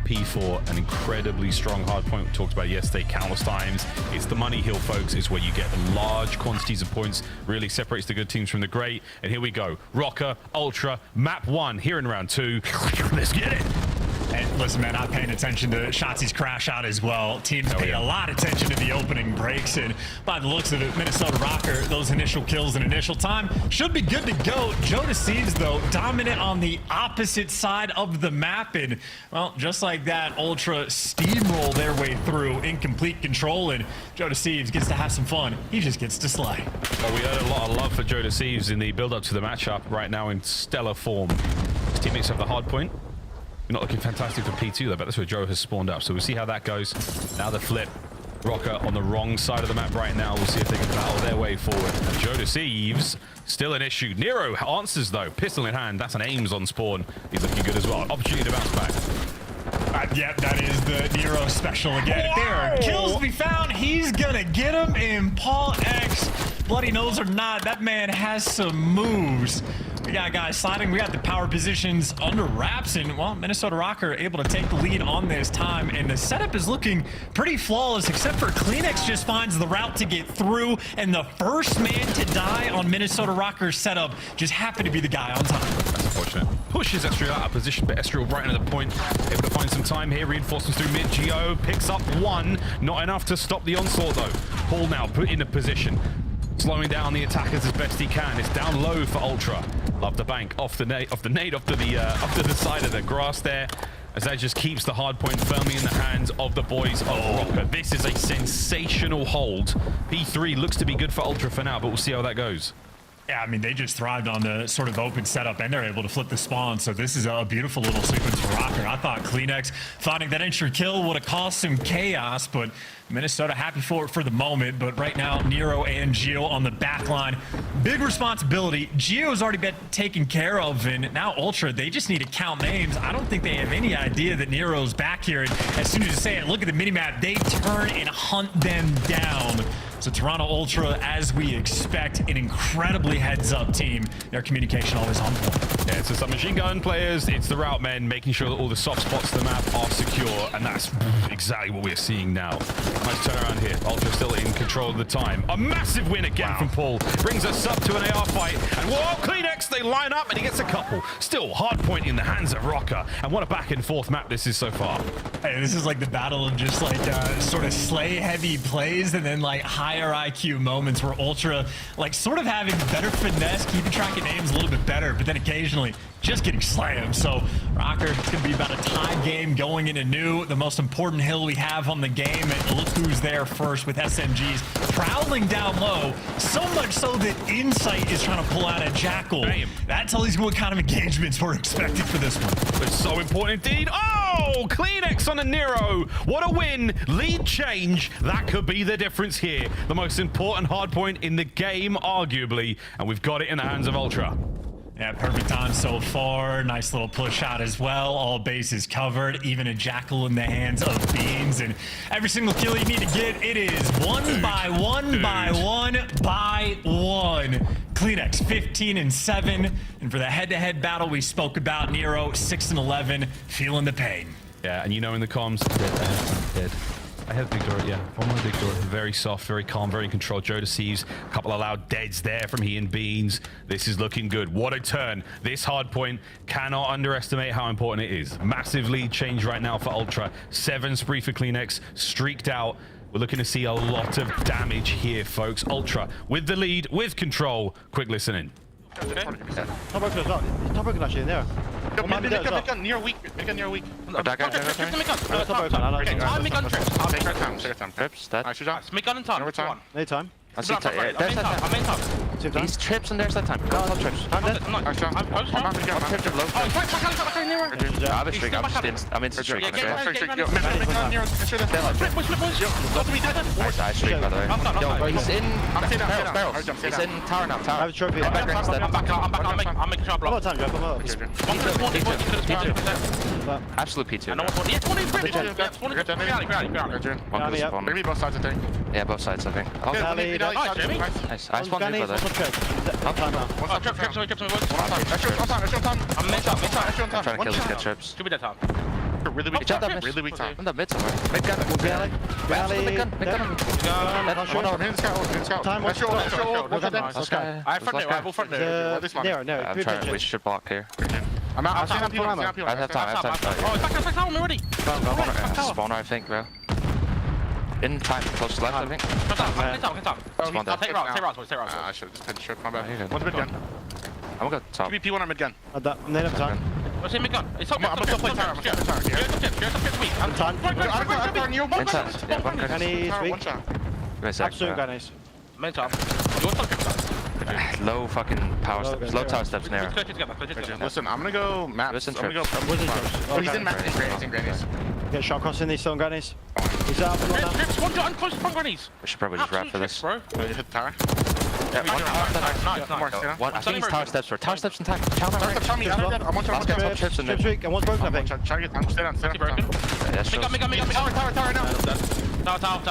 P4, an incredibly strong hardpoint. We talked about it yesterday countless times. It's the money hill, folks. It's where you get large quantities of points. Really separates the good teams from the great. And here we go. Rokkr, Ultra, map 1 here in round 2. Let's get it. And listen, man, I'm paying attention to Shotzzy's crash out as well. Teams pay a lot of attention to the opening breaks, and by the looks of it, Minnesota Rokkr, those initial kills and initial time should be good to go. Joe Deceives, though, dominant on the opposite side of the map, and, well, just like that, Ultra steamroll their way through in complete control, and Joe Deceives gets to have some fun. He just gets to slay. Well, we heard a lot of love for Joe Deceives in the build-up to the matchup. Right now in stellar form. His teammates have the hard point. Not looking fantastic for P2 though, but that's where Joe has spawned up. So we'll see how that goes. Now the flip. Rokkr on the wrong side of the map right now. We'll see if they can battle their way forward. And Joe Deceives, still an issue. Nero answers though, pistol in hand. That's an aims on spawn. He's looking good as well. Opportunity to bounce back. Yep, that is the Nero special again. If there are kills to be found, he's gonna get them. And Paul X, bloody nose or not, that man has some moves. We got guys sliding. We got the power positions under wraps, and, well, Minnesota Rokkr able to take the lead on this time, and the setup is looking pretty flawless, except for CleanX just finds the route to get through, and the first man to die on Minnesota Rokkr's setup just happened to be the guy on time. That's unfortunate. Pushes Ezreal out of position, but Ezreal right into the point. Able to find some time here. Reinforcements through mid. Geo picks up one. Not enough to stop the onslaught, though. Paul now put in a position. Slowing down the attackers as best he can. It's down low for Ultra. Up the bank, off the nade, up to the side of the grass there. As that just keeps the hard point firmly in the hands of the boys of Rokkr. This is a sensational hold. P3 looks to be good for Ultra for now, but we'll see how that goes. Yeah, I mean, they just thrived on the sort of open setup, and they're able to flip the spawn, so this is a beautiful little sequence for Rokkr. I thought CleanX finding that extra kill would have caused some chaos, but Minnesota happy for it for the moment. But right now, Nero and Geo on the back line. Big responsibility. Geo's already been taken care of, and now Ultra, they just need to count names. I don't think they have any idea that Nero's back here, and as soon as you say it, look at the minimap, they turn and hunt them down. So Toronto Ultra, as we expect, an incredibly heads-up team. Their communication always on point. Yeah, so some machine gun players, it's the route men, making sure that all the soft spots of the map are secure, and that's exactly what we're seeing now. Nice turnaround here. Ultra still in control of the time. A massive win again from Paul. Brings us up to an AR fight, and whoa, CleanX, they line up, and he gets a couple. Still hard point in the hands of Rokkr, and what a back and forth map this is so far. Hey, this is like the battle of just like sort of slay-heavy plays, and then like higher IQ moments where Ultra like sort of having better finesse, keeping track of names a little bit better, but then occasionally just getting slammed. So Rokkr, it's going to be about a tie game going into new, the most important hill we have on the game. And look who's there first with SMGs prowling down low, so much so that Insight is trying to pull out a Jackal. Damn. That tells you what kind of engagements we're expecting for this one. It's so important indeed. Oh, CleanX on a Nero. What a win. Lead change. That could be the difference here. The most important hard point in the game, arguably. And we've got it in the hands of Ultra. Yeah, perfect time so far. Nice little push shot as well. All bases covered. Even a Jackal in the hands of Beans. And every single kill you need to get, it is one by one by one by one. CleanX 15-7. And for the head-to-head battle we spoke about, Nero 6-11. Feeling the pain. Yeah, and you know in the comms, dead. I have big door, yeah. One more big door. Very soft, very calm, very in control. Joe Deceives. A couple of loud deads there from he and Beans. This is looking good. What a turn. This hard point, cannot underestimate how important it is. Massive lead change right now for Ultra. 7 spree for CleanX. Streaked out. We're looking to see a lot of damage here, folks. Ultra with the lead, with control. Quick listening. Okay. Top broken actually in there. Near weak. Near week. That guy. Make gun trips. I'll take our time. Trips, that. Make gun and time. No time. I see there's that time. I'm in top. Same time. These trips and there's that time. Go on trips. I'm dead. I'm not. I'm Trips are low. Oh, I'm a streak. I'm in streak. I streak by the way. I'm He's in barrels. He's in tower now. I Tower. have a trophy. I'm back. I'm making sure I Come on, block. time, go, come on. Absolute P2. Maybe both sides, I think. Yeah, both sides, I think. Nice. I spawned in, brother. I'm time now. I'm trying to kill these good trips. Should be that top. Rocker, really weak Jump time. that Really weak time. On the mid somewhere. Mid gun. Galley. Galley. Mid gun. Mid gun. One over, hit the scout, hit the scout. Time, Let's watch show, the let's scout. show. Watch the Let's Let's go. go. I have front there, I have front there. This one. Nero. I'm trying. We should block here. I'm out, I'm seeing Time, that I have time. I have time. Oh, it's back tower already. Spawner, I think, bro. In time, close to left, I think. Oh, I'll take routes. I should have just pinned short, my Oh, you're bad. good. One's mid gun. I'm gonna go top. Give me P1 on mid gun. Name time. I'm still playing tower, I'm still playing tower. Time. I'm going you. One Inside. Yeah, one gun. gun. Any Tower, speak? one shot. Give me a sec. Absolute guys. Low fucking power Low, steps. good. Low tower steps near. Listen, I'm gonna go maps. Listen, I'm gonna go. Wizard trips. Oh, he's Okay. in maps. He's in grannies. Get shot crossing these stone grannies. He's out and one now. We should probably just wrap for this. Oh, you hit the tower. Yeah, one. I think he's tower steps for tower steps in time. Tower right. Tell me, I'm on Let's get some chips in there. Trip streak and one's broken I think. Try to get time. Stay down. Yeah, sure. Tower now.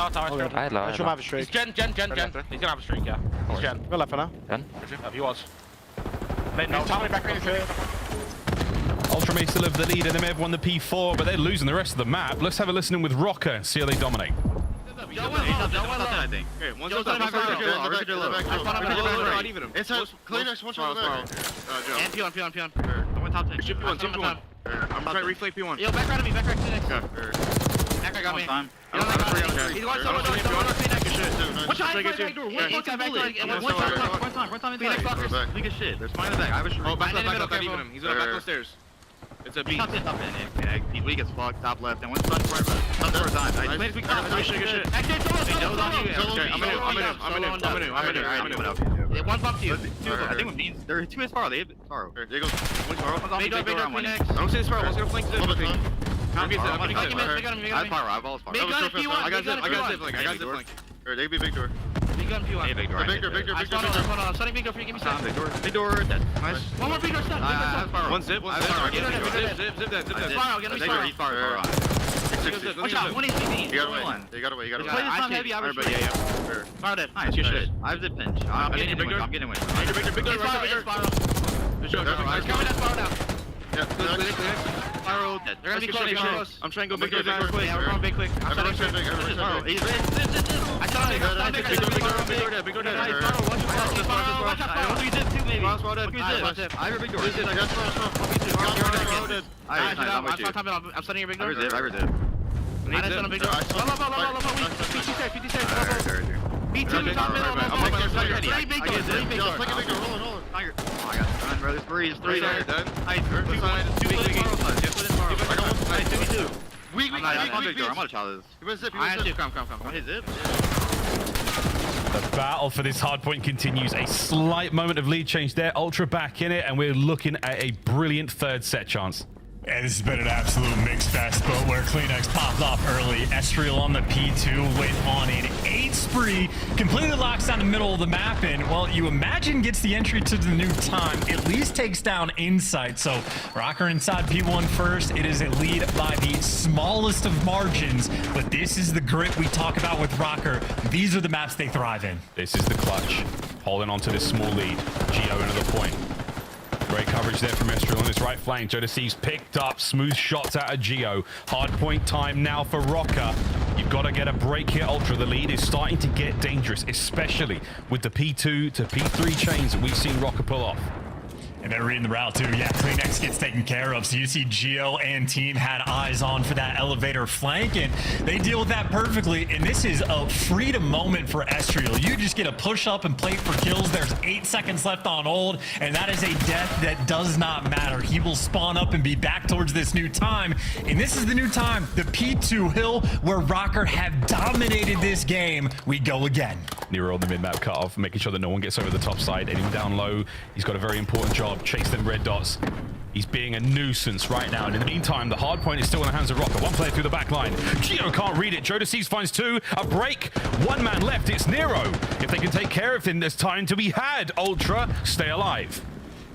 Tower. I had low. I I had should low. have a streak. Jen. He's gonna have a streak, yeah. It's Jen. Go left for now. Done? He was. Tell me back grannies. Ultra still have the lead, and they may have won the P4, but they're losing the rest of the map. Let's have a listen in with Rocker and see how they dominate. It's a Kleenex, one shot there. And P1. I'm trying to reflect P1. Yo, back right of me, back right Phoenix. Back right got me. He's one shot, Watch out, back door. One time. Phoenix blockers. Look at shit. There's mine in the back. I have a shot. Oh, back left, I even him. He's on the back upstairs. It's a beat. Top in. Yeah, he's weak as fuck. Top left. And one's front right. Top door time. I just Good shit. Actually, I'm in him. One bump to you. I think it means there are two as far. They Sparrow. There goes. One's Sparrow. Big door, Phoenix. I don't see the Sparrow. One's gonna flank this. I have all Sparrow. Big gun P1. I got zip link. They could be big door. Big gun P1. Hey, big door. Big door. I'm starting big door for you. Give me Down, second. big door. Dead. Nice. One more big door stun. One zip. Zip that. Sparrow, get me Sparrow. He's far. Watch out, one HP. You got away. Play this time heavy, I was Everybody, yeah. Sparrow dead. Nice, good shit. I have zip pinch. I'm getting win. Big door, Sparrow. Coming at Sparrow now. Sparrow dead. They're gonna be close. I'm trying to go big door. Yeah, we're going big quick. I'm starting quick. I saw it. Big door dead. Watch out, Sparrow. You did too, maybe. I have a big door. I'm starting your big door. I have a zip. I just on a big door. Low. PT safe. B2, top middle. Three big doors. Hold on. I got done, bro. There's three there. Done. Two big doors. Weak. I'm on big door. I'm on a child. I have to. Come. Hey, zip. The battle for this hard point continues. A slight moment of lead change there. Ultra back in it, and we're looking at a brilliant third set chance. Yeah, this has been an absolute mixed fest, but where Kleenex popped off early, Estriel on the P2 went on an 8 spree, completely locks down the middle of the map, and, well, you imagine gets the entry to the new time, at least takes down Insight. So Rocker inside P1 first. It is a lead by the smallest of margins, but this is the grit we talk about with Rocker. These are the maps they thrive in. This is the clutch. Holding on to this small lead. Geo into the point. Great coverage there from Estriel on his right flank. Jodeci's picked up smooth shots out of Geo. Hard point time now for Rocker. You've got to get a break here, Ultra. The lead is starting to get dangerous, especially with the P2 to P3 chains that we've seen Rocker pull off. And they're reading the route too. Yeah, Kleenex gets taken care of. So you see Geo and team had eyes on for that elevator flank, and they deal with that perfectly. And this is a freedom moment for Estriel. You just get to push up and play for kills. There's 8 seconds left on hold, and that is a death that does not matter. He will spawn up and be back towards this new time. And this is the new time, the P2 hill, where Rocker have dominated this game. We go again. Nero on the mid-map cutoff, making sure that no one gets over the top side. Aiming down low. He's got a very important job. Chase them red dots. He's being a nuisance right now. And in the meantime, the hard point is still in the hands of Rocker. One player through the back line. Geo can't read it. Jodeci finds two. A break. One man left. It's Nero. If they can take care of him, there's time to be had. Ultra, stay alive.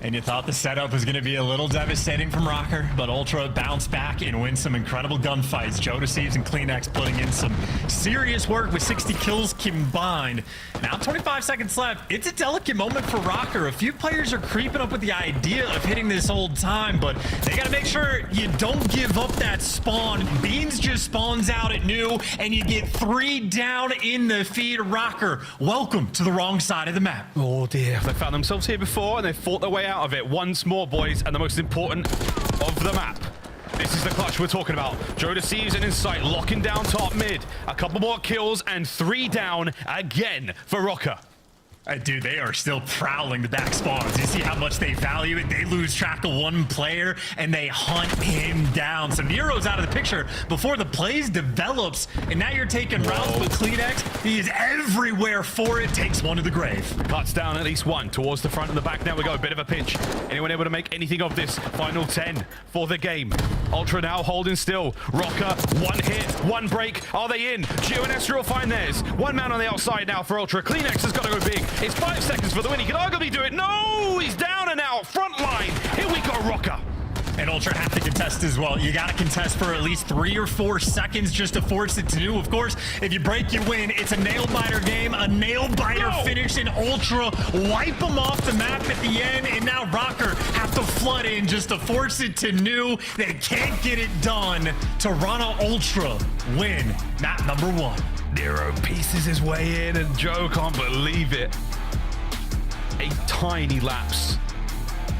And you thought the setup was going to be a little devastating from Rocker, but Ultra bounced back and win some incredible gunfights. Joe Deceives and CleanX putting in some serious work with 60 kills combined. Now 25 seconds left. It's a delicate moment for Rocker. A few players are creeping up with the idea of hitting this old time, but they got to make sure you don't give up that spawn. Beans just spawns out at new, and you get 3 down in the feed. Rocker, welcome to the wrong side of the map. Oh dear, they found themselves here before and they fought their way out of it once more, boys, and the most important of the map. This is the clutch we're talking about. Joe Deceives and Insight locking down top mid. A couple more kills and 3 down again for Rocker. Dude, they are still prowling the back spawns. You see how much they value it? They lose track of one player and they hunt him down. So Nero's out of the picture before the plays develops, and now you're taking rounds with CleanX. He is everywhere for it. Takes one to the grave. Cuts down at least one towards the front and the back. Now we go, a bit of a pinch. Anyone able to make anything of this? Final 10 for the game. Ultra now holding still. Rocker, 1 hit, 1 break. Are they in? Gio and Esther will find theirs. 1 man on the outside now for Ultra. CleanX has got to go big. It's 5 seconds for the win. He can arguably do it. No, he's down and out. Front line. Here we go, Rocker. And Ultra have to contest as well. You got to contest for at least 3 or 4 seconds just to force it to do. Of course, if you break, you win. It's a nail-biter game, a nail-biter finish, and Ultra wipe them off the map at the end, and now Rocker have to flood in just to force it to new. They can't get it done. Toronto Ultra win map number 1. Nero pieces his way in, and Joe can't believe it. A tiny lapse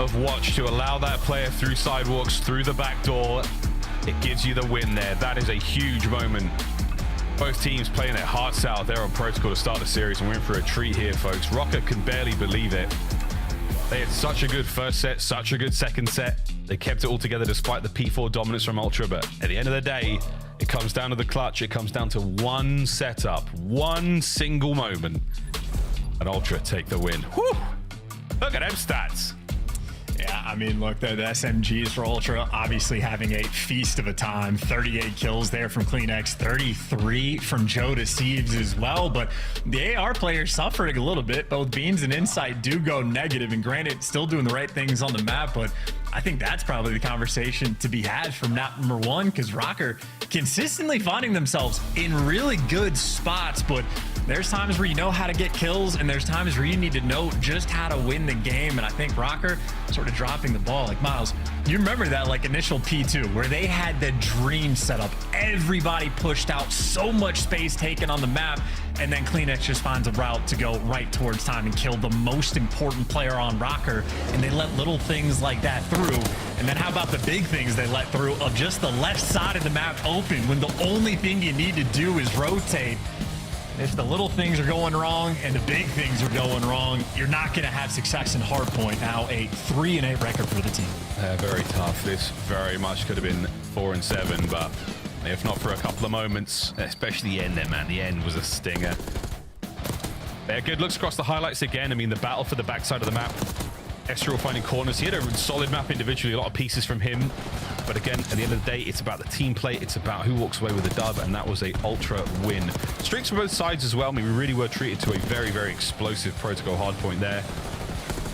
of watch to allow that player through sidewalks, through the back door. It gives you the win there. That is a huge moment. Both teams playing their hearts out there on Protocol to start the series, and we're in for a treat here, folks. Rocker can barely believe it. They had such a good first set, such a good second set. They kept it all together despite the P4 dominance from Ultra, but at the end of the day, it comes down to the clutch. It comes down to one setup, one single moment, and Ultra take the win. Whew! Look at them stats. Yeah, I mean, look, the SMGs for Ultra obviously having a feast of a time. 38 kills there from CleanX, 33 from Joe Deceives as well. But the AR players suffering a little bit. Both Beans and Insight do go negative, and granted, still doing the right things on the map, but I think that's probably the conversation to be had from map number 1, because Rocker consistently finding themselves in really good spots, but there's times where you know how to get kills, and there's times where you need to know just how to win the game. And I think Rocker sort of dropping the ball. Like, Miles, you remember that like initial P2 where they had the dream setup, everybody pushed out, so much space taken on the map, and then CleanX just finds a route to go right towards time and kill the most important player on Rocker, and they let little things like that through. And then how about the big things they let through of just the left side of the map open when the only thing you need to do is rotate? If the little things are going wrong and the big things are going wrong, you're not going to have success in Hardpoint. Now a 3-8 record for the team. Very tough. This very much could have been 4-7, but if not for a couple of moments, especially the end there, man. The end was a stinger. They're good looks across the highlights again. I mean, the battle for the backside of the map. Estral finding corners. He had a solid map individually, a lot of pieces from him. But again, at the end of the day, it's about the team play. It's about who walks away with the dub, and that was a Ultra win. Streaks from both sides as well. I mean, we really were treated to a very, very explosive Protocol hardpoint there.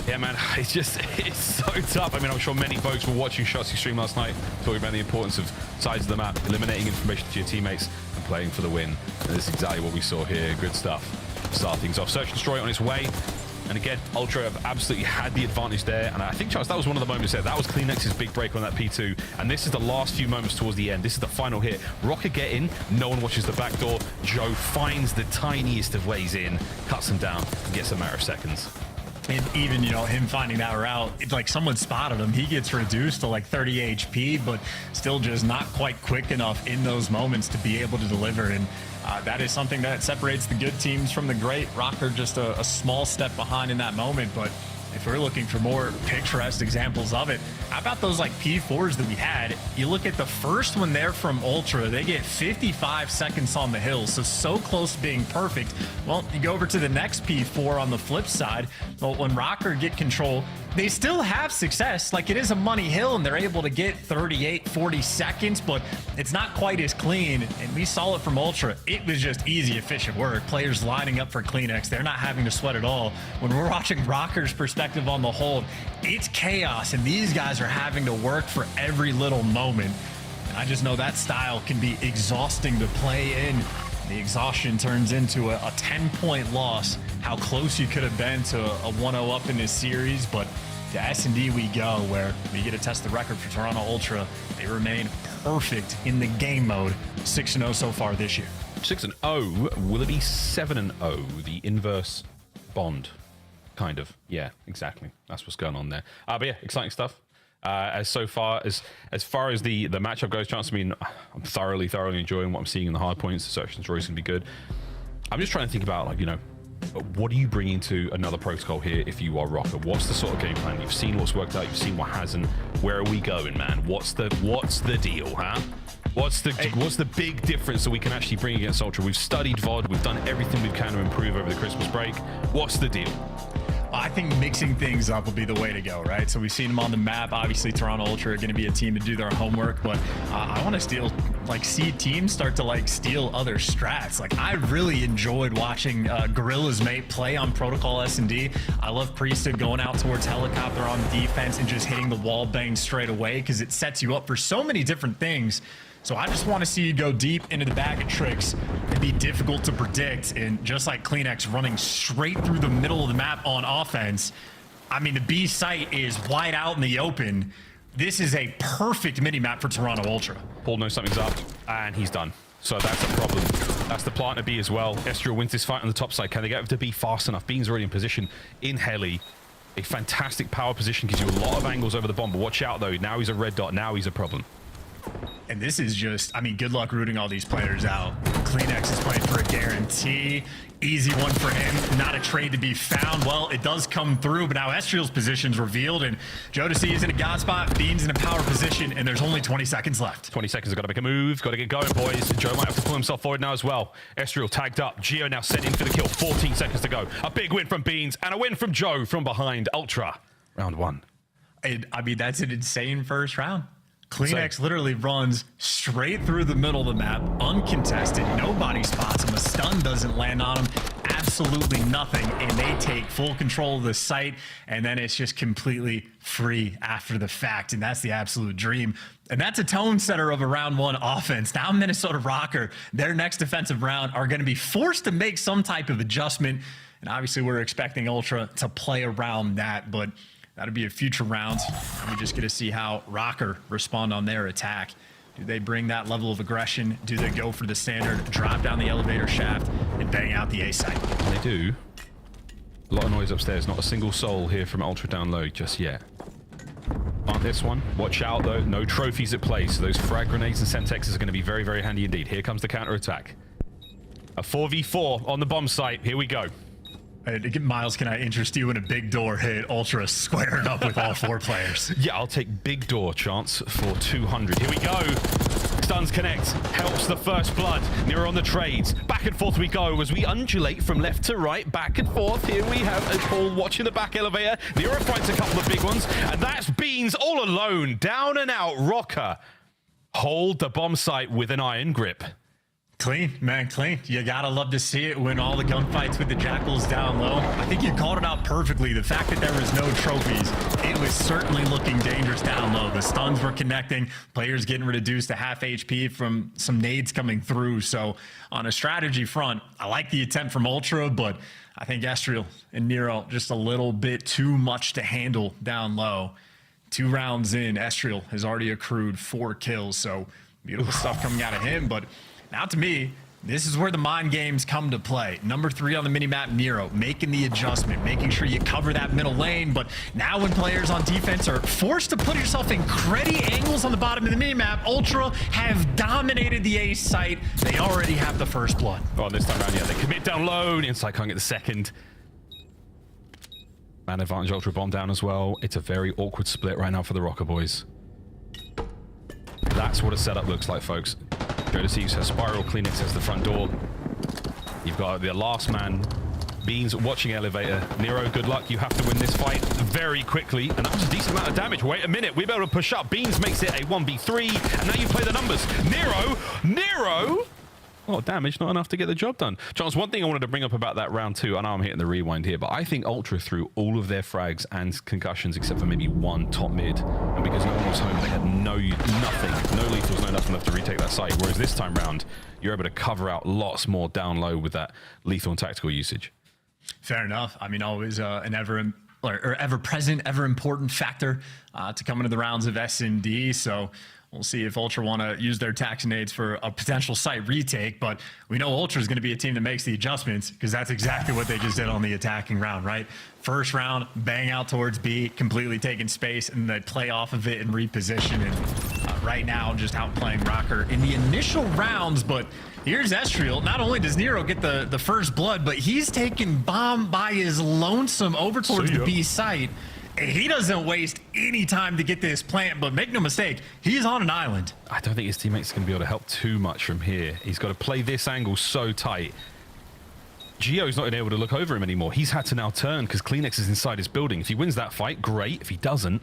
Yeah, man, it's so tough. I mean, I'm sure many folks were watching Shotzzy stream last night, talking about the importance of sides of the map, eliminating information to your teammates, and playing for the win. And this is exactly what we saw here. Good stuff. Start things off. Search and Destroy on its way. And again, Ultra have absolutely had the advantage there. And I think, Charles, that was one of the moments there. That was CleanX's big break on that P2. And this is the last few moments towards the end. This is the final hit. Rocker get in. No one watches the back door. Joe finds the tiniest of ways in, cuts him down, and gets a matter of seconds. And even, you know, him finding that route, it's like someone spotted him. He gets reduced to like 30 HP, but still just not quite quick enough in those moments to be able to deliver. And that is something that separates the good teams from the great. Rocker just a small step behind in that moment, but if we're looking for more picturesque examples of it, how about those like P4s that we had? You look at the first one there from Ultra, they get 55 seconds on the hill, so close to being perfect. Well, you go over to the next P4 on the flip side. Well, when Rocker get control, they still have success. Like, it is a money hill, and they're able to get 38, 40 seconds, but it's not quite as clean. And we saw it from Ultra. It was just easy, efficient work. Players lining up for CleanX. They're not having to sweat at all. When we're watching Rocker's perspective on the hold, it's chaos, and these guys are having to work for every little moment. And I just know that style can be exhausting to play in. The exhaustion turns into a 10-point loss. How close you could have been to a 1-0 up in this series, but to S&D we go, where we get to test the record for Toronto Ultra. They remain perfect in the game mode, 6-0 so far this year. 6-0. Will it be 7-0? The inverse Bond, kind of. Yeah, exactly. That's what's going on there. But yeah, exciting stuff. As far as the matchup goes, Chance, I mean, I'm thoroughly enjoying what I'm seeing in the hard points. The section's always going to be good. I'm just trying to think about, like, you know, what are you bringing to another protocol here if you are Rocker? What's the sort of game plan? You've seen what's worked out, you've seen what hasn't. Where are we going, man? What's the deal, huh? What's the big difference that we can actually bring against Ultra? We've studied VOD, we've done everything we can to improve over the Christmas break. What's the deal? I think mixing things up will be the way to go, right? So we've seen them on the map. Obviously, Toronto Ultra are going to be a team to do their homework, but I want to see teams start to steal other strats. Like, I really enjoyed watching Gorilla's mate play on Protocol S&D. I love Priesthood going out towards Helicopter on defense and just hitting the wall bang straight away, because it sets you up for so many different things. So I just want to see you go deep into the bag of tricks and be difficult to predict. And just like CleanX running straight through the middle of the map on offense, I mean, the B site is wide out in the open. This is a perfect mini-map for Toronto Ultra. Paul knows something's up, and he's done. So that's a problem. That's the plan to B as well. Estriel wins this fight on the top side. Can they get to B fast enough? Bean's already in position in heli. A fantastic power position, gives you a lot of angles over the bomb. But watch out, though. Now he's a red dot. Now he's a problem. And this is just, I mean, good luck rooting all these players out. CleanX is playing for a guarantee. Easy one for him. Not a trade to be found. Well, it does come through, but now Estriel's position's revealed, and Jodeci is in a god spot, Bean's in a power position, and there's only 20 seconds left. 20 seconds, got to make a move, got to get going, boys. Joe might have to pull himself forward now as well. Estriel tagged up. Geo now sent in for the kill. 14 seconds to go. A big win from Beans, and a win from Joe from behind Ultra. Round one. I mean, that's an insane first round. CleanX literally runs straight through the middle of the map, uncontested. Nobody spots him. A stun doesn't land on him. Absolutely nothing. And they take full control of the site, and then it's just completely free after the fact. And that's the absolute dream. And that's a tone setter of a round one offense. Now Minnesota Rocker, their next defensive round, are going to be forced to make some type of adjustment. And obviously we're expecting Ultra to play around that, but that'll be a future round. We just get to see how Rocker respond on their attack. Do they bring that level of aggression? Do they go for the standard, drop down the elevator shaft, and bang out the A site? They do. A lot of noise upstairs. Not a single soul here from Ultra down low just yet. On this one, watch out though. No trophies at play, so those frag grenades and Semtexes are going to be very, very handy indeed. Here comes the counter attack. A 4v4 on the bomb site. Here we go. Miles, can I interest you in a big door hit? Ultra squaring up with all four players. Yeah, I'll take big door chance for 200. Here we go. Stuns connect. Helps the first blood. Nero on the trades. Back and forth we go as we undulate from left to right. Back and forth. Here we have Paul watching the back elevator. Nero finds a couple of big ones. And that's Beans all alone. Down and out. Rocker. Hold the bomb site with an iron grip. Clean, man, clean. You gotta love to see it when all the gunfights with the Jackals down low. I think you called it out perfectly. The fact that there was no trophies, it was certainly looking dangerous down low. The stuns were connecting, players getting reduced to half HP from some nades coming through. So on a strategy front, I like the attempt from Ultra, but I think Estriel and Nero just a little bit too much to handle down low. 2 rounds in, Estriel has already accrued 4 kills, so beautiful stuff coming out of him, but now, to me, this is where the mind games come to play. Number 3 on the minimap, Nero, making the adjustment, making sure you cover that middle lane. But now when players on defense are forced to put yourself in cruddy angles on the bottom of the minimap, Ultra have dominated the A site. They already have the first blood. Oh, this time around, yeah, they commit down low. The inside can't get the second. Man advantage, Ultra bomb down as well. It's a very awkward split right now for the Rocker boys. That's what a setup looks like, folks. Jodeci has Spiral, CleanX has the front door. You've got the last man Beans watching elevator. Nero, good luck. You have to win this fight very quickly. And that was a decent amount of damage. Wait a minute. We're able to push up. Beans makes it a 1v3. And now you play the numbers. Nero! Oh, damage, not enough to get the job done. Chance, one thing I wanted to bring up about that round 2, I know I'm hitting the rewind here, but I think Ultra threw all of their frags and concussions except for maybe one top mid. And because no one was home, they had nothing. No lethals, no nothing left to retake that site. Whereas this time round, you're able to cover out lots more down low with that lethal and tactical usage. Fair enough. I mean, always an ever-present, ever-important factor to come into the rounds of S&D. So we'll see if Ultra want to use their taxinades for a potential site retake, but we know Ultra is going to be a team that makes the adjustments because that's exactly what they just did on the attacking round, right? First round, bang out towards B, completely taking space, and they play off of it and reposition. And right now, just outplaying Rocker in the initial rounds, but here's Estriel. Not only does Nero get the first blood, but he's taking bomb by his lonesome over towards the B site. He doesn't waste any time to get this plant, but make no mistake, he's on an island. I don't think his teammates can be able to help too much from here. He's got to play this angle so tight. Gio's not able to look over him anymore. He's had to now turn because CleanX is inside his building. If he wins that fight, great. If he doesn't,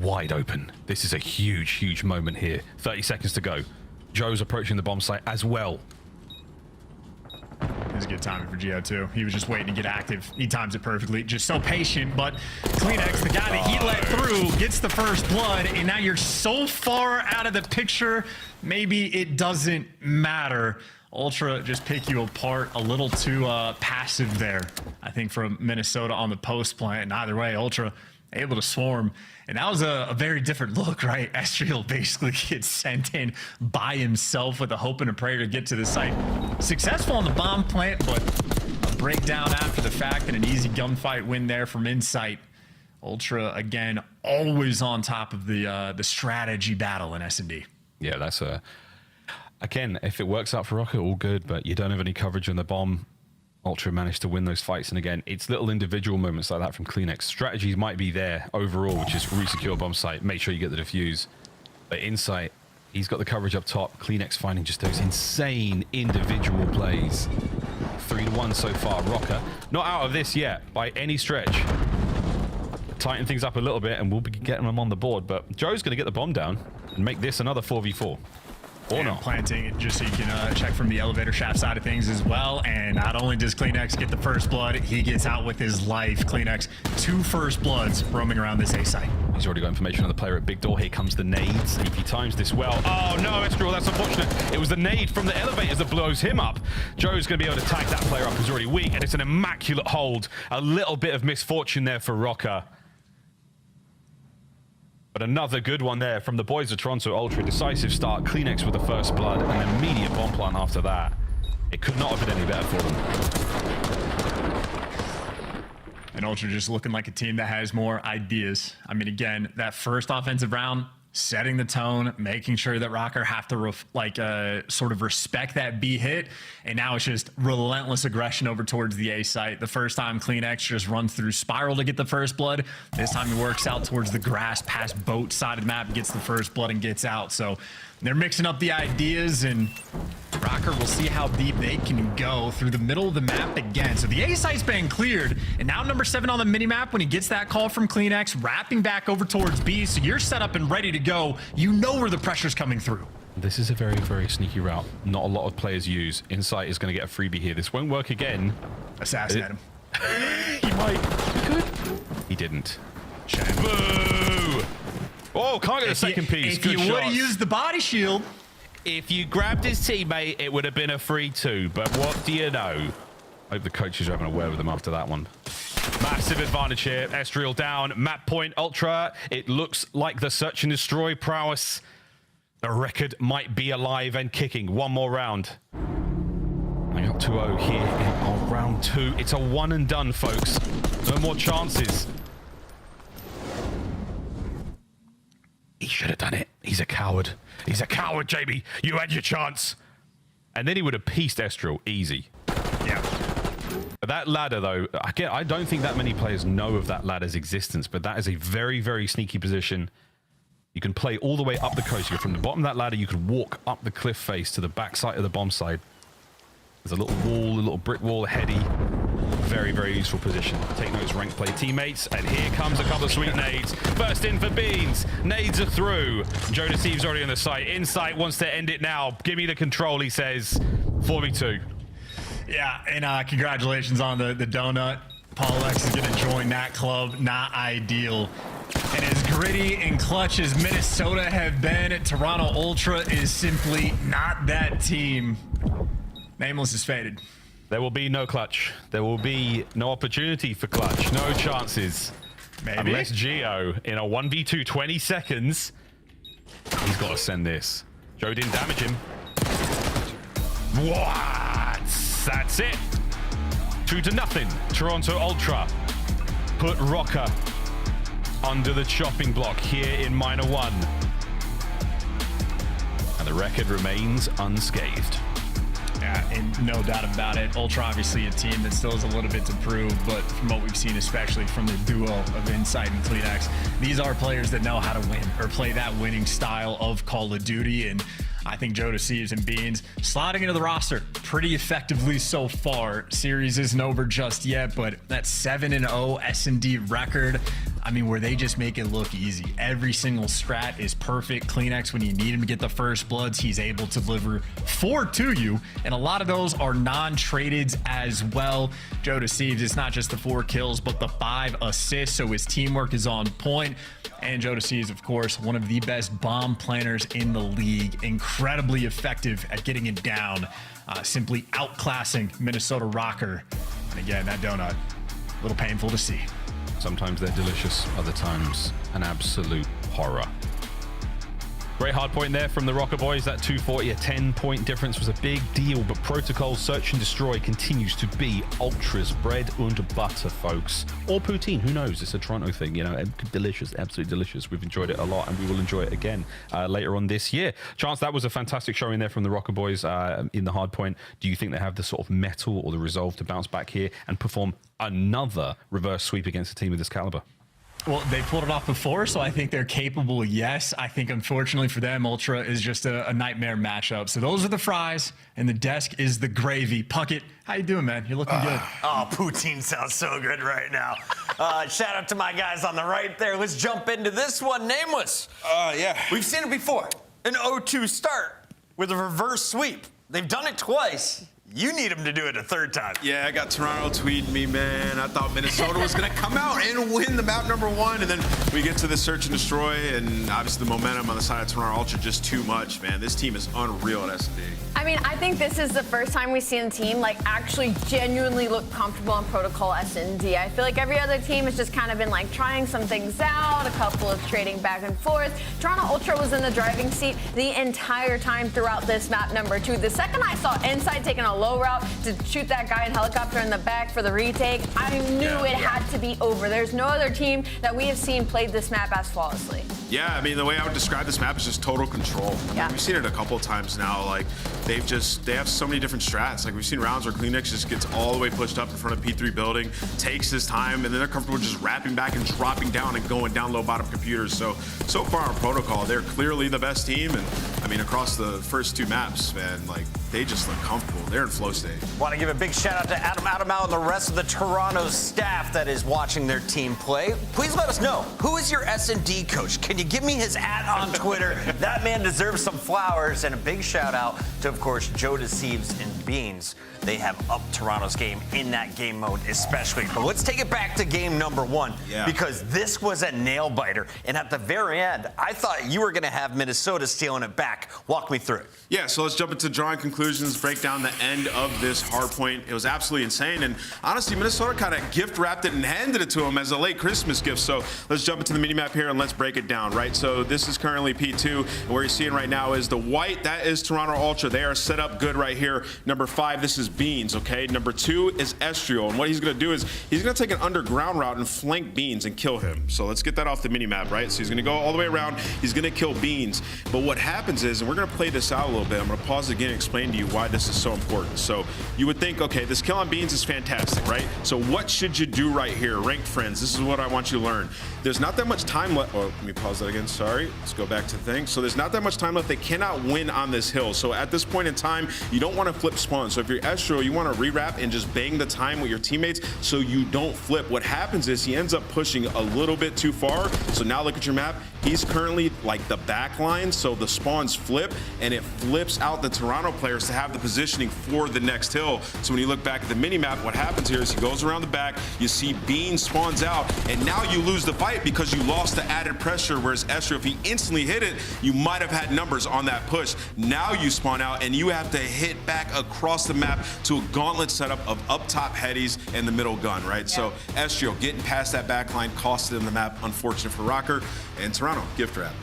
wide open. This is a huge, huge moment here. 30 seconds to go. Joe's approaching the bomb site as well. It was a good timing for Gio too. He was just waiting to get active. He times it perfectly. Just so patient, but CleanX, the guy that he let through, gets the first blood, and now you're so far out of the picture, maybe it doesn't matter. Ultra just pick you apart a little too passive there, I think, from Minnesota on the post plant. And either way, Ultra able to swarm. And that was a very different look, right? Estriel basically gets sent in by himself with a hope and a prayer to get to the site. Successful on the bomb plant, but a breakdown after the fact and an easy gunfight win there from Insight. Ultra, again, always on top of the strategy battle in S&D. Yeah, that's a... Again, if it works out for Rocket, all good, but you don't have any coverage on the bomb. Ultra managed to win those fights, and again, it's little individual moments like that from CleanX. Strategies might be there overall, which is resecure bomb site, make sure you get the defuse. But Insight, he's got the coverage up top. CleanX finding just those insane individual plays. 3-1 so far. Rocker, not out of this yet by any stretch. Tighten things up a little bit, and we'll be getting them on the board, but Joe's going to get the bomb down and make this another 4v4. Or not. Planting it just so you can check from the elevator shaft side of things as well. And not only does CleanX get the first blood, he gets out with his life. CleanX, 2 first bloods roaming around this A site. He's already got information on the player at Big Door. Here comes the nades. If he times this well. Oh no, Estriel, that's unfortunate. It was the nade from the elevators that blows him up. Joe's going to be able to tag that player up who's already weak, and it's an immaculate hold. A little bit of misfortune there for Rocker. But another good one there from the boys of Toronto Ultra. Decisive start. CleanX with the first blood and an immediate bomb plant after that. It could not have been any better for them. And Ultra just looking like a team that has more ideas. I mean, again, that first offensive round, setting the tone, making sure that Rocker have to sort of respect that B hit. And now it's just relentless aggression over towards the A site. The first time CleanX just runs through Spiral to get the first blood. This time he works out towards the grass past boat side of the map, gets the first blood and gets out. So they're mixing up the ideas, and Rocker will see how deep they can go through the middle of the map again. So the A site's been cleared, and now number 7 on the minimap when he gets that call from CleanX, wrapping back over towards B. So you're set up and ready to go. You know where the pressure's coming through. This is a very, very sneaky route. Not a lot of players use. Insight is going to get a freebie here. This won't work again. Assassinate him. He might. He could. He didn't. Boo! Oh, can't get a second piece. If you would have used the body shield. If you grabbed his teammate, it would have been a 3-2. But what do you know? I hope the coaches are having a word with him after that one. Massive advantage here. Estriel down. Map point Ultra. It looks like the search and destroy prowess. The record might be alive and kicking. One more round. I got 2-0 here in round 2. It's a one and done, folks. No more chances. He should have done it. He's a coward. He's a coward, Jamie. You had your chance. And then he would have pieced Estriel easy. Yeah. But that ladder, though, again, I don't think that many players know of that ladder's existence, but that is a very, very sneaky position. You can play all the way up the coast. You go from the bottom of that ladder, you could walk up the cliff face to the back side of the bomb side. There's a little wall, a little brick wall, heady. very, very useful position. Take notes, rank play teammates, and here comes a couple of sweet nades. First in for Beans. Nades are through. Joe Deceive's already on the site. Insight wants to end it now. Give me the control, he says. 4v2. Yeah, and congratulations on the donut. Paul X is going to join that club. Not ideal. And as gritty and clutch as Minnesota have been, Toronto Ultra is simply not that team. Nameless is faded. There will be no clutch. There will be no opportunity for clutch. No chances. Maybe. Unless Geo, in a 1v2, 20 seconds, he's got to send this. Joe didn't damage him. What? That's it. 2-0. Toronto Ultra put Rocker under the chopping block here in Minor 1. And the record remains unscathed. Yeah, and no doubt about it. Ultra obviously a team that still has a little bit to prove, but from what we've seen, especially from the duo of Insight and CleanX, these are players that know how to win or play that winning style of Call of Duty. And I think Joe Deceives and Beans sliding into the roster pretty effectively so far. Series isn't over just yet, but that 7-0 S&D record, I mean, where they just make it look easy. Every single strat is perfect. CleanX, when you need him to get the first bloods, he's able to deliver 4 to you. And a lot of those are non-tradeds as well. Joe Deceives, it's not just the 4 kills, but the 5 assists. So his teamwork is on point. And Joe Deceives, of course, one of the best bomb planners in the league. Incredibly effective at getting it down. Simply outclassing Minnesota Rocker. And again, that donut, a little painful to see. Sometimes they're delicious, other times an absolute horror. Great hard point there from the Rocker boys. That 240, a 10-point difference was a big deal, but Protocol Search and Destroy continues to be Ultra's bread and butter, folks. Or poutine, who knows? It's a Toronto thing, you know, delicious, absolutely delicious. We've enjoyed it a lot, and we will enjoy it again later on this year. Chance, that was a fantastic showing there from the Rocker boys in the hard point. Do you think they have the sort of mettle or the resolve to bounce back here and perform another reverse sweep against a team of this caliber? Well, they pulled it off before, so I think they're capable, yes. I think, unfortunately for them, Ultra is just a nightmare matchup. So those are the fries, and the desk is the gravy. Puckett, how you doing, man? You're looking good. Oh, poutine sounds so good right now. Shout out to my guys on the right there. Let's jump into this one. Nameless. Yeah. We've seen it before. An 0-2 start with a reverse sweep. They've done it twice. You need them to do it a third time. Yeah, I got Toronto tweeting me, man. I thought Minnesota was going to come out and win the map #1, and then we get to the search and destroy, and obviously the momentum on the side of Toronto Ultra just too much, man. This team is unreal at S&D. I mean, I think this is the first time we've seen a team like actually genuinely look comfortable on Protocol S&D. I feel like every other team has just kind of been like trying some things out, a couple of trading back and forth. Toronto Ultra was in the driving seat the entire time throughout this map #2. The second I saw Insight taking a low route to shoot that guy in helicopter in the back for the retake, I knew it had to be over. There's no other team that we have seen played this map as flawlessly. Yeah, I mean, the way I would describe this map is just total control. I mean, we've seen it a couple of times now. Like, they have so many different strats. Like, we've seen rounds where CleanX just gets all the way pushed up in front of P3 building, takes his time, and then they're comfortable just wrapping back and dropping down and going down low bottom computers. So far on Protocol, they're clearly the best team. And I mean, across the first 2 maps, man, like, they just look comfortable. They're in flow state. Want to give a big shout out to Adam Adamau and the rest of the Toronto staff that is watching their team play. Please let us know, who is your S&D coach? Can you give me his on Twitter? That man deserves some flowers. And a big shout out to, of course, Joe Deceives and Beans. They have upped Toronto's game in that game mode especially. But let's take it back to game #1 because this was a nail biter. And at the very end, I thought you were going to have Minnesota stealing it back. Walk me through it. Yeah, so let's jump into drawing conclusions, break down the end of this hard point. It was absolutely insane. And honestly, Minnesota kind of gift wrapped it and handed it to them as a late Christmas gift. So let's jump into the mini map here and let's break it down, right? So this is currently P2. And where you're seeing right now is the white. That is Toronto Ultra. They are set up good right here. #5, this is Beans, okay? #2 is Estriel. And what he's going to do is he's going to take an underground route and flank Beans and kill him. So let's get that off the mini map, right? So he's going to go all the way around. He's going to kill Beans. But what happens is, and we're going to play this out a little bit. I'm going to pause again and explain to you why this is so important. So you would think, okay, this kill on Beans is fantastic, right? So what should you do right here? Ranked friends, this is what I want you to learn. There's not that much time left. Oh, let me pause that again. Sorry. Let's go back to the thing. So there's not that much time left. They cannot win on this hill. So at this this point in time, you don't want to flip spawn. So if you're Estro, you want to rewrap and just bang the time with your teammates so you don't flip. What happens is he ends up pushing a little bit too far. So now look at your map. He's currently like the back line, so the spawns flip, and it flips out the Toronto players to have the positioning for the next hill. So when you look back at the mini-map, what happens here is he goes around the back, you see Bean spawns out, and now you lose the fight because you lost the added pressure, whereas Estro, if he instantly hit it, you might have had numbers on that push. Now you spawn out, and you have to hit back across the map to a gauntlet setup of up top headies and the middle gun, right? Yeah. So Estro getting past that back line costed him the map, unfortunate for Rocker, and Toronto gift wrap.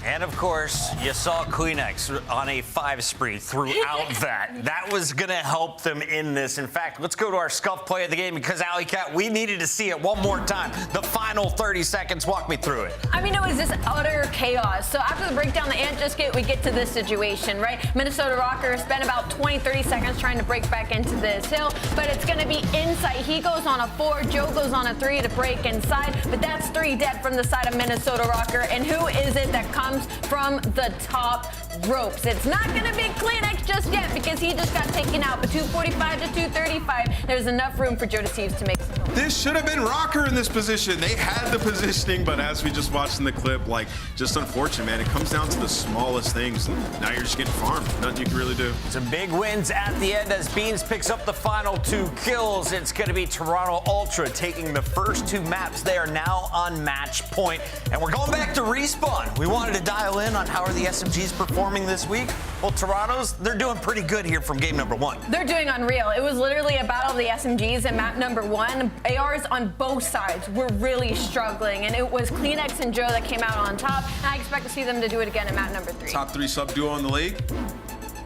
And of course, you saw Queenex on a 5 spree throughout that. That was going to help them in this. In fact, let's go to our scuff play of the game because, Alley Cat, we needed to see it one more time. The final 30 seconds. Walk me through it. I mean, it was just utter chaos. So after the breakdown, the Ant just we get to this situation, right? Minnesota Rocker spent about 20, 30 seconds trying to break back into this hill, but it's going to be inside. He goes on a 4, Joe goes on a 3 to break inside, but that's 3 dead from the side of Minnesota Rocker. And who is it that comes from the top ropes? It's not going to be Queenex just yet because he just got taken out. But 245 to 235, there's enough room for Joe Deceives to make some. This should have been Rocker in this position. They had the positioning, but as we just watched in the clip, like, just unfortunate, man. It comes down to the smallest things. Now you're just getting farmed. Nothing you can really do. Some big wins at the end as Beans picks up the final 2 kills. It's going to be Toronto Ultra taking the first 2 maps. They are now on match point. And we're going back to Respawn. We wanted to dial in on how are the SMGs performing this week. Well, Toronto's, they're doing pretty good here from game number 1. They're doing unreal. It was literally a battle of the SMGs in map number 1. ARs on both sides were really struggling, and it was Queenex and Joe that came out on top, and I expect to see them to do it again in map number 3. Top 3 sub duo in the league?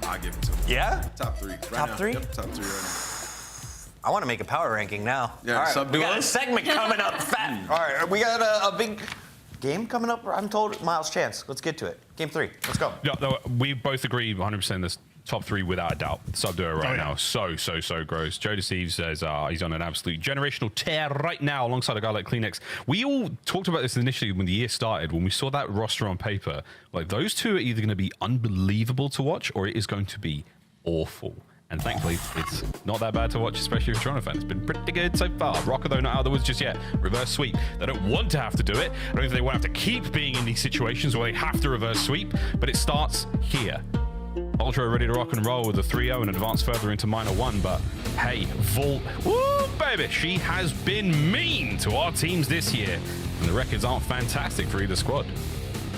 I'll give it to them. Yeah? Top 3 right Top now. 3? Yep, top 3 right now. I want to make a power ranking now. Yeah, all right, sub we got duo? a segment coming up. Fat. All right, we got a big game coming up. I'm told Miles Chance. Let's get to it. Game 3. Let's go. Yeah, no, we both agree 100% this top 3 without a doubt. Sub duo right now. So gross. Joe Deceives says he's on an absolute generational tear right now alongside a guy like Queenex. We all talked about this initially when the year started, when we saw that roster on paper. Like, those 2 are either going to be unbelievable to watch or it is going to be awful. And thankfully, it's not that bad to watch, especially if you're a Toronto fan. It's been pretty good so far. Rocker, though, not out of the woods just yet. Reverse sweep. They don't want to have to do it. I don't think they want to have to keep being in these situations where they have to reverse sweep, but it starts here. Ultra ready to rock and roll with a 3-0 and advance further into minor 1, but hey, Vault, woo, baby, she has been mean to our teams this year, and the records aren't fantastic for either squad.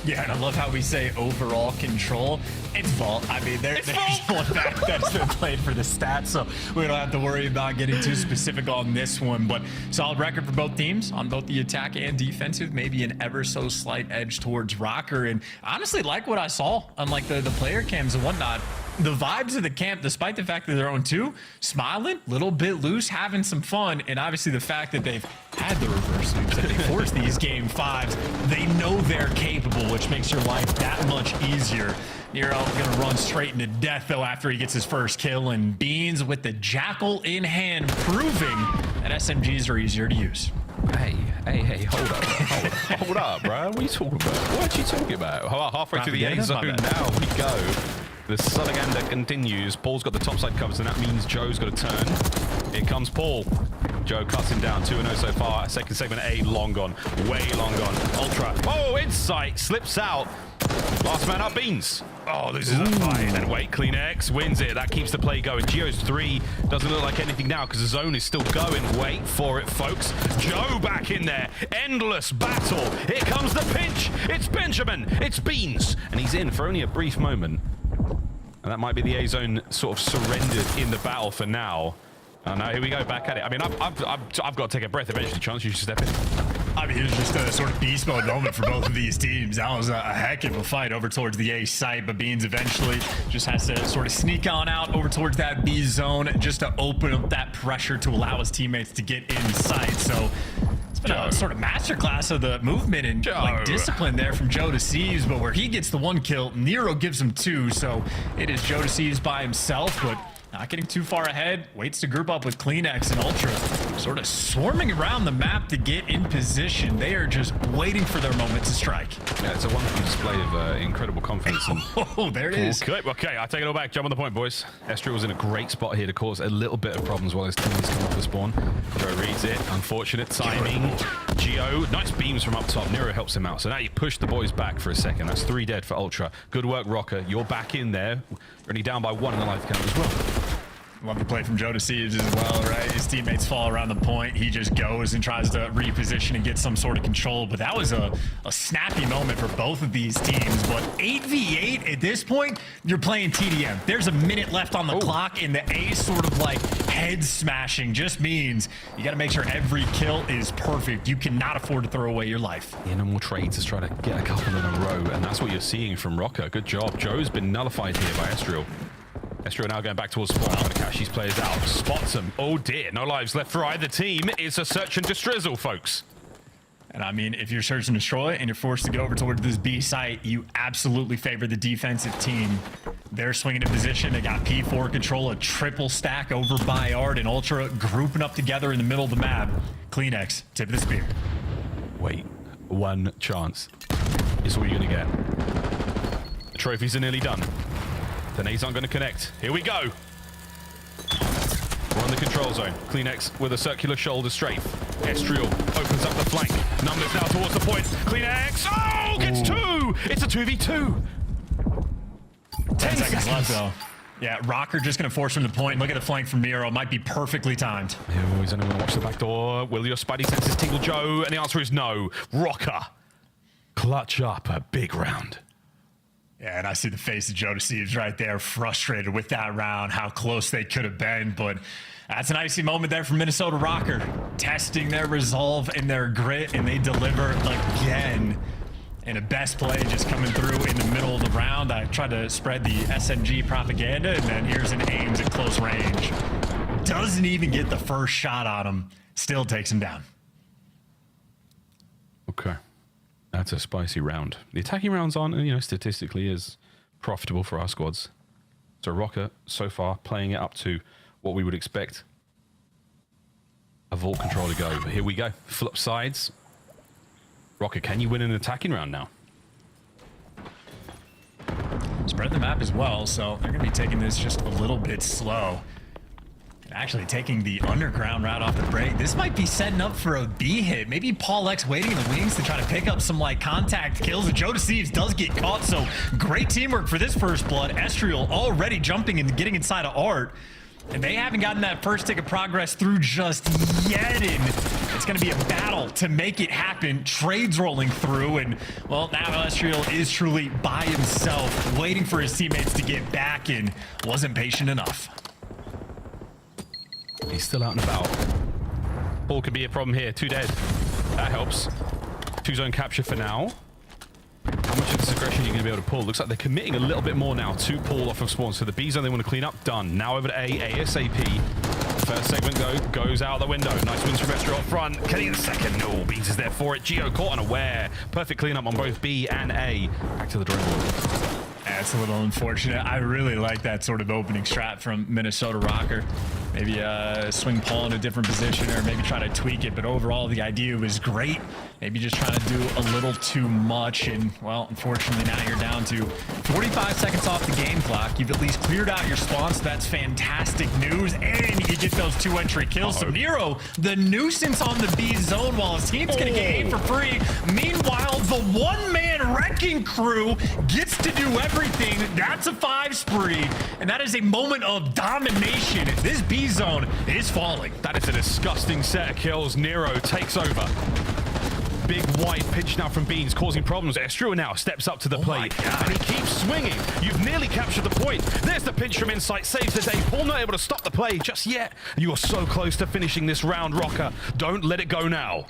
Yeah, and I love how we say overall control. It's Vault. I mean, there's one that's been played for the stats, so we don't have to worry about getting too specific on this one. But solid record for both teams on both the attack and defensive. Maybe an ever so slight edge towards Rocker. And honestly, like what I saw on like the player cams and whatnot. The vibes of the camp, despite the fact that they're on 2, smiling, little bit loose, having some fun, and obviously the fact that they've had the reverse sweeps, that they forced these game 5s, they know they're capable, which makes your life that much easier. Nero gonna run straight into death though after he gets his first kill, and Beans with the Jackal in hand, proving that SMGs are easier to use. Hey, hold up, bro. What are you talking about? What are you talking about? Halfway to the A zone now we go. The Sulligander continues. Paul's got the top side covered, so that means Joe's got to turn. Here comes Paul. Joe cuts him down. 2-0 so far. Second segment A, long gone. Way long gone. Ultra. Oh, insight. Slips out. Last man up, Beans. Oh, this is a fight. And wait, Queenex wins it. That keeps the play going. Geo's 3 doesn't look like anything now because the zone is still going. Wait for it, folks. Joe back in there. Endless battle. Here comes the pinch. It's Benjamin. It's Beans. And he's in for only a brief moment. And that might be the A-zone sort of surrendered in the battle for now. Oh no, here we go, back at it. I mean, I've got to take a breath eventually. Chance, you should step in. I mean, it was just a sort of beast mode moment for both of these teams. That was a heck of a fight over towards the A site, but Beans eventually just has to sort of sneak on out over towards that B zone just to open up that pressure to allow his teammates to get in sight. So it's been a sort of masterclass of the movement and like discipline there from Joe Deceives, but where he gets the 1 kill, Nero gives him 2, so it is Joe Deceives by himself, but Not getting too far ahead, waits to group up with CleanX and Ultra, sort of swarming around the map to get in position. They are just waiting for their moment to strike. Yeah, it's a wonderful display of incredible confidence. And Oh, there it is. Okay, I take it all back. Jump on the point, boys. Estriel was in a great spot here to cause a little bit of problems while his teammates come off the spawn. Joe reads it. Unfortunate timing. Geo, nice beams from up top. Nero helps him out. So now you push the boys back for a second. That's 3 dead for Ultra. Good work, Rocker. You're back in there. Only down by 1 in the life count as well. Love the play from Joe Deceives as well, right? His teammates fall around the point. He just goes and tries to reposition and get some sort of control. But that was a snappy moment for both of these teams. But 8v8 at this point, you're playing TDM. There's a minute left on the clock, and the A sort of like head smashing just means you got to make sure every kill is perfect. You cannot afford to throw away your life. Yeah, no more trades to try to get a couple in a row, and that's what you're seeing from Rocker. Good job. Joe's been nullified here by Estriel. Estriel now going back towards spawn. Trying to cash these players out. Spots them. Oh dear, no lives left for either team. It's a search and destrizzle, folks. And I mean, if you're search and destroy and you're forced to go over towards this B site, you absolutely favor the defensive team. They're swinging in position. They got P4 control, a triple stack over by Art and Ultra grouping up together in the middle of the map. CleanX, tip of the spear. Wait, 1 chance is all you're going to get. The trophies are nearly done. The nades aren't going to connect. Here we go. We're on the control zone. CleanX with a circular shoulder strafe. Estriel opens up the flank. Numbers now towards the point. CleanX, oh, gets 2. It's a 2v2. 10 seconds left, though. Yeah, Rocker just going to force him to point. Look at the flank from Nero. Might be perfectly timed. Oh, he's only going to watch the back door. Will your Spidey senses tingle, Joe? And the answer is no. Rocker, clutch up a big round. Yeah, and I see the face of Joe Deceives right there, frustrated with that round, how close they could have been. But that's an icy moment there from Minnesota Rocker, testing their resolve and their grit, and they deliver again. And a best play just coming through in the middle of the round. I tried to spread the SMG propaganda, and then here's an Ames at close range. Doesn't even get the first shot on him, still takes him down. Okay. That's a spicy round. The attacking rounds aren't, statistically as profitable for our squads. So Rocker, so far, playing it up to what we would expect a Vault control to go. But here we go. Flip sides. Rocker, can you win an attacking round now? Spread the map as well, so they're going to be taking this just a little bit slow. Actually taking the underground route off the break. This might be setting up for a B hit. Maybe Paul X waiting in the wings to try to pick up some contact kills. And Joe Deceives does get caught, so great teamwork for this first blood. Estriel already jumping and getting inside of Art. And they haven't gotten that first tick of progress through just yet. And it's going to be a battle to make it happen. Trades rolling through. And, well, now Estriel is truly by himself, waiting for his teammates to get back and wasn't patient enough. He's still out and about. Ball could be a problem here. 2 dead. That helps. 2 zone capture for now. How much of this aggression are you going to be able to pull? Looks like they're committing a little bit more now to pull off of spawn. So the B zone they want to clean up, done. Now over to A, ASAP. First segment goes out the window. Nice wins from Estriel up front. Can he get a second? No, Beans is there for it. Geo caught unaware. Perfect cleanup on both B and A. Back to the drawing board. That's a little unfortunate. I really like that sort of opening strat from Minnesota Rocker. Maybe swing Paul in a different position or maybe try to tweak it. But overall, the idea was great. Maybe just trying to do a little too much. And, well, unfortunately, now you're down to 45 seconds off the game clock. You've at least cleared out your spawns. So that's fantastic news. And you get those 2 entry kills. So Nero, the nuisance on the B zone while his team's going to get A for free. Meanwhile, the one-man wrecking crew gets to do everything. That's a 5 spree. And that is a moment of domination. This B zone is falling. That is a disgusting set of kills. Nero takes over. Big white pitch now from Beans, causing problems. Estriel now steps up to the plate, and he keeps swinging. You've nearly captured the point. There's the pinch from Insight, saves the day. Paul not able to stop the play just yet. You are so close to finishing this round, Rocker. Don't let it go now.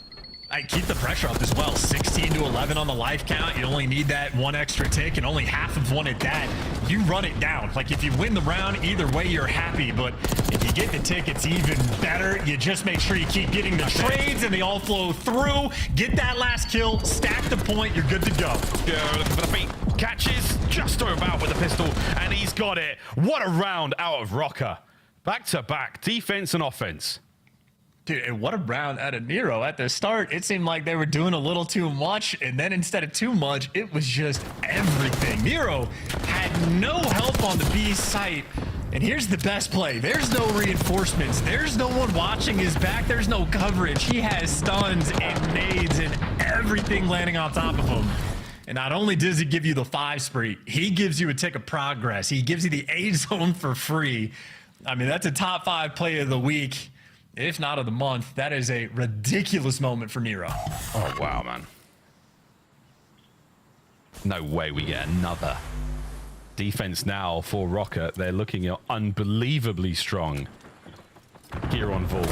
I keep the pressure up as well. 16 to 11 on the life count. You only need that 1 extra tick and only half of one at that. You run it down. Like if you win the round, either way you're happy. But if you get the tick, it's even better. You just make sure you keep getting the trades and they all flow through. Get that last kill, stack the point, you're good to go. Yeah, looking for the feet. Catches just about with the pistol, and he's got it. What a round out of Rocker. Back-to-back, defense and offense. Dude, and what a round out of Nero. At the start, it seemed like they were doing a little too much, and then instead of too much, it was just everything. Nero had no help on the B site, and here's the best play. There's no reinforcements. There's no one watching his back. There's no coverage. He has stuns and nades and everything landing on top of him. And not only does he give you the 5 spree, he gives you a tick of progress. He gives you the A zone for free. I mean, that's a top 5 play of the week, if not of the month. That is a ridiculous moment for Nero. Oh, wow, man. No way we get another. Defense now for Rocket. They're looking unbelievably strong here on Vol.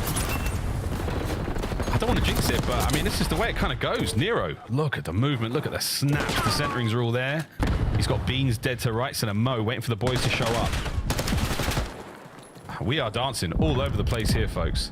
I don't want to jinx it, but I mean, this is the way it kind of goes. Nero, look at the movement. Look at the snaps. The centerings are all there. He's got Beans dead to rights and a Mo waiting for the boys to show up. We are dancing all over the place here, folks.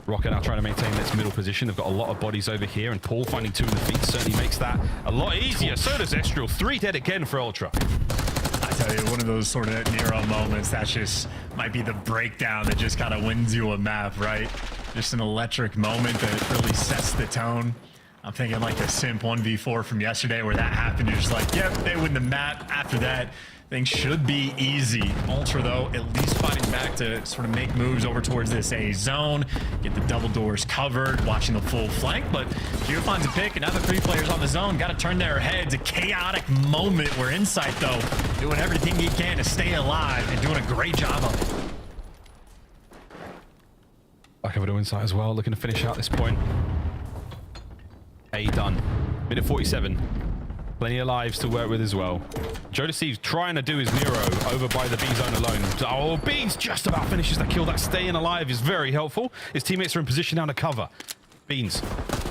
Rocket now trying to maintain this middle position. They've got a lot of bodies over here, and Paul finding 2 in the feet certainly makes that a lot easier. So does Estriel. 3 dead again for Ultra. I tell you, one of those sort of Nero moments that just might be the breakdown that just kind of wins you a map, right? Just an electric moment that really sets the tone. I'm thinking like the Simp 1v4 from yesterday where that happened. You're just like, yep, they win the map. After that, things should be easy. Ultra, though, at least fighting back to sort of make moves over towards this A zone, get the double doors covered, watching the full flank. But Geo finds a pick, and now the 3 players on the zone got to turn their heads. A chaotic moment where Insight, though, doing everything he can to stay alive and doing a great job of it. Back over to Insight as well, looking to finish out this point. A done. Minute 47. Plenty of lives to work with as well. Joe Deceives trying to do his Nero over by the B zone alone. Oh, Beans just about finishes that kill. That staying alive is very helpful. His teammates are in position now to cover. Beans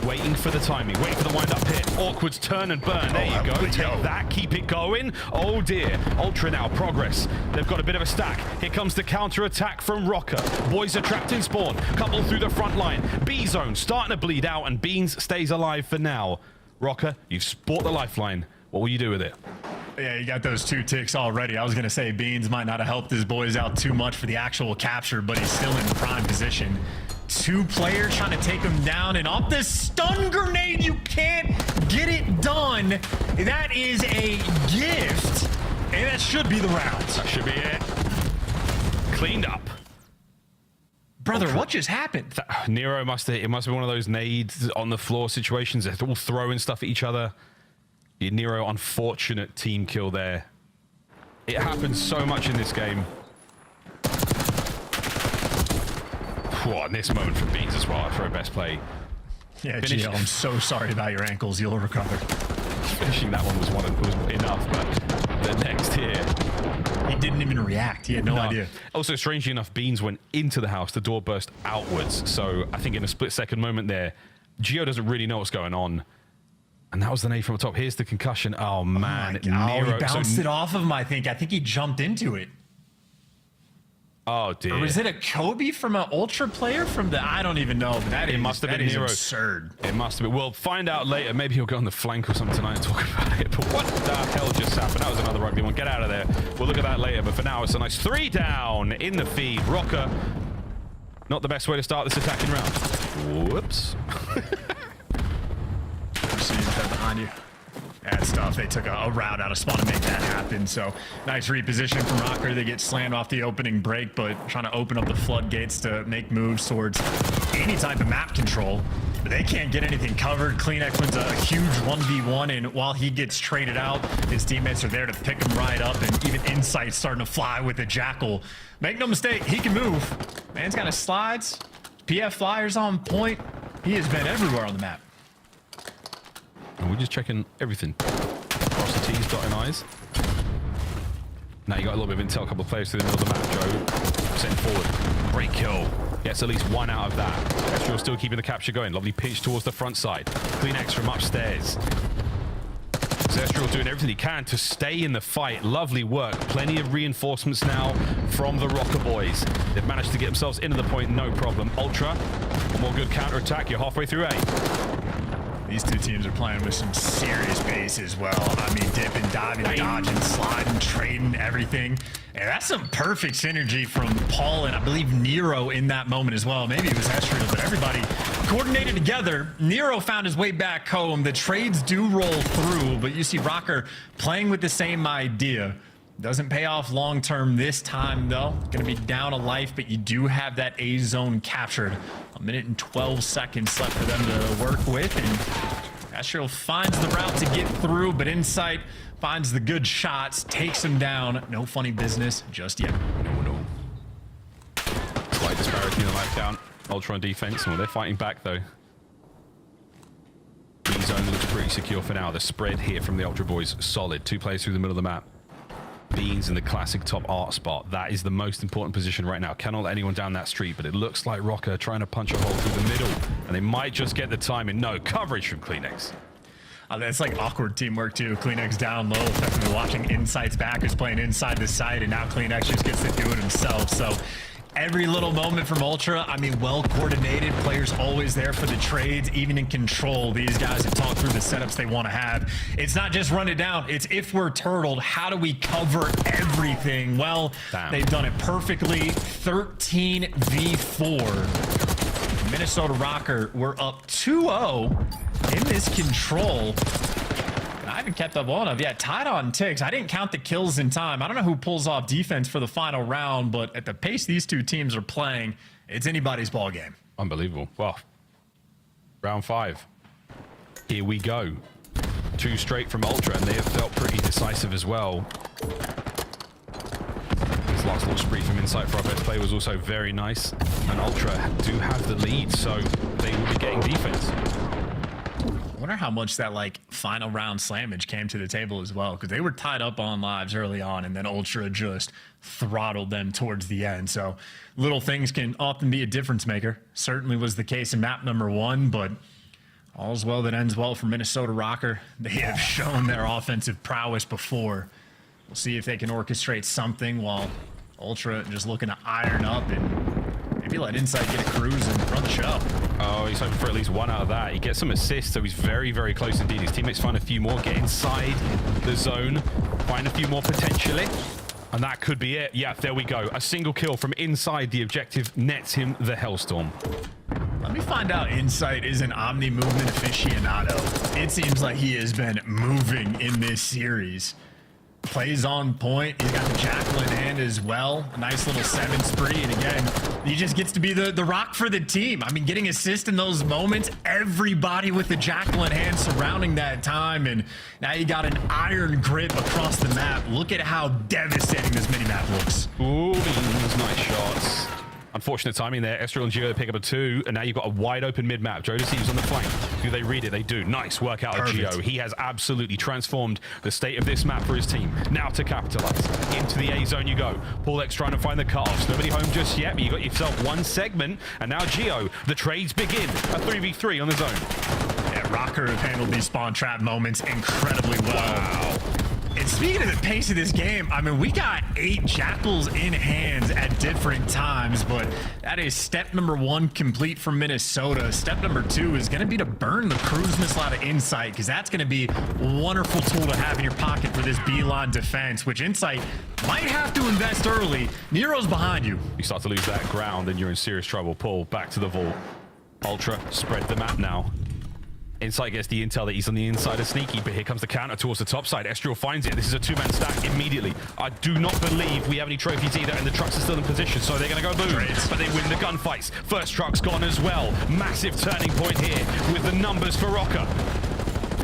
waiting for the timing, waiting for the wind-up hit. Awkward's turn and burn. There you go. Take that. Keep it going. Oh, dear. Ultra now. Progress. They've got a bit of a stack. Here comes the counter-attack from Rocker. Boys are trapped in spawn. Couple through the front line. B-zone starting to bleed out, and Beans stays alive for now. Rocker, you've sport the lifeline. What will you do with it? Yeah, you got those 2 ticks already. I was going to say Beans might not have helped his boys out too much for the actual capture, but he's still in prime position. 2 players trying to take him down, and off this stun grenade, you can't get it done. That is a gift, and that should be the round. That should be it. Cleaned up. Brother, what just happened? Nero must have, it must be one of those nades on the floor situations. They're all throwing stuff at each other. The Nero unfortunate team kill there. It happens so much in this game. Whoa, and this moment from Beans as well for a best play. Yeah, Gio, I'm so sorry about your ankles. You'll recover. Finishing that one was enough, but the next here. He didn't even react. He had no idea. Also, strangely enough, Beans went into the house. The door burst outwards. So I think in a split-second moment there, Gio doesn't really know what's going on. And that was the nade from the top. Here's the concussion. Oh, man. Nero, he bounced it off of him, I think. I think he jumped into it. Oh, dear. Or was it a Kobe from an Ultra player from the... I don't even know. But that must have been Nero. Absurd. It must have been. We'll find out later. Maybe he'll go on the flank or something tonight and talk about it. But what the hell just happened? That was another rugby one. Get out of there. We'll look at that later. But for now, it's a nice 3 down in the feed. Rocker. Not the best way to start this attacking round. Whoops. Behind you. Bad stuff. They took a route out of spawn to make that happen. So nice reposition from Rocker. They get slammed off the opening break, but trying to open up the floodgates to make moves towards any type of map control. But they can't get anything covered. CleanX wins a huge 1v1, and while he gets traded out, his teammates are there to pick him right up, and even Insight's starting to fly with the Jackal. Make no mistake, he can move. Man's got his slides. PF Flyers on point. He has been everywhere on the map. And we're just checking everything. Cross the T's, dotting I's. Now you got a little bit of intel, a couple of players through the middle of the map. Joe sent forward. Great kill. Gets at least 1 out of that. Estriel still keeping the capture going. Lovely pitch towards the front side. CleanX from upstairs. Estriel doing everything he can to stay in the fight. Lovely work. Plenty of reinforcements now from the Rocker boys. They've managed to get themselves into the point, no problem. Ultra, one more good counter-attack. You're halfway through A. These two teams are playing with some serious pace as well. I mean, dipping, diving, dodging, sliding, trading, everything. And that's some perfect synergy from Paul and I believe Nero in that moment as well. Maybe it was Estriel, but everybody coordinated together. Nero found his way back home. The trades do roll through, but you see Rocker playing with the same idea. Doesn't pay off long term this time, though. Going to be down a life, but you do have that A zone captured. 1 minute and 12 seconds left for them to work with. And Astro finds the route to get through, but Insight finds the good shots, takes him down. No funny business just yet. No. Slight disparity in the life count. Ultra on defense. Well, they're fighting back, though. B zone looks pretty secure for now. The spread here from the Ultra Boys, solid. 2 players through the middle of the map. Beans in the classic top art spot. That is the most important position right now. Cannot let anyone down that street, but it looks like Rocker trying to punch a hole through the middle, and they might just get the timing. No coverage from CleanX. That's like awkward teamwork too. CleanX down low, effectively watching Insight's back, who's playing inside the site, and now CleanX just gets to do it himself. So every little moment from Ultra, I mean, well coordinated. Players always there for the trades, even in control. These guys have talked through the setups they want to have. It's not just run it down. It's if we're turtled, how do we cover everything? Well, they've done it perfectly. 13 v4. Minnesota Rocker, we're up 2-0 in this control. I haven't kept up well enough. Yeah, tied on ticks. I didn't count the kills in time. I don't know who pulls off defense for the final round, but at the pace these two teams are playing, it's anybody's ball game. Unbelievable. Well, round 5. Here we go. 2 straight from Ultra, and they have felt pretty decisive as well. This last little spree from Insight for our best play was also very nice. And Ultra do have the lead, so they will be getting defense. I wonder how much that like final round slammage came to the table as well, because they were tied up on lives early on, and then Ultra just throttled them towards the end. So little things can often be a difference maker. Certainly was the case in map number 1, but all's well that ends well for Minnesota Rocker. They have shown their offensive prowess before. We'll see if they can orchestrate something while Ultra just looking to iron up and maybe let Insight get a cruise and run the show. Oh, he's hoping for at least 1 out of that. He gets some assists, so he's very, very close indeed. His teammates find a few more, get inside the zone, find a few more potentially, and that could be it. Yeah, there we go. A single kill from inside the objective nets him the Hellstorm. Let me find out Insight is an Omni movement aficionado. It seems like he has been moving in this series. Plays on point. He's got the jackal in hand as well. A nice little 7 spree. And again, he just gets to be the rock for the team. I mean, getting assist in those moments, everybody with the jackal in hand surrounding that time. And now you got an iron grip across the map. Look at how devastating this mini-map looks. Ooh, those nice shots. Unfortunate timing there. Estriel and Geo pick up a 2, and now you've got a wide open mid-map. Joe deceives on the flank. Do they read it? They do. Nice work out of Geo. He has absolutely transformed the state of this map for his team. Now to capitalize. Into the A zone you go. PaulX trying to find the cutoffs. Nobody home just yet, but you got yourself 1 segment, and now Geo. The trades begin. A 3v3 on the zone. Yeah, Rocker have handled these spawn trap moments incredibly well. Wow. And speaking of the pace of this game, I mean, we got 8 jackals in hands at different times, but that is step number 1 complete for Minnesota. Step number 2 is going to be to burn the cruise missile out of Insight, because that's going to be a wonderful tool to have in your pocket for this B-line defense, which Insight might have to invest early. Nero's behind you. You start to lose that ground, and you're in serious trouble. Paul, back to the vault. Ultra, spread the map now. Insight gets the intel that he's on the inside of Sneaky, but here comes the counter towards the top side. Estriel finds it. This is a 2-man stack immediately. I do not believe we have any trophies either, and the trucks are still in position, so they're going to go boom. But they win the gunfights. First truck's gone as well. Massive turning point here with the numbers for Rocker.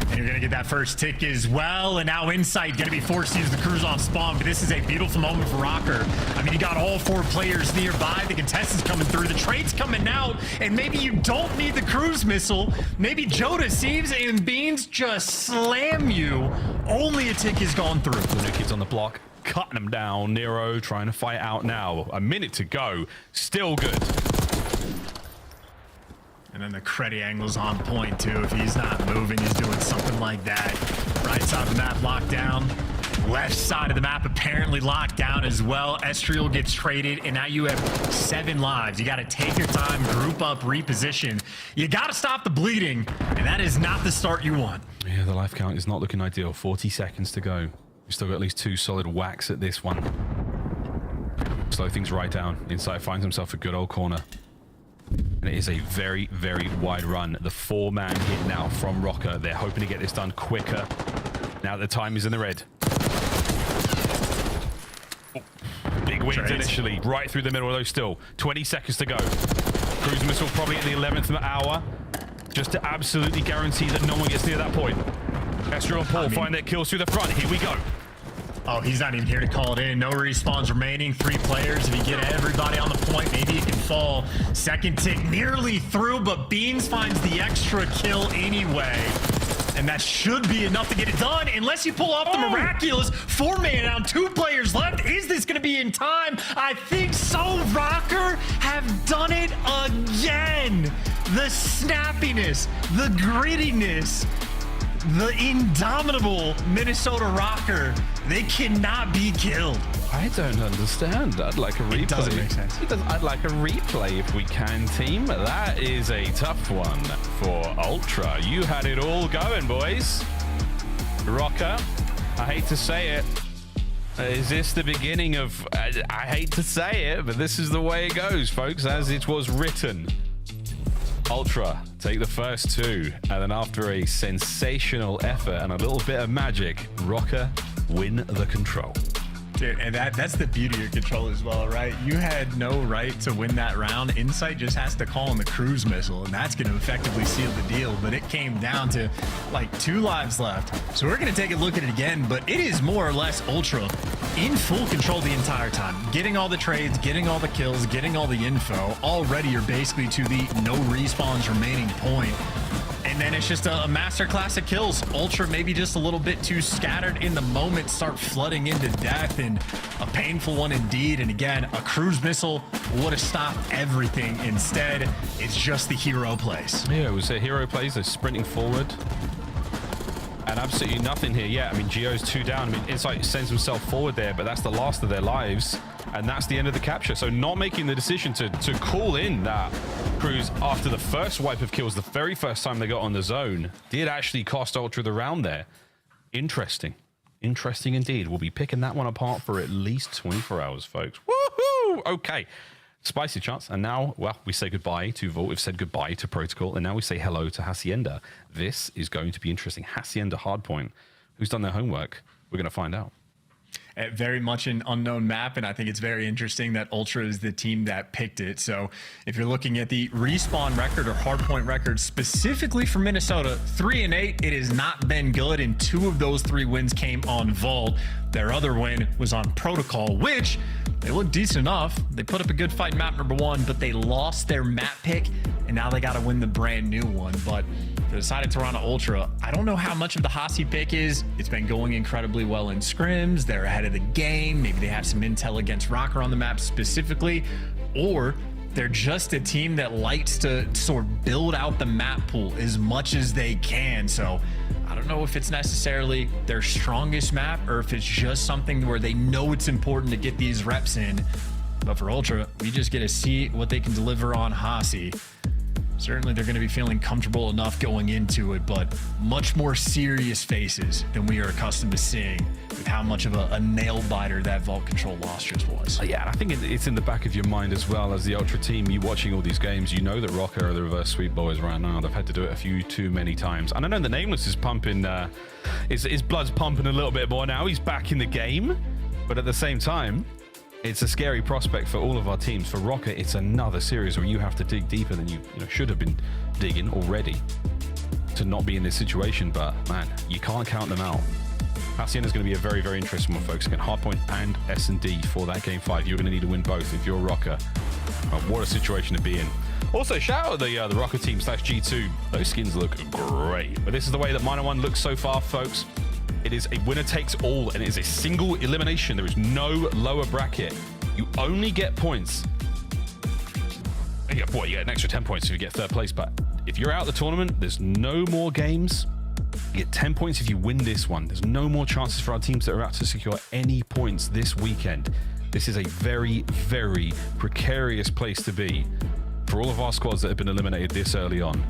And you're going to get that first tick as well. And now Insight going to be forced to use the cruise on spawn. But this is a beautiful moment for Rocker. I mean, you got all 4 players nearby. The contestants coming through. The trade's coming out. And maybe you don't need the cruise missile. Maybe Joe deceives and Beans just slam you. Only a tick has gone through. The new kid's on the block, cutting him down. Nero trying to fight out now. A minute to go. Still good. And then the Creddy angle's on point too. If he's not moving, he's doing something like that. Right side of the map locked down. Left side of the map apparently locked down as well. Estriel gets traded, and now you have 7 lives. You got to take your time, group up, reposition. You got to stop the bleeding, and that is not the start you want. Yeah, the life count is not looking ideal. 40 seconds to go. We've still got at least 2 solid whacks at this one. Slow things right down. Insight finds himself a good old corner. And it is a very, very wide run. The 4-man hit now from Rocker. They're hoping to get this done quicker. Now the time is in the red. Oh, big wins initially. Right through the middle of those still. 20 seconds to go. Cruise missile probably at the 11th hour. Just to absolutely guarantee that no one gets near that point. Estriel and Paul find their kills through the front. Here we go. Oh, he's not even here to call it in. No respawns remaining. 3 players. If you get everybody on the point, maybe you can fall. Second tick nearly through, but Beans finds the extra kill anyway. And that should be enough to get it done, unless you pull off the miraculous 4-man down, 2 players left. Is this going to be in time? I think so. Rocker have done it again. The snappiness, the grittiness, the indomitable Minnesota Rocker. They cannot be killed. I don't understand. I'd like a replay. It doesn't make sense. I'd like a replay if we can, team. That is a tough one for Ultra. You had it all going, boys. Rocker, I hate to say it. Is this the beginning of... I hate to say it, but this is the way it goes, folks, as it was written. Ultra take the first 2, and then after a sensational effort and a little bit of magic, Rocker win the control. Dude, and that's the beauty of control as well, right? You had no right to win that round. Insight just has to call on the cruise missile, and that's going to effectively seal the deal. But it came down to like 2 lives left. So we're going to take a look at it again, but it is more or less Ultra in full control the entire time. Getting all the trades, getting all the kills, getting all the info. Already you're basically to the no respawns remaining point. And then it's just a masterclass of kills. Ultra maybe just a little bit too scattered in the moment, start flooding into death, and a painful one indeed. And again, a cruise missile would have stopped everything. Instead, it's just the hero plays. Yeah, it was a hero plays. They're sprinting forward. And absolutely nothing here yet. I mean, Geo's 2 down. I mean, Insight sends himself forward there, but that's the last of their lives. And that's the end of the capture. So not making the decision to call in that cruise after the first wipe of kills, the very first time they got on the zone, did actually cost Ultra the round there. Interesting. Interesting indeed. We'll be picking that one apart for at least 24 hours, folks. Woohoo! Okay. Spicy chance. And now, well, we say goodbye to Vault. We've said goodbye to Protocol. And now we say hello to Hacienda. This is going to be interesting. Hacienda Hardpoint. Who's done their homework? We're going to find out. Very much an unknown map, and I think it's very interesting that Ultra is the team that picked it. So if you're looking at the respawn record or hardpoint record specifically for Minnesota, 3-8, it has not been good, and 2 of those 3 wins came on Vault. Their other win was on Protocol, which they looked decent enough. They put up a good fight in map number 1, but they lost their map pick, and now they got to win the brand new one. But the side of Toronto Ultra, I don't know how much of the Hasi pick is. It's been going incredibly well in scrims. They're ahead of the game. Maybe they have some intel against Rocker on the map specifically, or they're just a team that likes to sort of build out the map pool as much as they can. So I don't know if it's necessarily their strongest map or if it's just something where they know it's important to get these reps in. But for Ultra, we just get to see what they can deliver on Hasi. Certainly they're going to be feeling comfortable enough going into it, but much more serious faces than we are accustomed to seeing with how much of a nail biter that Vault Control loss just was. Yeah, I think it's in the back of your mind as well as the Ultra team. You watching all these games, you know that Rocker are the reverse sweep boys right now. They've had to do it a few too many times. And I know the Nameless is pumping, his blood's pumping a little bit more now. He's back in the game, but at the same time, it's a scary prospect for all of our teams. For Rocker, it's another series where you have to dig deeper than you should have been digging already to not be in this situation. But man, you can't count them out. Hacienda's going to be a very, very interesting one, folks. Again, Hardpoint and S&D for that Game 5. You're going to need to win both if you're Rocker. What a situation to be in. Also, shout out the Rocker team /G2. Those skins look great. But this is the way that Minor One looks so far, folks. It is a winner takes all, and it is a single elimination. There is no lower bracket. You only get points. You get an extra 10 points if you get 3rd place, but if you're out of the tournament, there's no more games. You get 10 points if you win this one. There's no more chances for our teams that are out to secure any points this weekend. This is a very, very precarious place to be for all of our squads that have been eliminated this early on.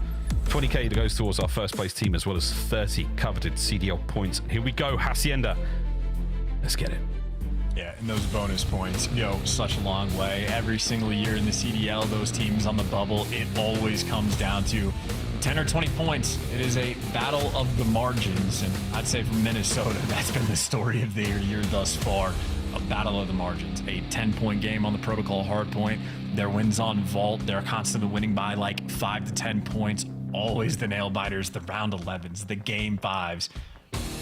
20k that goes towards our first place team, as well as 30 coveted CDL points. Here we go, Hacienda. Let's get it. Yeah, and those bonus points go such a long way. Every single year in the CDL, those teams on the bubble, it always comes down to 10 or 20 points. It is a battle of the margins, and I'd say for Minnesota, that's been the story of their year thus far. A battle of the margins. A 10-point game on the Protocol hardpoint. Their wins on Vault, they're constantly winning by like 5 to 10 points. Always the nail biters, the round 11s, the game 5s.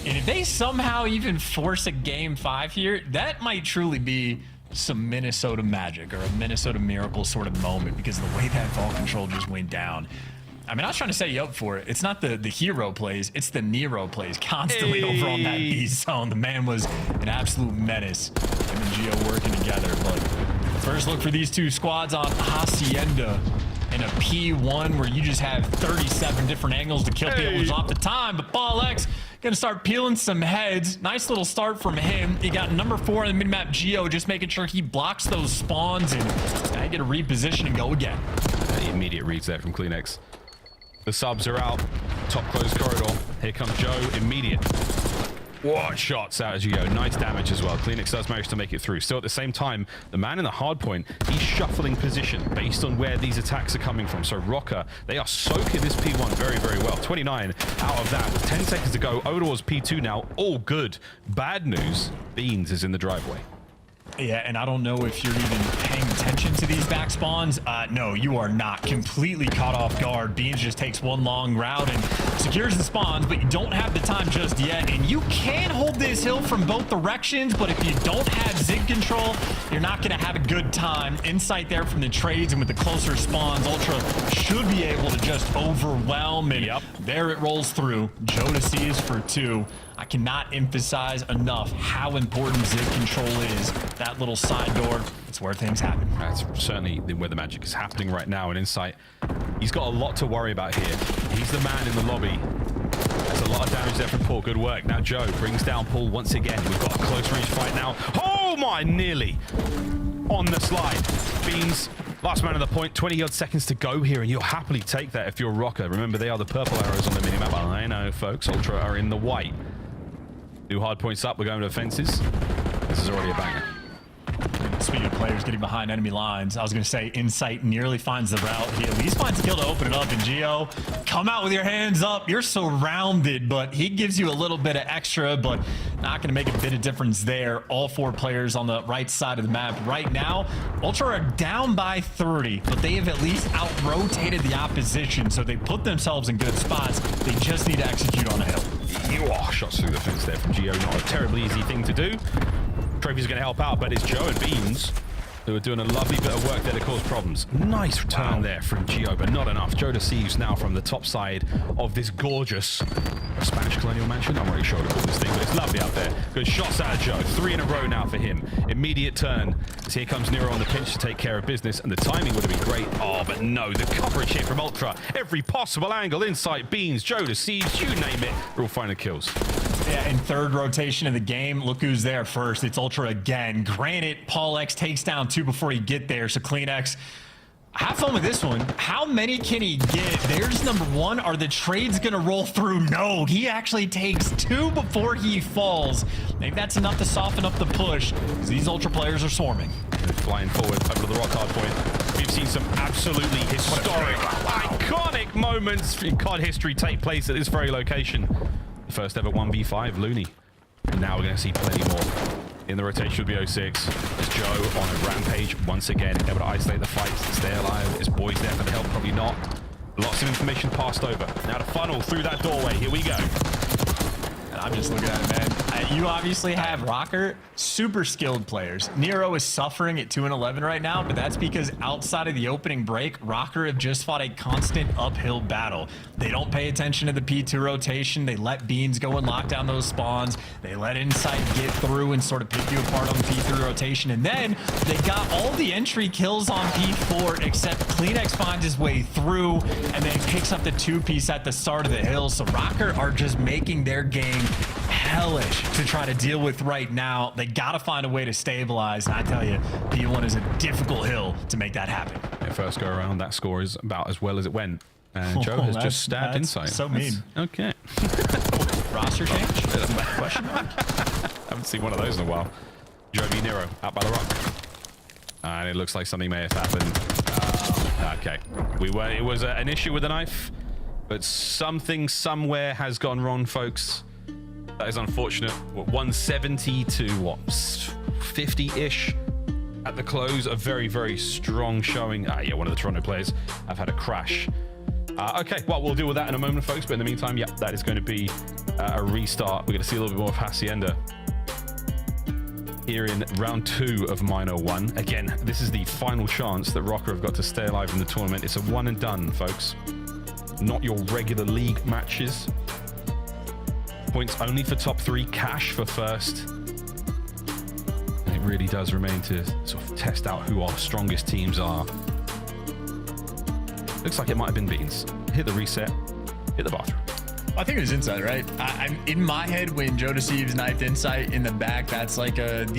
And if they somehow even force a game 5 here, that might truly be some Minnesota magic or a Minnesota miracle sort of moment, because the way that Vault control just went down. I mean, I was trying to set you up for it. It's not the hero plays, it's the Nero plays constantly over on that B zone. The man was an absolute menace. Him and Gio working together. But first look for these two squads on Hacienda in a P1 where you just have 37 different angles to kill people off the time. But BallX gonna start peeling some heads. Nice little start from him. He got number 4 on the minimap, Gio, just making sure he blocks those spawns, and now you get a reposition and go again. The immediate reads there from CleanX. The subs are out. Top closed corridor. Here comes Joe. Immediate. What shots out as you go. Nice damage as well. CleanX does manage to make it through. Still at the same time, the man in the hard point, he's shuffling position based on where these attacks are coming from. So Rocker, they are soaking this P1 very, very well. 29 out of that with 10 seconds to go. Over towards P2 now. All good. Bad news. Beans is in the driveway. Yeah, and I don't know if you're even paying attention to these back spawns. No, you are not. Completely caught off guard. Beans just takes one long route and secures the spawns, but you don't have the time just yet. And you can hold this hill from both directions, but if you don't have Zig control, you're not going to have a good time. Insight there from the trades, and with the closer spawns, Ultra should be able to just overwhelm. And there it rolls through. Jodeci is for 2. I cannot emphasize enough how important Zig control is. That little side door, it's where things happen. That's certainly where the magic is happening right now. And Insight, he's got a lot to worry about here. He's the man in the lobby. There's a lot of damage there from Paul. Good work. Now Joe brings down Paul once again. We've got a close range fight now. Oh my, nearly on the slide. Beans, last man on the point. 20-odd seconds to go here, and you'll happily take that if you're Rocker. Remember, they are the purple arrows on the minimap. I know, folks. Ultra are in the white. 2 hard points up. We're going to the fences. This is already a banger. Speaking of players getting behind enemy lines, I was going to say Insight nearly finds the route. He at least finds a kill to open it up. And Gio, come out with your hands up. You're surrounded, but he gives you a little bit of extra, but not going to make a bit of difference there. All 4 players on the right side of the map right now. Ultra are down by 30, but they have at least out-rotated the opposition, so they put themselves in good spots. They just need to execute on a hill. Oh, shots through the fence there from Gio. Not a terribly easy thing to do. Trophy's going to help out, but it's Joe and Beans who are doing a lovely bit of work there to cause problems. Nice return there from Gio, but not enough. Joe deceives now from the top side of this gorgeous Spanish colonial mansion. I'm not really sure what to call this thing, but it's lovely out there. Good shots out of Joe. 3 in a row now for him. Immediate turn. As here comes Nero on the pinch to take care of business, and the timing would have been great. Oh, but no, the coverage here from Ultra. Every possible angle, Insight, Beans, Joe deceives, you name it. They're all finding kills. Yeah, in 3rd rotation of the game, look who's there first. It's Ultra again. Granted, PaulX takes down 2 before he get there, so CleanX, have fun with this one. How many can he get? There's number 1. Are the trades gonna roll through? No, he actually takes 2 before he falls. Maybe that's enough to soften up the push, because these Ultra players are swarming. They're flying forward over to the rock hard point. We've seen some absolutely historic, iconic moments in COD history take place at this very location. The first ever 1v5, Looney. And now we're going to see plenty more. In the rotation will be 06. It's Joe on a rampage once again, able to isolate the fight, stay alive. Is Boys there for the help? Probably not. Lots of information passed over. Now to funnel through that doorway. Here we go. And I'm just looking at it, man. You obviously have Rocker, super skilled players. Nero is suffering at 2-11 right now, but that's because outside of the opening break, Rocker have just fought a constant uphill battle. They don't pay attention to the P2 rotation. They let Beans go and lock down those spawns. They let Insight get through and sort of pick you apart on the P3 rotation. And then they got all the entry kills on P4, except CleanX finds his way through and then picks up the 2-piece at the start of the hill. So Rocker are just making their game hellish to try to deal with right now. They got to find a way to stabilize. And I tell you, P1 is a difficult hill to make that happen. Yeah, first go around, that score is about as well as it went. And Joe has just stabbed Insight. So mean. Okay. Roster change? Question mark? Haven't seen one of those in a while. Joe v Nero out by the rock. And it looks like something may have happened. Okay. It was an issue with the knife, but something somewhere has gone wrong, folks. That is unfortunate. 170 to what, 50-ish at the close. A very, very strong showing. Yeah, one of the Toronto players have had a crash. Okay, well, we'll deal with that in a moment, folks. But in the meantime, yeah, that is going to be a restart. We're going to see a little bit more of Hacienda here in round 2 of Minor 1. Again, this is the final chance that Rocker have got to stay alive in the tournament. It's a one and done, folks. Not your regular league matches. Points only for top 3, cash for first. And it really does remain to sort of test out who our strongest teams are. Looks like it might have been Beans. Hit the reset, hit the bathroom. I think it was Insight, right? I'm in my head when Joe Deceives knifed Insight in the back. That's like it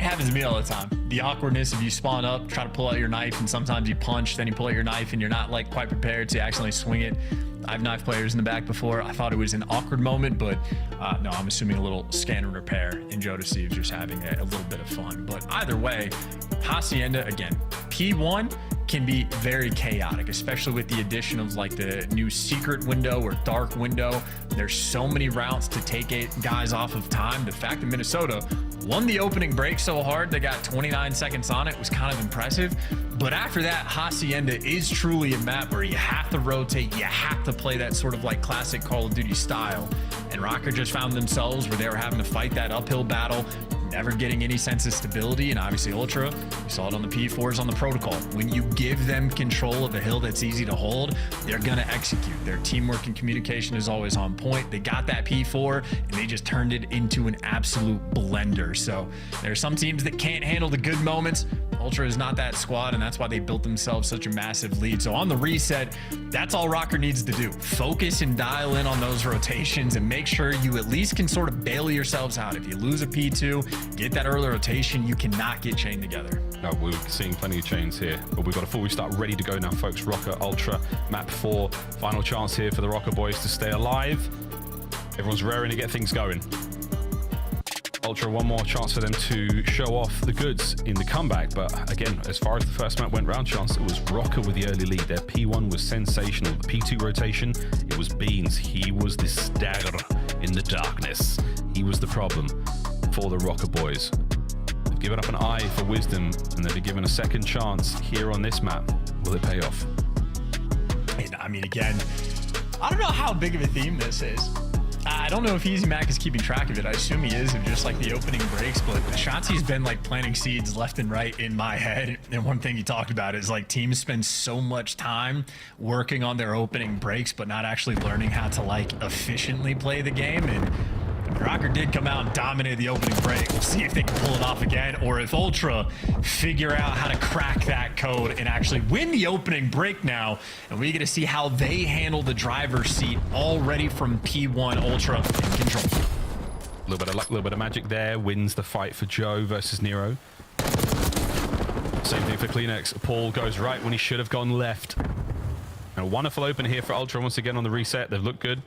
happens to me all the time. The awkwardness of you spawn up, try to pull out your knife, and sometimes you punch, then you pull out your knife, and you're not like quite prepared, so you accidentally swing it. I've knifed players in the back before. I thought it was an awkward moment, but no, I'm assuming a little scan and repair, and Joe Deceives just having a little bit of fun. But either way, Hacienda again, P1 can be very chaotic, especially with the addition of like the new secret window or dark window. There's so many routes to take guys off of time. The fact that Minnesota won the opening break so hard they got 29 seconds on it was kind of impressive. But after that, Hacienda is truly a map where you have to rotate, you have to play that sort of like classic Call of Duty style. And Rocker just found themselves where they were having to fight that uphill battle, never getting any sense of stability. And obviously Ultra, we saw it on the P4s on the protocol. When you give them control of a hill that's easy to hold, they're going to execute. Their teamwork and communication is always on point. They got that P4 and they just turned it into an absolute blender. So there are some teams that can't handle the good moments. Ultra is not that squad, and that's why they built themselves such a massive lead. So on the reset, that's all Rocker needs to do. Focus and dial in on those rotations and make sure you at least can sort of bail yourselves out. If you lose a P2, get that early rotation. You cannot get chained together. No, we're seeing plenty of chains here, but we've got a full restart ready to go now, folks. Rocker, Ultra, map 4. Final chance here for the Rocker boys to stay alive. Everyone's raring to get things going. Ultra, one more chance for them to show off the goods in the comeback. But again, as far as the first map went round chance, it was Rocker with the early lead. Their P1 was sensational. The P2 rotation, it was Beans. He was the stagger in the darkness. He was the problem for the Rocker boys. They've given up an eye for wisdom, and they've been given a second chance here on this map. Will it pay off? And I mean, again, I don't know how big of a theme this is. I don't know if Easy Mac is keeping track of it. I assume he is, of just like the opening breaks, but Shotzzy's been like planting seeds left and right in my head. And one thing he talked about is like teams spend so much time working on their opening breaks, but not actually learning how to like efficiently play the game. And Rocker did come out and dominate the opening break. We'll see if they can pull it off again, or if Ultra figure out how to crack that code and actually win the opening break now. And we get to see how they handle the driver's seat already from P1. Ultra in control. A little bit of luck, a little bit of magic there. Wins the fight for Joe versus Nero. Same thing for CleanX. Paul goes right when he should have gone left. And a wonderful open here for Ultra once again on the reset. They've looked good.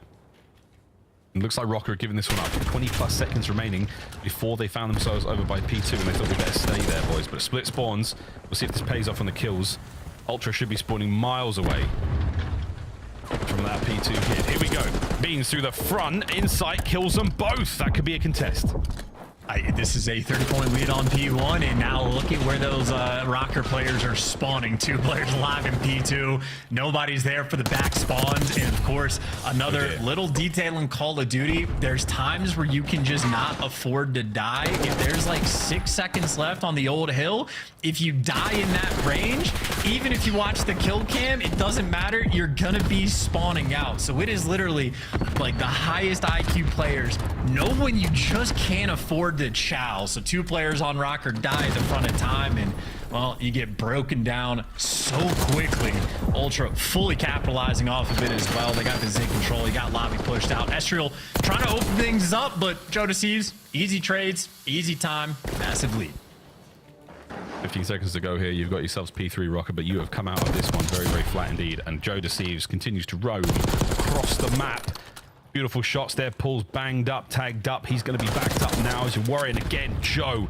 It looks like Rocker are giving this one up. 20 plus seconds remaining before they found themselves over by P2, and they thought we better stay there, boys. But split spawns. We'll see if this pays off on the kills. Ultra should be spawning miles away from that P2 hit. Here we go. Beans through the front. Insight kills them both. That could be a contest. This is a 30-point lead on P1, and now look at where those Rocker players are spawning. 2 players alive in P2. Nobody's there for the back spawns, and of course, another little detail in Call of Duty. There's times where you can just not afford to die. If there's like 6 seconds left on the old hill, if you die in that range, even if you watch the kill cam, it doesn't matter. You're gonna be spawning out. So it is literally like the highest IQ players know when you just can't afford to chow. So 2 players on Rocker die at the front of time, and well, you get broken down so quickly. Ultra fully capitalizing off of it as well. They got the Zig control. He got lobby pushed out. Ezreal trying to open things up, but Joe deceives. Easy trades, easy time, massive lead. 15 seconds to go here. You've got yourselves P3 Rocker, but you have come out of this one very, very flat indeed. And Joe Deceives continues to roam across the map. Beautiful shots there. Paul's banged up, tagged up. He's going to be backed up now as you're worrying again. Joe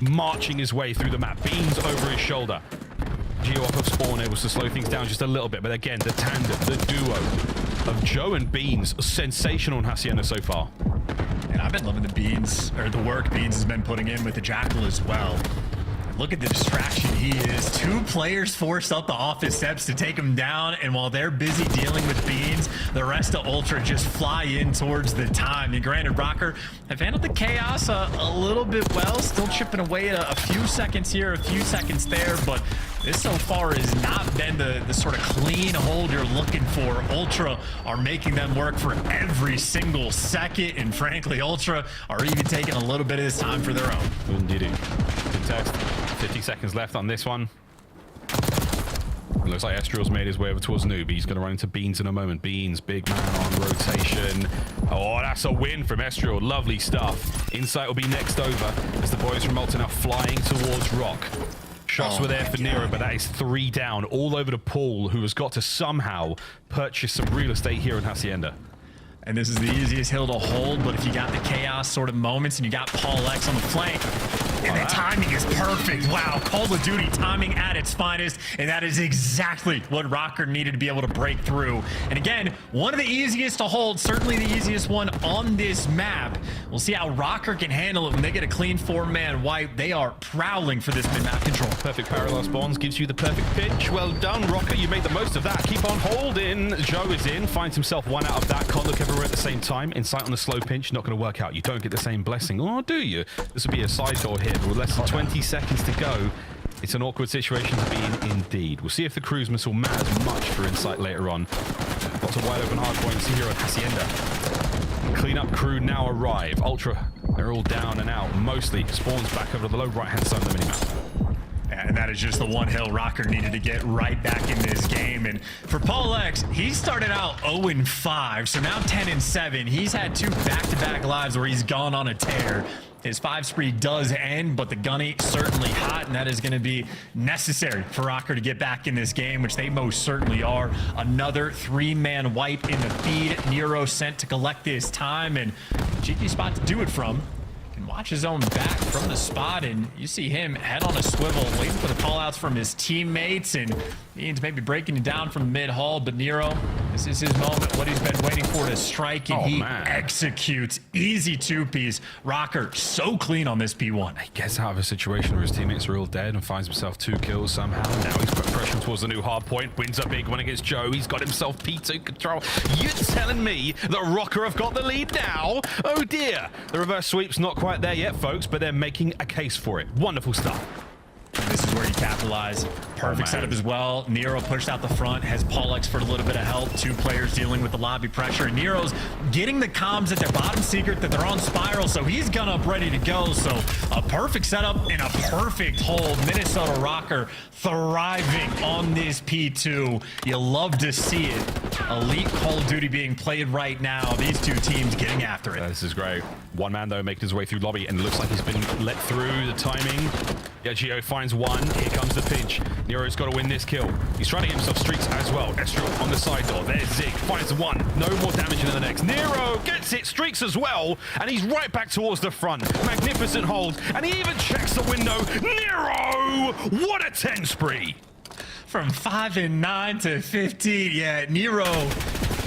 marching his way through the map. Beans over his shoulder. Geo off of spawn able to slow things down just a little bit. But again, the tandem, the duo of Joe and Beans, sensational in Hacienda so far. And I've been loving the Beans, or the work Beans has been putting in with the Jackal as well. Look at the distraction he is. 2 players forced up the office steps to take him down, and while they're busy dealing with Beans, the rest of Ultra just fly in towards the time. And granted, Rocker have handled the chaos a little bit well, still chipping away at a few seconds here, a few seconds there, but this so far has not been the sort of clean hold you're looking for. Ultra are making them work for every single second, and frankly, Ultra are even taking a little bit of this time for their own. Indeed. Good test. 50 seconds left on this one. It looks like Ezreal's made his way over towards Noob. He's going to run into Beans in a moment. Beans, big man on rotation. Oh, that's a win from Ezreal. Lovely stuff. Insight will be next over as the boys from Malta now flying towards Rock. Shots were there for Nero, but that is 3 down. All over to Paul, who has got to somehow purchase some real estate here in Hacienda. And this is the easiest hill to hold, but if you got the chaos sort of moments and you got Paul X on the flank, and the timing is perfect. Wow, Call of Duty timing at its finest, and that is exactly what Rocker needed to be able to break through. And again, one of the easiest to hold, certainly the easiest one on this map. We'll see how Rocker can handle it when they get a clean 4-man wipe. They are prowling for this mid-map control. Perfect parallel spawns, gives you the perfect pitch. Well done, Rocker. You made the most of that. Keep on holding. Joe is in, finds himself 1 out of that. Can't look everywhere at the same time. Insight on the slow pinch, not going to work out. You don't get the same blessing, or do you? This would be a side door here, but with less than 20 seconds to go, it's an awkward situation to be in indeed. We'll see if the cruise missile matters much for Insight later on. Lots of wide open hard points here at Hacienda. Cleanup crew now arrive. Ultra, they're all down and out. Mostly spawns back over to the low right-hand side of the minimap. And that is just the one hill Rocker needed to get right back in this game. And for Paul X, he started out 0-5, so now 10-7. He's had 2 back-to-back lives where he's gone on a tear. His 5 spree does end, but the gunny certainly hot, and that is going to be necessary for Rocker to get back in this game, which they most certainly are. Another 3-man wipe in the feed. Nero sent to collect this time, and cheeky spot to do it from. Can watch his own back from the spot, and you see him head on a swivel, waiting for the call-outs from his teammates, and Beans maybe breaking it down from mid-hull, but Nero, this is his moment, what he's been waiting for to strike, and he executes. Easy 2-piece. Rocker so clean on this P1. He gets out of a situation where his teammates are all dead and finds himself 2 kills somehow. Now he's put pressure towards the new hard point. Wins a big one against Joe. He's got himself P2 control. You're telling me that Rocker have got the lead now? Oh dear. The reverse sweep's not quite there yet, folks, but they're making a case for it. Wonderful stuff. This is where you capitalize. Perfect setup as well. Nero pushed out the front, has Paul X for a little bit of help. 2 players dealing with the lobby pressure. And Nero's getting the comms at their bottom secret that they're on Spiral, so he's gun up ready to go. So a perfect setup and a perfect hold. Minnesota Rocker thriving on this P2. You love to see it. Elite Call of Duty being played right now. These 2 teams getting after it. This is great. 1 man, though, making his way through lobby, and it looks like he's been let through. The timing. Yeah, Geo finds 1. Here comes the pinch. Nero's got to win this kill. He's trying to get himself streaks as well. Ezreal on the side door. There's Zig. Finds 1. No more damage into the next. Nero gets it. Streaks as well. And he's right back towards the front. Magnificent hold. And he even checks the window. Nero! What a 10 spree. From 5-9 to 15. Yeah, Nero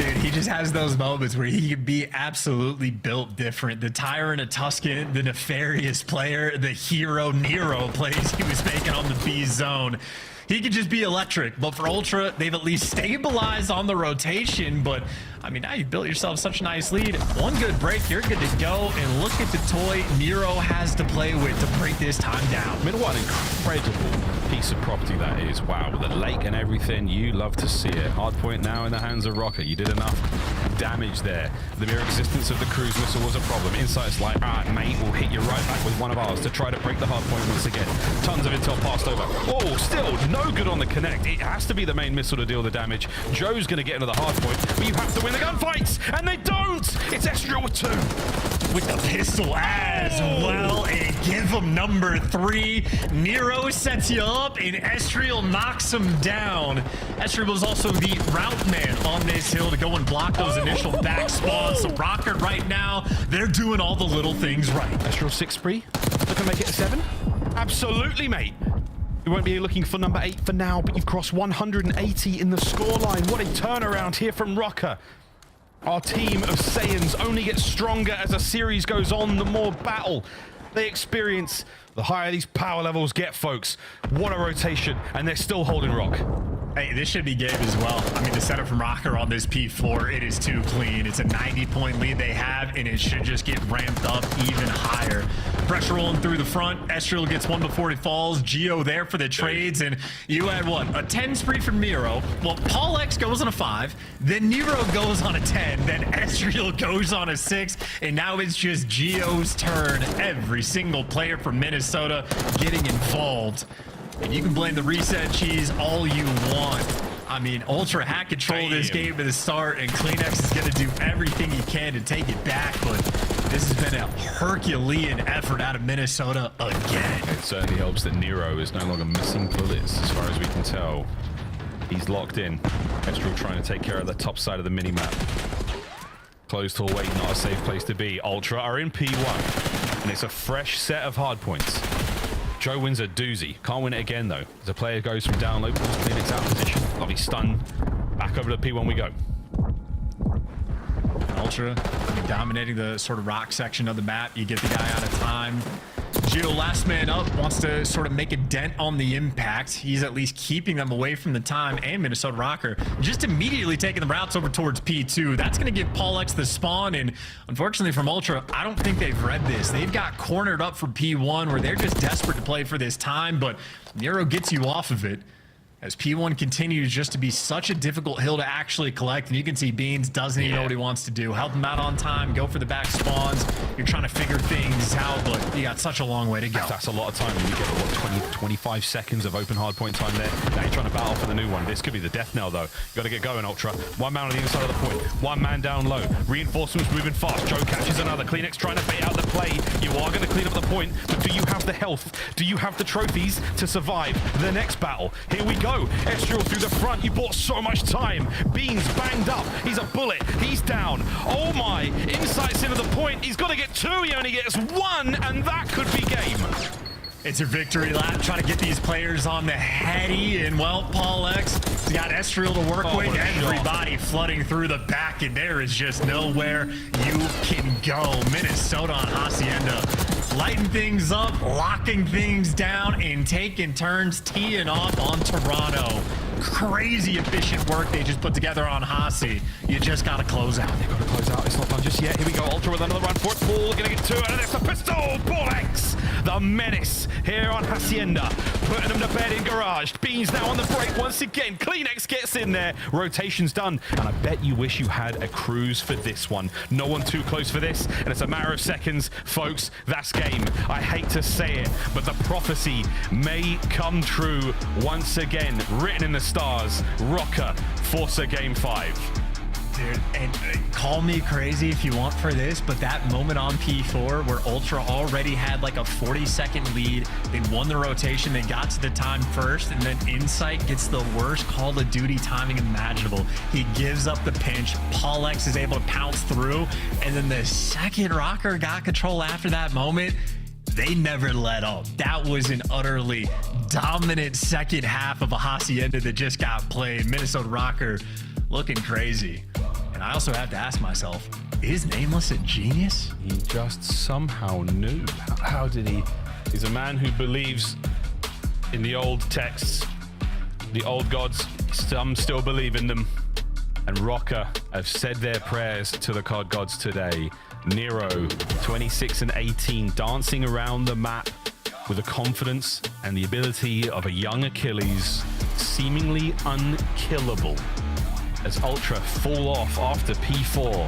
Dude, he just has those moments where he can be absolutely built different. The Tyrant of Tuscan, the nefarious player, the hero Nero plays he was making on the B zone. He could just be electric, but for Ultra, they've at least stabilized on the rotation. But I mean, now you've built yourself such a nice lead. One good break, you're good to go. And look at the toy Nero has to play with to break this time down. I mean, what an incredible piece of property that is. Wow, with the lake and everything, you love to see it. Hardpoint now in the hands of Rocker. You did enough damage there. The mere existence of the cruise missile was a problem. Insight's like, mate, we'll hit you right back with one of ours to try to break the hardpoint once again. Tons of intel passed over. Oh, still no good on the connect. It has to be the main missile to deal the damage. Joe's going to get into the hardpoint, but you have to win the gunfights, and they don't. It's Estriel with 2. With the pistol as well, and give him number 3. Nero sets you up, and Estriel knocks him down. Estriel was also the route man on this hill to go and block those initial back spawns. So Rocket right now, they're doing all the little things right. Estriel 6 spree. Look to make it a 7. Absolutely, mate. You won't be looking for number 8 for now, but you've crossed 180 in the scoreline. What a turnaround here from Rocker. Our team of Saiyans only gets stronger as the series goes on. The more battle they experience, the higher these power levels get, folks. What a rotation, and they're still holding Rock. Hey, this should be game as well. I mean, the setup from Rocker on this P4, it is too clean. It's a 90-point lead they have, and it should just get ramped up even higher. Pressure rolling through the front. Estriel gets one before he falls. Geo there for the trades, and you had what? A 10 spree from Nero. Well, Paul X goes on a 5, then Nero goes on a 10, then Estriel goes on a 6, and now it's just Geo's turn. Every single player from Minnesota getting involved. And you can blame the reset cheese all you want. I mean, Ultra had control of this game at the start, and CleanX is going to do everything he can to take it back, but this has been a Herculean effort out of Minnesota again. It certainly helps that Nero is no longer missing bullets, as far as we can tell. He's locked in. Estriel trying to take care of the top side of the minimap. Closed hallway, not a safe place to be. Ultra are in P1, and it's a fresh set of hardpoints. Joe wins a doozy. Can't win it again, though. As a player goes from down low, pulls Phoenix out of position. Lovely stun. Back over to P1 we go. Ultra dominating the sort of rock section of the map. You get the guy out of time. Geo, last man up, wants to sort of make a dent on the impact. He's at least keeping them away from the time, and Minnesota Rocker just immediately taking the routes over towards P2. That's going to give Paul X the spawn, and unfortunately from Ultra, I don't think they've read this. They've got cornered up for P1 where they're just desperate to play for this time, but Nero gets you off of it. As P1 continues just to be such a difficult hill to actually collect, and you can see Beans doesn't even know what he wants to do. Help him out on time, go for the back spawns. You're trying to figure things out, but you got such a long way to go. That's a lot of time when you get, what, 20, 25 seconds of open hardpoint time there. Now you're trying to battle for the new one. This could be the death knell, though. You got to get going, Ultra. One man on the inside of the point. One man down low. Reinforcements moving fast. Joe catches another. CleanX trying to bait out the play. You are going to clean up the point, but do you have the health? Do you have the trophies to survive the next battle? Here we go. Estriel through the front. You bought so much time. Beans banged up. He's a bullet. He's down. Oh my. Insights into the point. He's got to get 2. He only gets 1, and that could be game. It's your victory lap, trying to get these players on the heady, and well, Paul X has got Estriel to work with. Everybody flooding through the back, and there is just nowhere you can go. Minnesota on Hacienda, lighting things up, locking things down, and taking turns teeing off on Toronto. Crazy efficient work they just put together on Hasi. You just got to close out. They got to close out. It's not done just yet. Here we go. Ultra with another run for it. Ball going to get 2, and there's the pistol. Paul X, the menace here on Hacienda, putting them to bed in garage. Beans now on the break once again. CleanX gets in there. Rotation's done, and I bet you wish you had a cruise for this one. No one too close for this, and it's a matter of seconds, folks. That's game. I hate to say it, but the prophecy may come true once again. Written in the stars. Rocker, Forza Game 5. Dude, and call me crazy if you want for this, but that moment on P4 where Ultra already had like a 40-second lead, they won the rotation, they got to the time first, and then Insight gets the worst Call of Duty timing imaginable. He gives up the pinch, Paul X is able to pounce through, and then the second Rocker got control after that moment. They never let up. That was an utterly dominant second half of a Hacienda that just got played. Minnesota Rocker looking crazy. And I also had to ask myself, is Nameless a genius? He just somehow knew. How did he? He's a man who believes in the old texts, the old gods. Some still believe in them. And Rocker have said their prayers to the COD gods today. Nero, 26 and 18, dancing around the map with the confidence and the ability of a young Achilles, seemingly unkillable. As Ultra fall off after P4.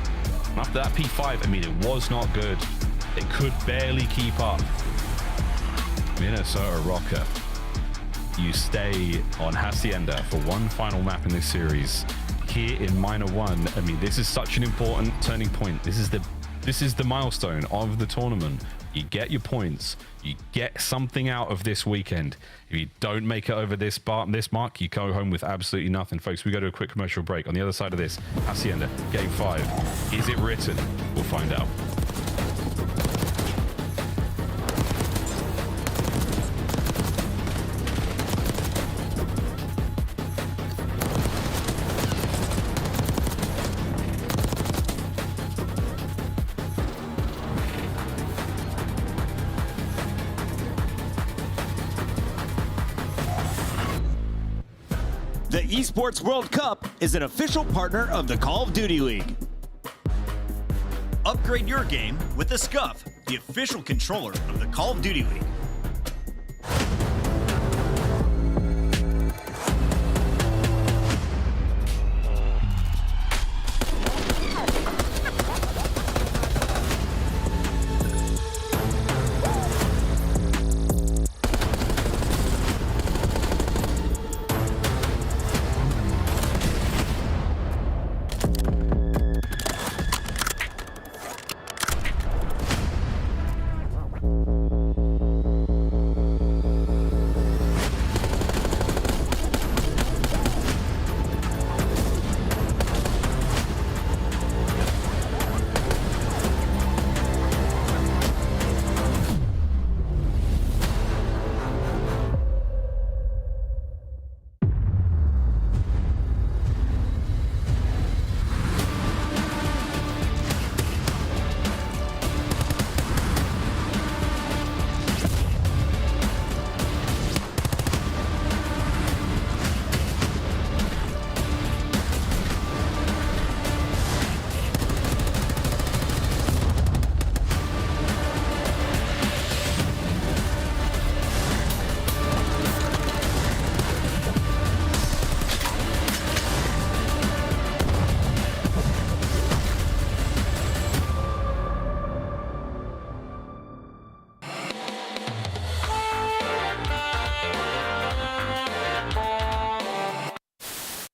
After that P5, I mean, it was not good. It could barely keep up. Minnesota Rocker, you stay on Hacienda for one final map in this series. Here in Minor 1, I mean, this is such an important turning point. This is the milestone of the tournament. You get your points. You get something out of this weekend. If you don't make it over this mark, you go home with absolutely nothing. Folks, we go to a quick commercial break. On the other side of this, Hacienda, Game 5. Is it written? We'll find out. The Esports World Cup is an official partner of the Call of Duty League. Upgrade your game with the SCUF, the official controller of the Call of Duty League.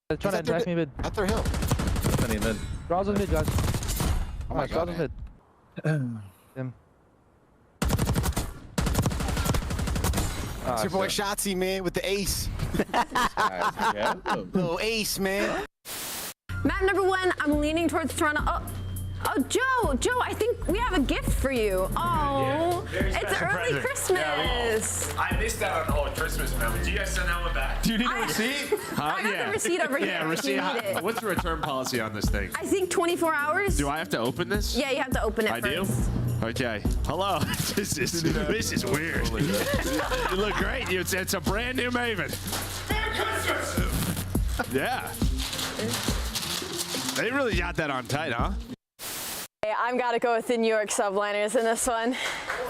They're trying to drag me mid. At their hill. Mid. Draws was mid, guys. Oh my god. Draws was mid. Him. It's your boy Shotzi, man, with the ace. Little ace, man. Map number 1, I'm leaning towards Toronto. Oh, Joe, I think we have a gift for you. Oh, it's early Christmas. I missed out on the whole Christmas memo. Do you guys send that one back? Do you need a receipt? I got the receipt over here. Yeah, if you receipt. need it. What's the return policy on this thing? I think 24 hours. Do I have to open this? Yeah, you have to open it I first. do? Okay. Hello. This is weird. You look great. It's a brand new Maven. Merry Christmas! Yeah. They really got that on tight, huh? Hey, I'm gotta go with the New York Subliners in this one.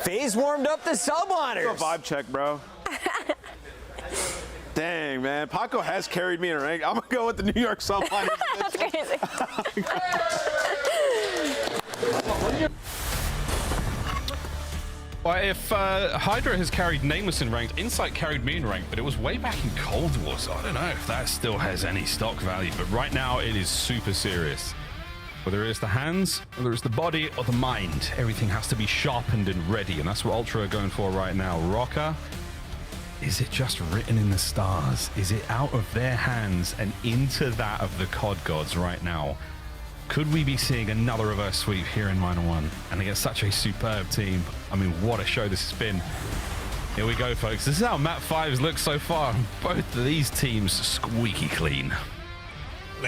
FaZe warmed up the Subliners. Vibe check, bro. Dang, man. Paco has carried me in a rank. I'm going to go with the New York Subliners. That's crazy. Well, if Hydra has carried Nameless in ranked, Insight carried me in ranked, but it was way back in Cold War, so I don't know if that still has any stock value. But right now, it is super serious. Whether it's the hands, whether it's the body, or the mind, everything has to be sharpened and ready, and that's what Ultra are going for right now. Rocker, is it just written in the stars? Is it out of their hands and into that of the COD gods right now? Could we be seeing another reverse sweep here in Minor 1? And against such a superb team. I mean, what a show this has been. Here we go, folks. This is how Map 5's looked so far. Both of these teams squeaky clean.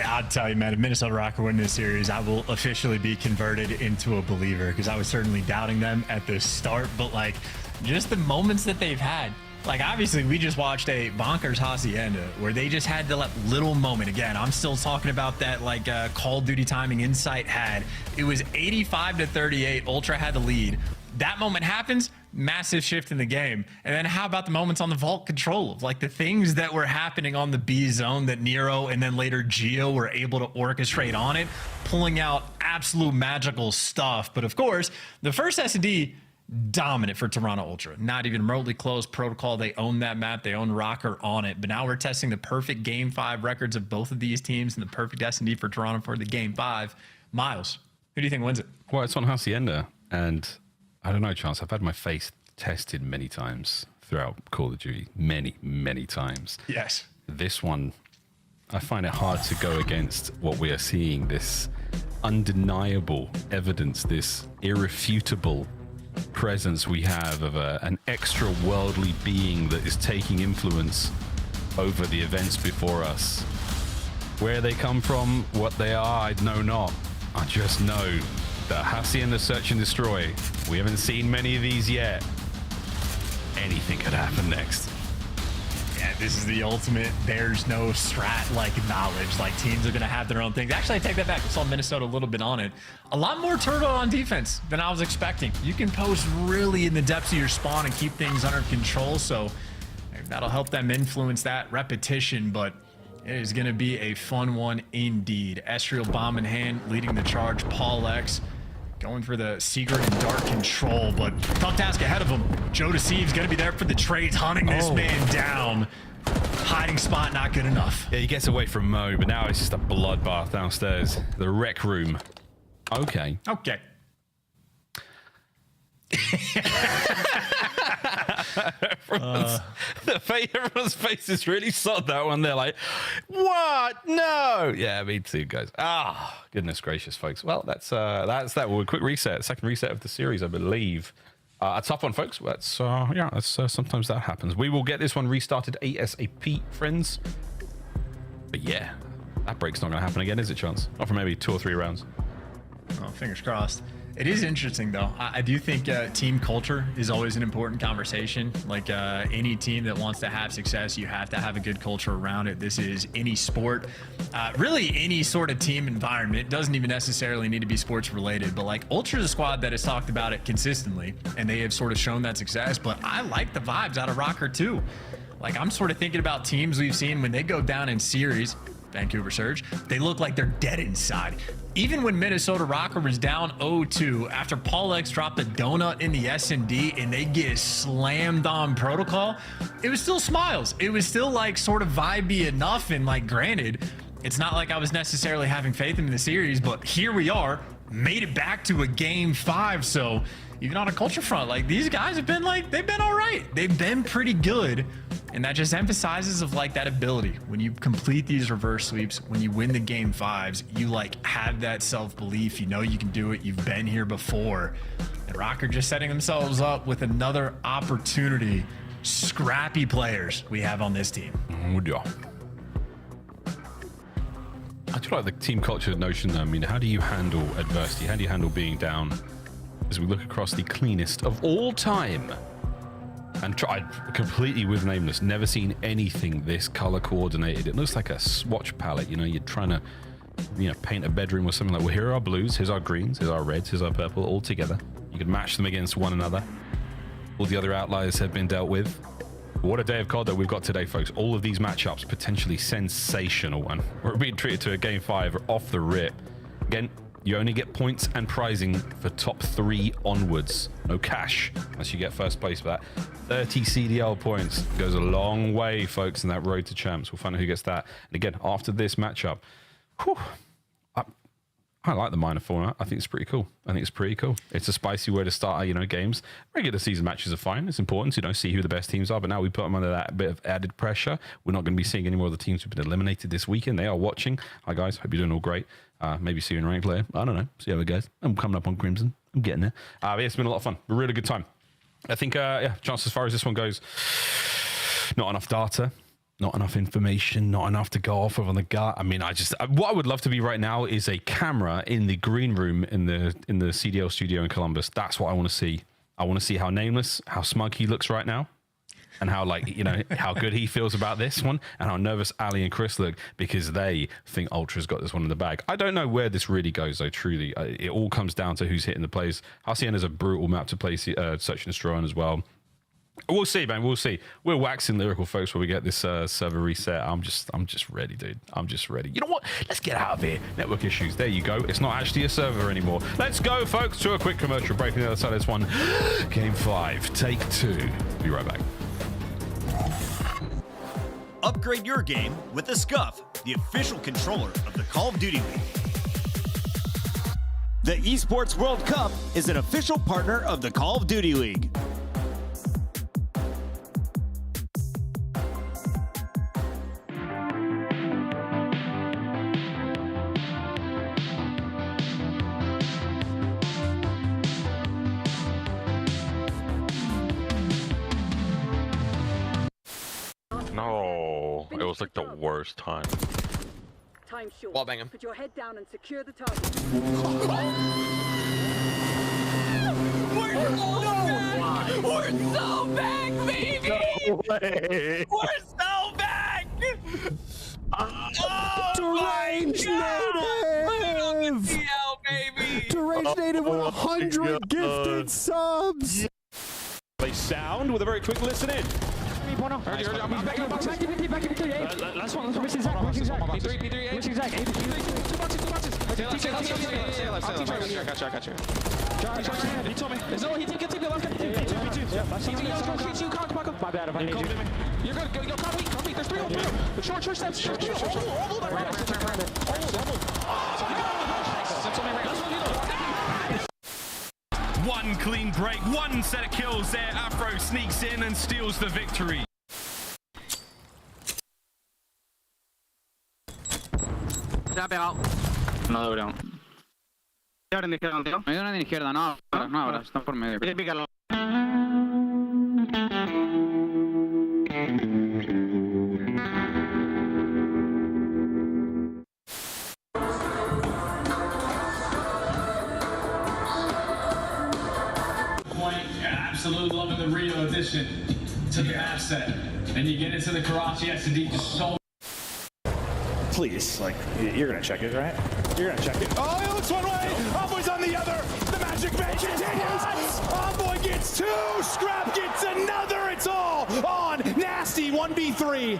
I'll tell you, man, if Minnesota Rocker win this series, I will officially be converted into a believer, because I was certainly doubting them at the start, but like just the moments that they've had. Like, obviously, we just watched a bonkers hacienda where they just had the little moment. Again, I'm still talking about that like Call of Duty timing Insight had. It was 85-38. Ultra had the lead. That moment happens, massive shift in the game. And then how about the moments on the Vault control of like the things that were happening on the B zone that Nero and then later Geo were able to orchestrate on it, pulling out absolute magical stuff. But of course, the first S&D, dominant for Toronto Ultra. Not even remotely close. Protocol, they own that map. They own Rocker on it. But now we're testing the perfect Game 5 records of both of these teams and the perfect S&D for Toronto for the Game 5. Miles, who do you think wins it? Well, it's on Hacienda, and I don't know, Chance. I've had my face tested many times throughout Call of Duty. Many, many times. Yes. This one, I find it hard to go against what we are seeing. This undeniable evidence, this irrefutable presence we have of an extra worldly being that is taking influence over the events before us. Where they come from, what they are, I know not. I just know that Hacienda Search and Destroy, we haven't seen many of these yet. Anything could happen next. Yeah, this is the ultimate there's no strat like knowledge. Like, teams are going to have their own things. Actually, I take that back. We saw Minnesota a little bit on it. A lot more turtle on defense than I was expecting. You can post really in the depths of your spawn and keep things under control, so that'll help them influence that repetition, but it is going to be a fun one indeed. Estriel bomb in hand, leading the charge. Paul X going for the secret and dark control, but tough task ahead of him. Joe Deceive's going to be there for the trades, hunting this man down. Hiding spot not good enough. Yeah, he gets away from Mo, but now it's just a bloodbath downstairs. The rec room. Okay. Okay. Everyone's faces really sod that one. They're like, what? No. Yeah, me too, guys. Ah, goodness gracious, folks. Well, that's that. Well, a quick reset, second reset of the series, I believe. A tough one, folks. That's sometimes that happens. We will get this one restarted ASAP, friends. But yeah, that break's not going to happen again, is it, Chance? Not for maybe 2 or 3 rounds. Oh, fingers crossed. It is interesting, though. I do think team culture is always an important conversation. Like any team that wants to have success, you have to have a good culture around it. This is any sport, really any sort of team environment. Doesn't even necessarily need to be sports related, but like Ultra's a squad that has talked about it consistently, and they have sort of shown that success. But I like the vibes out of Rocker too. Like, I'm sort of thinking about teams we've seen when they go down in series, Vancouver Surge, they look like they're dead inside. Even when Minnesota Rocker was down 0-2 after Paul X dropped a donut in the S&D and they get slammed on Protocol, it was still smiles. It was still like sort of vibey enough, and like, granted, it's not like I was necessarily having faith in the series, but here we are, made it back to a Game 5. So even on a culture front, like, these guys have been like, they've been all right. They've been pretty good. And that just emphasizes of like that ability. When you complete these reverse sweeps, when you win the Game 5s, you like have that self-belief. You know you can do it. You've been here before. And Rocker just setting themselves up with another opportunity. Scrappy players we have on this team. Yeah. I do like the team culture notion, though. I mean, how do you handle adversity? How do you handle being down? As we look across the cleanest of all time, and tried completely with Nameless, never seen anything this color coordinated. It looks like a swatch palette. You know, you're trying to, paint a bedroom or something like. Well, here are our blues, here's our greens, here's our reds, here's our purple, all together. You can match them against one another. All the other outliers have been dealt with. What a day of COD that we've got today, folks. All of these matchups potentially sensational, and we're being treated to a Game 5 off the rip. Again, you only get points and prizing for top 3 onwards. No cash unless you get first place for that. 30 CDL points goes a long way, folks, in that road to champs. We'll find out who gets that. And again, after this matchup, I like the minor format. I think it's pretty cool. It's a spicy way to start our, games. Regular season matches are fine. It's important to, see who the best teams are. But now we put them under that bit of added pressure. We're not going to be seeing any more of the teams who've been eliminated this weekend. They are watching. Hi, guys. Hope you're doing all great. Maybe see you in ranked player. I don't know. See how it goes. I'm coming up on Crimson. I'm getting there. But yeah, it's been a lot of fun. A really good time. I think, chance as far as this one goes, not enough data. Not enough information, not enough to go off of on the gut. I mean, what I would love to be right now is a camera in the green room in the CDL studio in Columbus. That's what I want to see. I want to see how nameless, how smug he looks right now, and how, like, you know, how good he feels about this one, and how nervous Ali and Chris look because they think Ultra's got this one in the bag. I don't know where this really goes, though, truly. It all comes down to who's hitting the plays. Hacienda's a brutal map to play Search and Destroy on as well. We'll see, man. We'll see. We're waxing lyrical, folks, when we get this server reset. I'm just ready, dude. I'm just ready. You know what? Let's get out of here. Network issues. There you go. It's not actually a server anymore. Let's go, folks, to a quick commercial break. On the other side of this one, Game 5, Take 2. Be right back. Upgrade your game with the SCUF, the official controller of the Call of Duty League. The Esports World Cup is an official partner of the Call of Duty League. No, it was like the worst time. Time short. Wall bang him. Put your head down and secure the target. We're so back, baby! No way! We're so back! Deranged Native! baby! Deranged Native with 100 gifted subs! Play sound with a very quick listen in. Last one, wishing Zach, wishing Zach. P3, wishing Zach. Two boxes. Got you. He told me. No, he didn't get to the left. My bad if I need you. You're good. Go, copy. There's 3 on 3. Short steps. One clean break, one set of kills there. Afro sneaks in and steals the victory. Tap out. No, down. En la izquierda, tío. Me dio una de izquierda, no ahora, están por medio. Pícalo. Absolutely loving the Rio addition to the map set. And you get into the Karachi S&D just so. Please, like, you're gonna check it, right? You're gonna check it. Oh, it looks one way! Envoy's on the other! The magic man continues! Envoy gets 2! Scrap gets another! It's all on Nasty 1v3!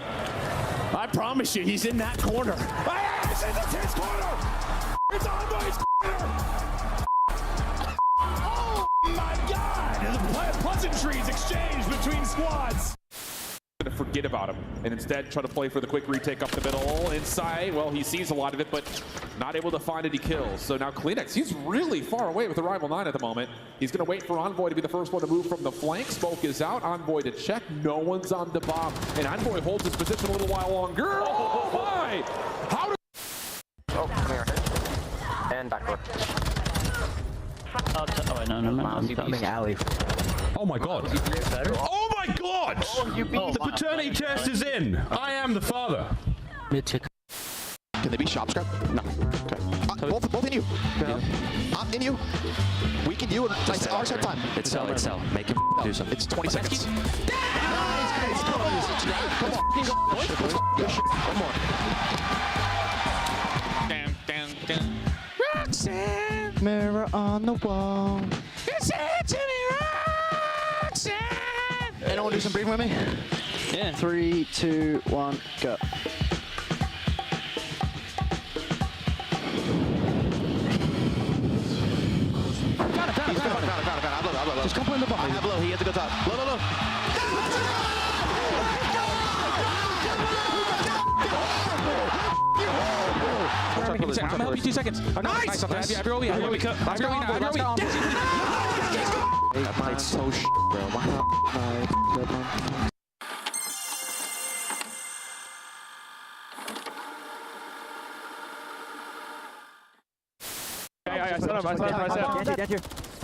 I promise you, he's in that corner. It's his corner! It's Envoy's corner! Oh my god! Pleasantries exchanged between squads. Gonna forget about him and instead try to play for the quick retake up the middle. Inside, well, he sees a lot of it, but not able to find any kills. So now CleanX, he's really far away with the Rival 9 at the moment. He's gonna wait for Envoy to be the first one to move from the flank. Smoke is out, Envoy to check. No one's on the bomb, and Envoy holds his position a little while longer. Oh my! How do... Oh, come here. And backdoor. I'm coming alley. Oh my god. Oh my god! The paternity test is in. I am the father. Can they be shop scrap? No. Okay. Both in you. I'm in you. Weak in you. And nice. Our set time. It's sell. Make him do something. It's 20 seconds. Come on. Damn. Roxanne, mirror on the wall. Say it to me, Roxanne. Anyone do some breathing with me? Yeah. 3, 2, 1, go. Got it. Just come in the bottom. I have low. He has to go top. Low. I'm gonna help you 2 seconds. Nice! I played so bro. I set up.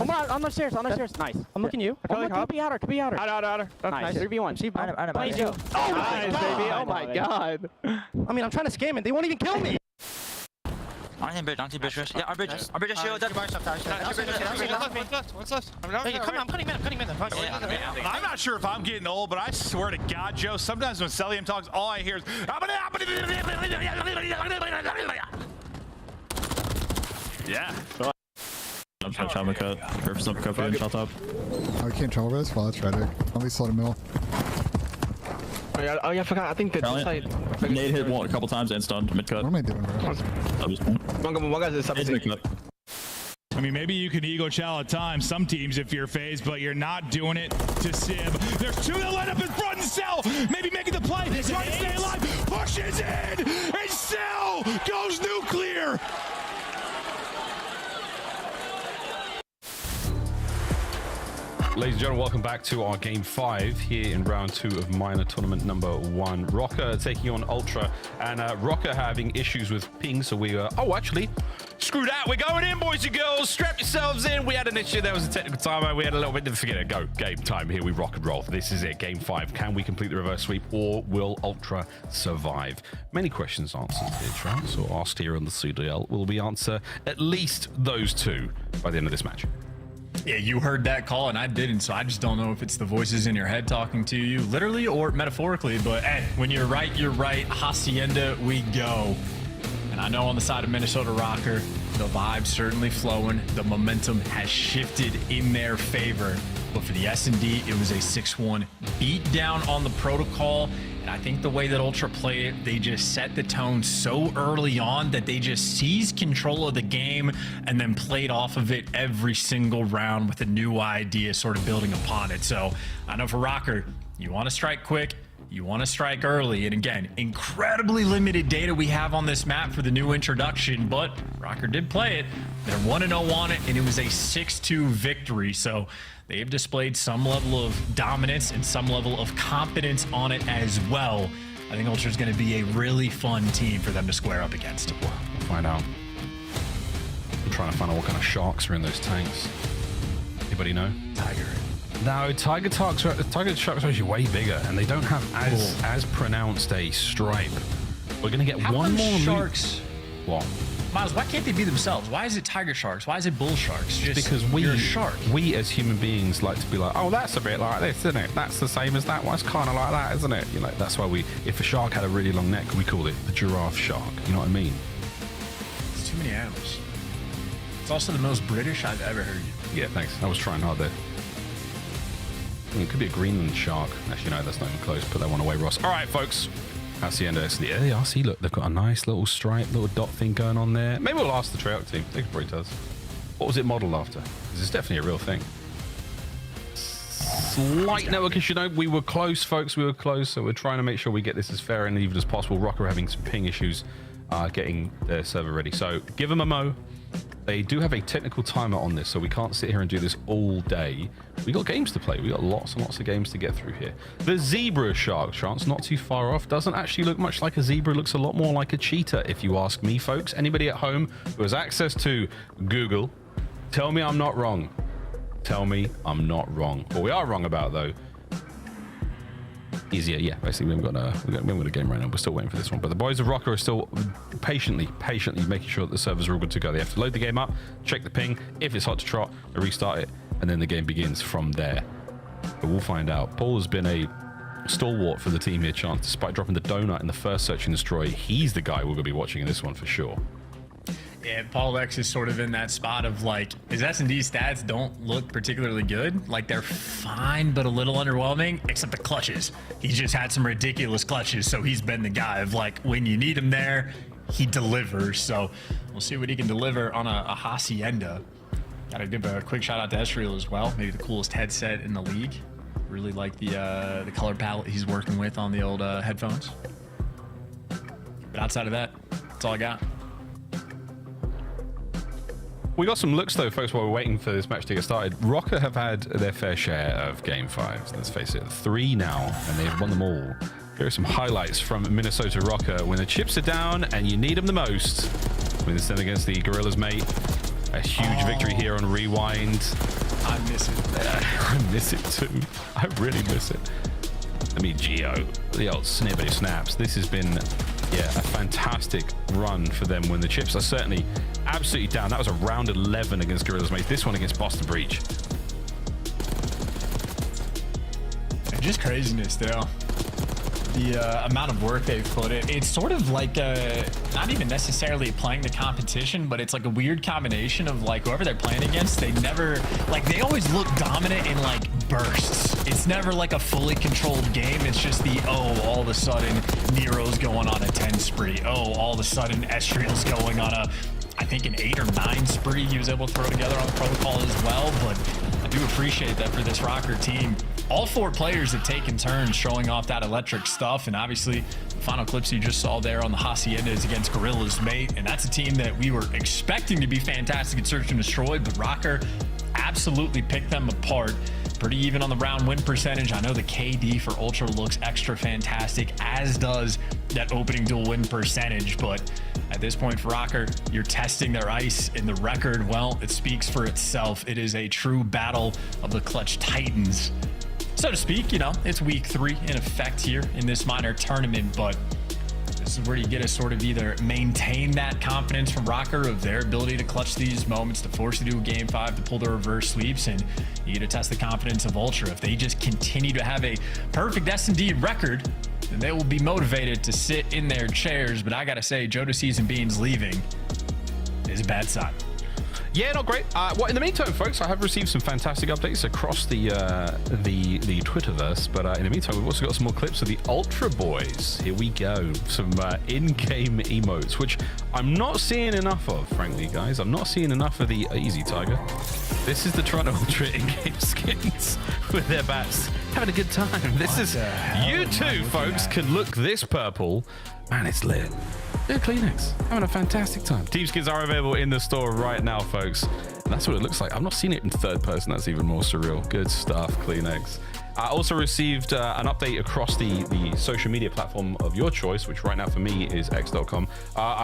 On the stairs, Nice. I'm looking you. Could be outer. Outer. Nice. 3v1. Please do. Oh, nice, baby. Oh my god. I mean, I'm trying to scam it. They won't even kill me. On bridge, yeah, our bridge is shield, dead. One's left. I'm cutting mid. I'm not sure if I'm getting old, but I swear to God, Joe, sometimes when Celium talks, all I hear is... Yeah. I'm trying to cut. Purpose up, cut in, shot top. Oh, we can't travel this? Well, that's tragic. At least let him middle. Oh yeah, I forgot. I think that Nade hit one a couple times and stunned mid cut. What am I doing, bro? One guy's a substitute. I mean, maybe you can ego chow at times, some teams if you're phased, but you're not doing it to Sib. There's two that line up in front and Cell, maybe making the play, trying to stay alive, pushes in, and Cell goes nuclear. Ladies and gentlemen, welcome back to our Game 5 here in Round 2 of Minor Tournament number 1. Rocker taking on Ultra, and Rocker having issues with ping, so we actually, screw that, we're going in, boys and girls, strap yourselves in. We had an issue, there was a technical timeout, we had a little bit, forget it, go, game time, here we rock and roll. This is it, Game 5. Can we complete the reverse sweep, or will Ultra survive? Many questions answered here, Trent, so asked here on the CDL. Will we answer at least those two by the end of this match? Yeah, you heard that call and I didn't, so I just don't know if it's the voices in your head talking to you, literally or metaphorically, but hey, when you're right, you're right. Hacienda, we go. And I know on the side of Minnesota Rocker, the vibe's certainly flowing. The momentum has shifted in their favor. But for the S&D, it was a 6-1 beat down on the protocol. And I think the way that Ultra played it, they just set the tone so early on that they just seized control of the game and then played off of it every single round with a new idea sort of building upon it. So I know for Rocker, you want to strike quick, you want to strike early. And again, incredibly limited data we have on this map for the new introduction, but Rocker did play it. They're 1-0 on it, and it was a 6-2 victory. So they have displayed some level of dominance and some level of competence on it as well. I think Ultra is going to be a really fun team for them to square up against. We'll find out. I'm trying to find out what kind of sharks are in those tanks. Anybody know? Tiger. No, tiger sharks are actually way bigger, and they don't have as pronounced a stripe. We're going to get one more sharks. What? Miles, why can't they be themselves? Why is it tiger sharks? Why is it bull sharks? Just because you're a shark. We as human beings like to be like, oh, that's a bit like this, isn't it? That's the same as that one. It's kind of like that, isn't it? You know, that's why if a shark had a really long neck, we call it the giraffe shark. You know what I mean? It's too many animals. It's also the most British I've ever heard you. Yeah, thanks. I was trying hard there. It could be a Greenland shark. Actually, no, that's not even close. Put that one away, Ross. All right, folks. Hacienda SD. Yeah, I see. Look, they've got a nice little stripe, little dot thing going on there. Maybe we'll ask the Treyarch team. They could probably tell us. What was it modeled after? Because it's definitely a real thing. Slight network issue. No, we were close, folks. We were close. So we're trying to make sure we get this as fair and even as possible. Rocker having some ping issues getting their server ready. So give them a mo. They do have a technical timer on this, so we can't sit here and do this all day. We got games to play. We got lots and lots of games to get through here. The zebra shark chance, not too far off. Doesn't actually look much like a zebra. Looks a lot more like a cheetah, if you ask me, folks. Anybody at home who has access to Google, tell me I'm not wrong. Tell me I'm not wrong. What we are wrong about, though, easier, yeah. Basically, we haven't got a game right now. We're still waiting for this one. But the boys of Rocker are still patiently making sure that the servers are all good to go. They have to load the game up, check the ping. If it's hot to trot, they restart it, and then the game begins from there. But we'll find out. Paul has been a stalwart for the team here, Chance, despite dropping the donut in the first search and destroy. He's the guy we're going to be watching in this one for sure. Yeah, Paul X is sort of in that spot of like, his S&D stats don't look particularly good. Like, they're fine, but a little underwhelming, except the clutches. He's just had some ridiculous clutches, so he's been the guy of like, when you need him there, he delivers. So we'll see what he can deliver on a Hacienda. Gotta give a quick shout out to Esriel as well. Maybe the coolest headset in the league. Really like the color palette he's working with on the old headphones. But outside of that, that's all I got. We got some looks, though, folks, while we're waiting for this match to get started. Rocker have had their fair share of Game 5s. Let's face it, 3 now, and they've won them all. Here are some highlights from Minnesota Rocker. When the chips are down and you need them the most, when it's then against the Gorillas, mate, A huge victory here on Rewind. I miss it. I miss it too. I really miss it. I mean, Geo, the old snippety snaps. This has been, yeah, a fantastic run for them when the chips are certainly absolutely down. That was a round 11 against Gorillas Maze. This one against Boston Breach. And just craziness, though. The amount of work they've put in. It's sort of like not even necessarily playing the competition, but it's like a weird combination of like whoever they're playing against, they never, like they always look dominant in like bursts. It's never like a fully controlled game. It's just the, oh, all of a sudden Nero's going on a 10 spree. Oh, all of a sudden Estriel's going on a, I think an 8 or 9 spree he was able to throw together on the protocol as well. But I do appreciate that for this Rocker team. All 4 players have taken turns showing off that electric stuff, and obviously the final clips you just saw there on the Hacienda is against Gorillas Mate, and that's a team that we were expecting to be fantastic at Search and Destroy, but Rocker absolutely picked them apart. Pretty even on the round win percentage. I know the KD for Ultra looks extra fantastic, as does that opening duel win percentage, but at this point for Rocker, you're testing their ice, and the record, well, it speaks for itself. It is a true battle of the Clutch Titans, so to speak. You know, it's week 3 in effect here in this minor tournament, but this is where you get to sort of either maintain that confidence from Rocker of their ability to clutch these moments, to force you to do a game 5, to pull the reverse sweeps, and you get to test the confidence of Ultra. If they just continue to have a perfect S&D record, then they will be motivated to sit in their chairs. But I gotta say, Jodeci's and Beans leaving is a bad sign. Yeah, not great. Well, in the meantime, folks, I have received some fantastic updates across the Twitterverse. But in the meantime, we've also got some more clips of the Ultra Boys. Here we go. Some in-game emotes, which I'm not seeing enough of, frankly, guys. I'm not seeing enough of the Easy Tiger. This is the Toronto Ultra in-game skins with their bats. Having a good time. This is, you too, folks, can look this purple. Man, it's lit. They're Kleenex, having a fantastic time. Team skins are available in the store right now, folks. And that's what it looks like. I've not seen it in third person. That's even more surreal. Good stuff, Kleenex. I also received an update across the social media platform of your choice, which right now for me is x.com,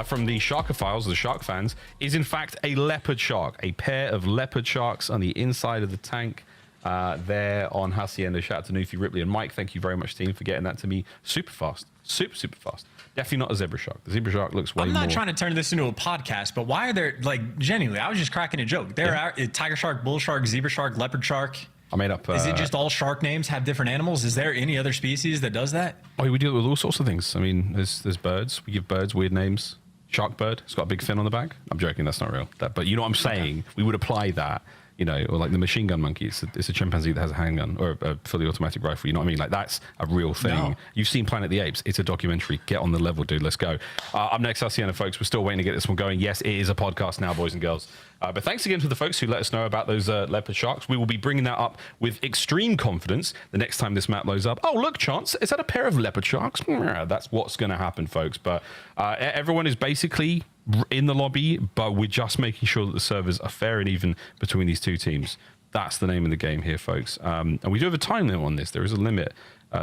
from the Sharkophiles, the shark fans, is in fact a leopard shark, a pair of leopard sharks on the inside of the tank. There on Hacienda. Shout out to Newfie, Ripley, and Mike. Thank you very much, team, for getting that to me super fast. Super fast. Definitely not a zebra shark. The zebra shark looks way more... I'm not trying to turn this into a podcast, but why are there, like, genuinely, I was just cracking a joke. There are tiger shark, bull shark, zebra shark, leopard shark. I made up... Is it just all shark names have different animals? Is there any other species that does that? Oh, we deal with all sorts of things. I mean, there's birds. We give birds weird names. Shark bird. It's got a big fin on the back. I'm joking. That's not real. But you know what I'm saying? Okay. We would apply that. You know, or like the machine gun monkey. It's a chimpanzee that has a handgun or a fully automatic rifle. You know what I mean? Like, that's a real thing. No. You've seen Planet of the Apes. It's a documentary. Get on the level, dude. Let's go. Up next, Hacienda, folks. We're still waiting to get this one going. Yes, it is a podcast now, boys and girls. But thanks again to the folks who let us know about those leopard sharks. We will be bringing that up with extreme confidence the next time this map loads up. Oh, look, Chance. Is that a pair of leopard sharks? That's what's going to happen, folks. But everyone is basically in the lobby, but we're just making sure that the servers are fair and even between these two teams. That's the name of the game here, folks. And we do have a time limit on this. There is a limit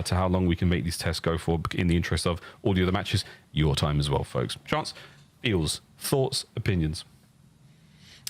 to how long we can make these tests go for in the interest of all the other matches, your time as well, folks. Chance, feels, thoughts, opinions.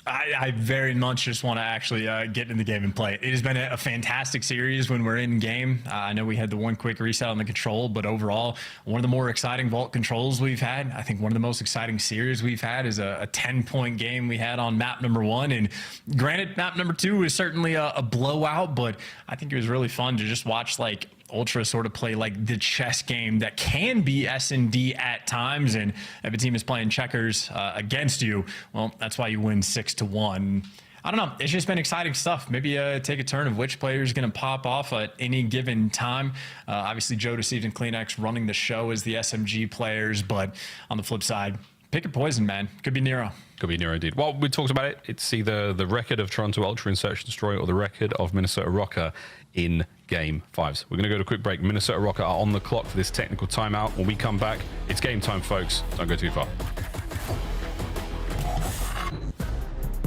I very much just want to actually get in the game and play. It has been a fantastic series when we're in game. I know we had the one quick reset on the control, but overall, one of the more exciting vault controls we've had. I think one of the most exciting series we've had is a 10-point game we had on map number 1. And granted, map number 2 is certainly a blowout, but I think it was really fun to just watch, like, Ultra sort of play like the chess game that can be S&D at times, and if a team is playing checkers against you, well, that's why you win 6-1. I don't know. It's just been exciting stuff. Maybe take a turn of which player is going to pop off at any given time. Obviously, Jodeci and Kleenex running the show as the SMG players, but on the flip side, pick your poison, man. Could be Nero. Could be Nero, indeed. Well, we talked about it. It's either the record of Toronto Ultra in Search and Destroy or the record of Minnesota Rocker in Game 5s. We're going to go to a quick break. Minnesota Rocker are on the clock for this technical timeout. When we come back, it's game time, folks. Don't go too far.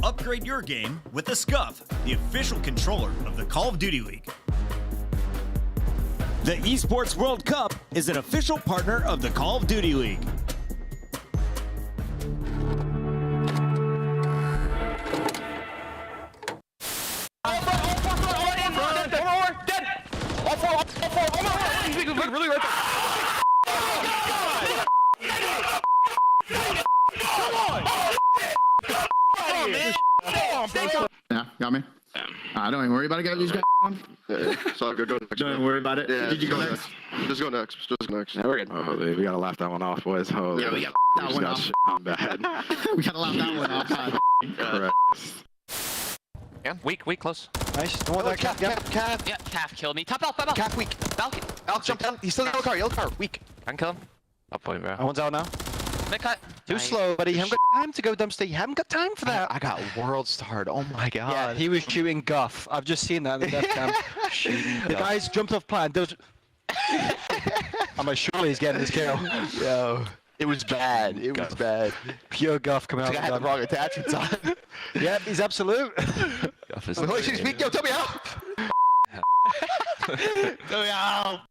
Upgrade your game with the Scuff, the official controller of the Call of Duty League. The Esports World Cup is an official partner of the Call of Duty League. Got me? Yeah. Don't even worry about it. Got these guys on. So go next. Don't even worry about it. Yeah, Did you go next? Just go next. Just go next. Yeah, we're good. Oh, baby, we gotta laugh that one off, boys. Oh, Yeah, we got that one off. Bad. We gotta laugh that one off. Correct. Yeah, weak, close. Nice. Don't want that cap. Yeah, Calf killed me. Top out. Calf weak. Falcon. Alex jump down. He's still in yellow car. Weak. I can kill him. Up point, bro. One's out now. Mid cut. Too slow, buddy. You haven't got time to go dumpster. You haven't got time for that. I got world starred. Oh my god. Yeah, he was shooting guff. I've just seen that in the death cam. The guys jumped off plan. I'm like, surely he's getting his kill. Yo. It was bad. It was bad. Pure guff coming out. I had the wrong attachments on. Yep, he's absolute. Guff is holy shit, speak. Yo, tell me how. Tell me how.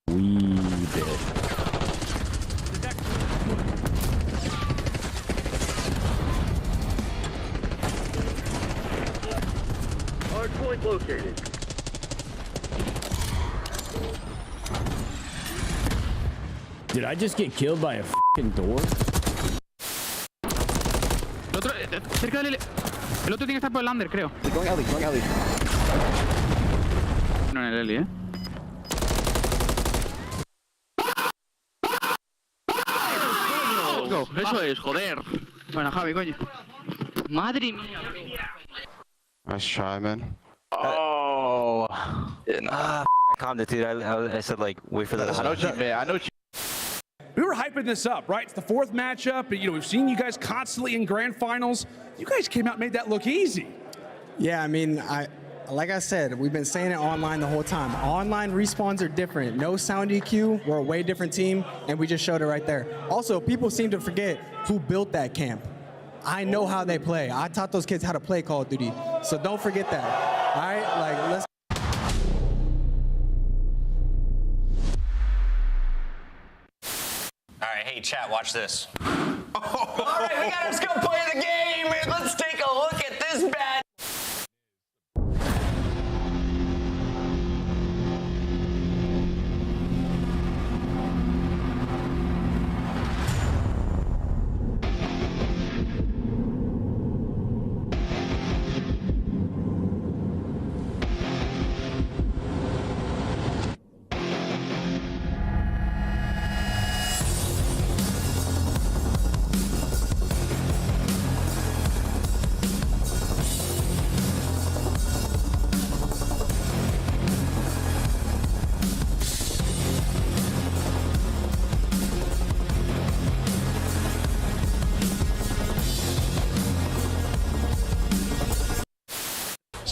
We did. Hardpoint located. Did I just get killed by a fucking door? El otro, cerca del... El otro tiene que estar por el under, creo. Going alley. No, en el Eli, Go. Eso es, joder. Bueno, Javi, coño. Madre mía. Nice try, man. Oh. I calmed it, dude. I said, like, wait for that. I know what you meant. I know what you. We were hyping this up, right? It's the fourth matchup. You know, we've seen you guys constantly in grand finals. You guys came out and made that look easy. Yeah, I mean, like I said, we've been saying it online the whole time. Online respawns are different. No sound EQ. We're a way different team, and we just showed it right there. Also, people seem to forget who built that camp. I know how they play. I taught those kids how to play Call of Duty. So don't forget that. All right? Like, let's. All right, hey, chat, watch this. All right, let's go play the game. Let's take a look at this bad.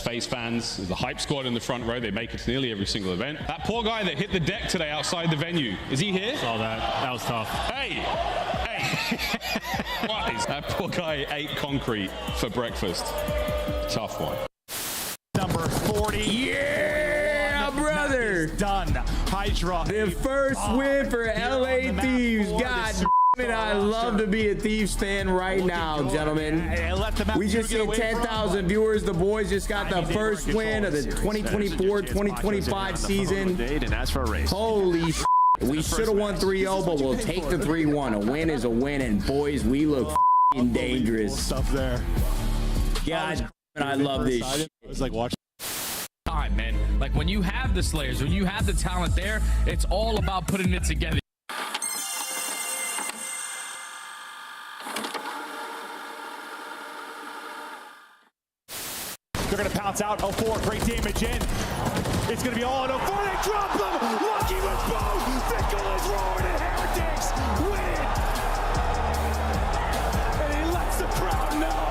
FaZe fans, the hype squad in the front row, they make it to nearly every single event. That poor guy that hit the deck today outside the venue, is he here? Saw that. That was tough. Hey! What is that poor guy ate concrete for breakfast? Tough one. Number 40. Yeah, brother. Done. Hydra. The first win for LA Thieves. God damn it, I love to be a Thieves fan right now, gentlemen. We just hit 10,000 viewers. The boys just got the first win of the 2024-2025 season. Holy shit. We should have won 3-0, but we'll take the 3-1. A win is a win, and boys, we look f***ing dangerous. Stuff there. God, I love this shit. It's like watch. Time, man. Like when you have the Slayers, when you have the talent there, it's all about putting it together. They're going to pounce out 04. Great damage in. It's going to be all in 04. They drop them. Lucky with both. Fickle is roaring, and Heretics win. And he lets the crowd know.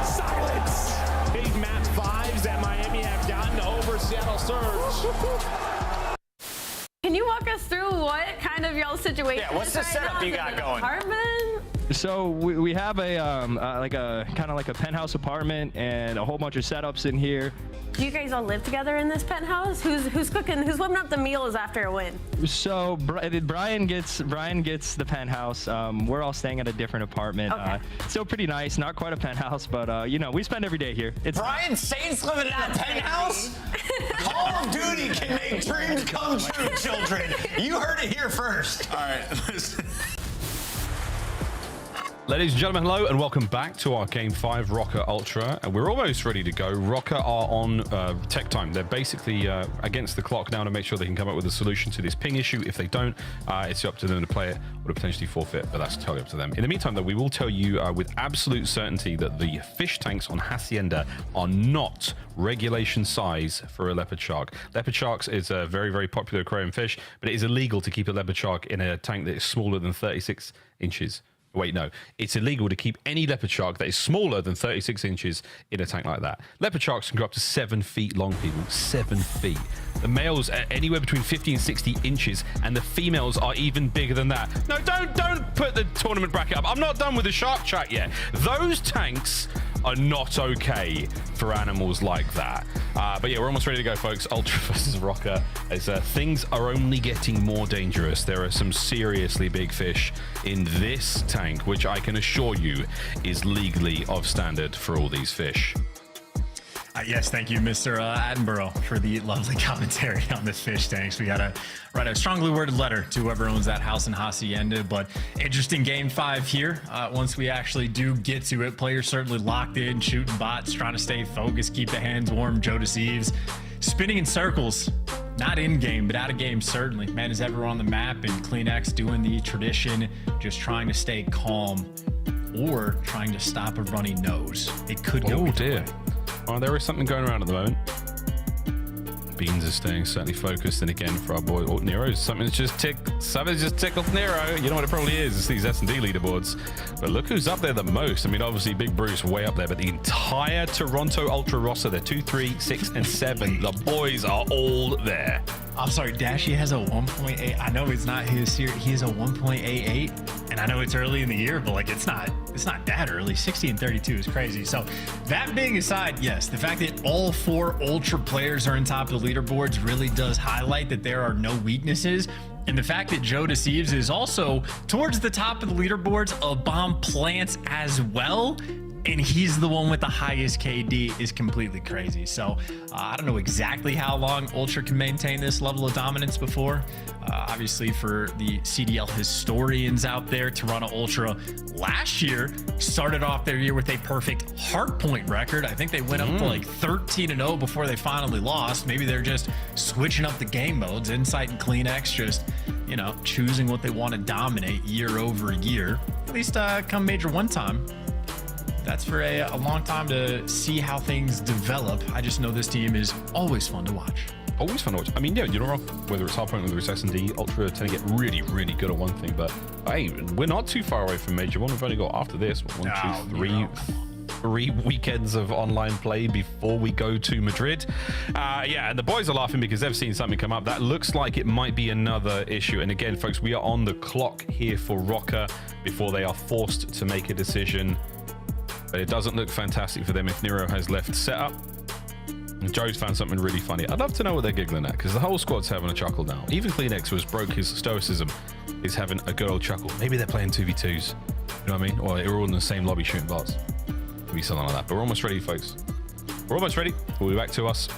Silence. Big map 5s that Miami have gotten over Seattle Surge. Can you walk us through what kind of y'all situation? Yeah, what's the setup you got going? apartment? So we have a kind of like a penthouse apartment and a whole bunch of setups in here. Do you guys all live together in this penthouse? Who's cooking? Who's whipping up the meals after a win? So Brian gets the penthouse. We're all staying at a different apartment. Okay. Still pretty nice, not quite a penthouse, but you know, we spend every day here. It's Brian Saints living in a penthouse? Call of Duty can make dreams come true, children. You heard it here first. All right. Ladies and gentlemen, hello and welcome back to our Game 5 Rocket Ultra. And we're almost ready to go. Rocket are on tech time. They're basically against the clock now to make sure they can come up with a solution to this ping issue. If they don't, it's up to them to play it or to potentially forfeit, but that's totally up to them. In the meantime, though, we will tell you with absolute certainty that the fish tanks on Hacienda are not regulation size for a leopard shark. Leopard sharks is a very, very popular aquarium fish, but it is illegal to keep a leopard shark in a tank that is smaller than 36 inches. Wait, no. It's illegal to keep any leopard shark that is smaller than 36 inches in a tank like that. Leopard sharks can grow up to 7 feet long, people. 7 feet. The males are anywhere between 50 and 60 inches, and the females are even bigger than that. No, don't put the tournament bracket up. I'm not done with the shark chat yet. Those tanks are not okay for animals like that. But yeah, we're almost ready to go, folks. Ultra versus Rocker. As things are only getting more dangerous. There are some seriously big fish in this tank, which I can assure you is legally of standard for all these fish. Yes, thank you, Mr. Attenborough, for the lovely commentary on this fish tanks. We got to write a strongly worded letter to whoever owns that house in Hacienda, but interesting Game 5 here. Once we actually do get to it, players certainly locked in, shooting bots, trying to stay focused, keep the hands warm. Joe Deceives spinning in circles, not in game, but out of game, certainly. Man is ever on the map, and CleanX doing the tradition, just trying to stay calm or trying to stop a runny nose. It could go either way. Oh, there is something going around at the moment. Beans is staying certainly focused, and again for our boy Nero, something's just tickled Nero. You know what it probably is? It's these S&D leaderboards. But look who's up there the most. I mean, obviously Big Bruce way up there, but the entire Toronto Ultra roster, they're 2, 3, 6, and 7. The boys are all there. I'm sorry, Dashy has a 1.8. I know it's not his year. He has a 1.88, and I know it's early in the year, but like it's not that early. 60 and 32 is crazy. So that being aside, yes, the fact that all 4 Ultra players are in top of the leaderboards really does highlight that there are no weaknesses. And the fact that Joe Deceives is also towards the top of the leaderboards of bomb plants as well, and he's the one with the highest KD, is completely crazy. So I don't know exactly how long Ultra can maintain this level of dominance before. Obviously, for the CDL historians out there, Toronto Ultra last year started off their year with a perfect hardpoint record. I think they went up to like 13-0 before they finally lost. Maybe they're just switching up the game modes. Insight and CleanX just, you know, choosing what they want to dominate year over year. At least come Major 1 time. That's for a long time to see how things develop. I just know this team is always fun to watch. Always fun to watch. I mean, yeah, you're not wrong. Whether it's hardpoint, whether it's S&D, Ultra tend to get really, really good at one thing. But hey, we're not too far away from Major 1. We've only got, after this, 3 weekends of online play before we go to Madrid. Yeah, and the boys are laughing because they've seen something come up that looks like it might be another issue. And again, folks, we are on the clock here for Rocker before they are forced to make a decision. But it doesn't look fantastic for them if Nero has left setup. And Joe's found something really funny. I'd love to know what they're giggling at, because the whole squad's having a chuckle now. Even CleanX, who has broke his stoicism, is having a good old chuckle. Maybe they're playing 2v2s. You know what I mean? Or they're all in the same lobby shooting bots. Maybe something like that. But we're almost ready, folks. We're almost ready. We'll be back to us.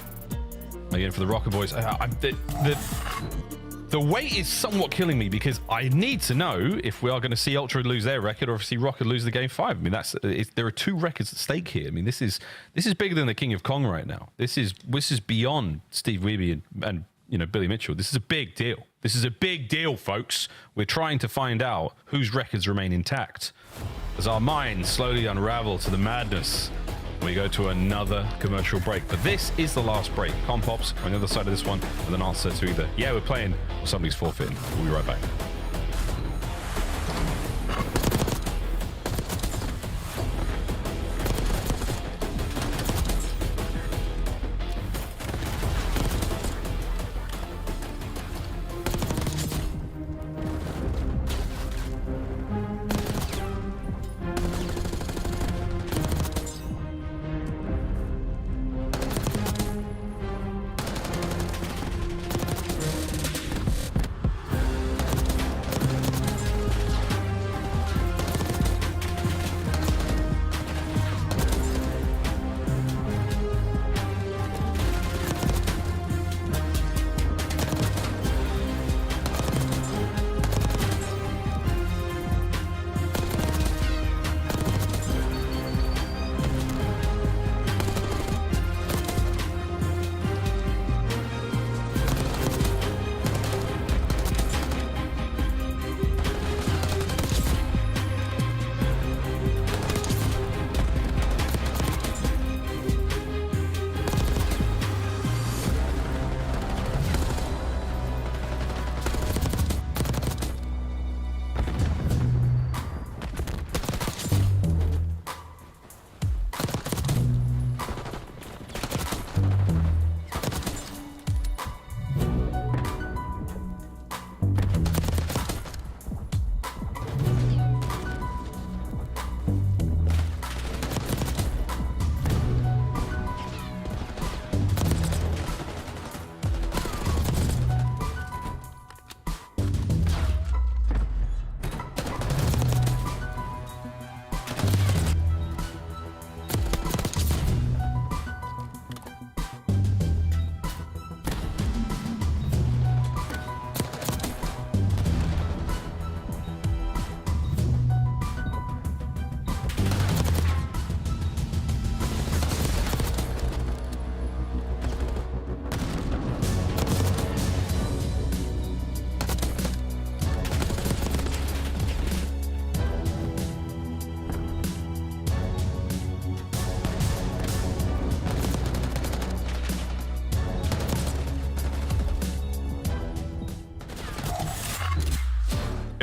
Again, for the Rocker boys. The wait is somewhat killing me because I need to know if we are going to see Ultra lose their record or if see Rocker lose the Game 5. I mean, there are 2 records at stake here. I mean, this is bigger than the King of Kong right now. This is beyond Steve Wiebe and you know, Billy Mitchell. This is a big deal. This is a big deal, folks. We're trying to find out whose records remain intact as our minds slowly unravel to the madness. We go to another commercial break, but this is the last break. Compops on the other side of this one with an answer to either yeah, we're playing, or somebody's forfeiting. We'll be right back.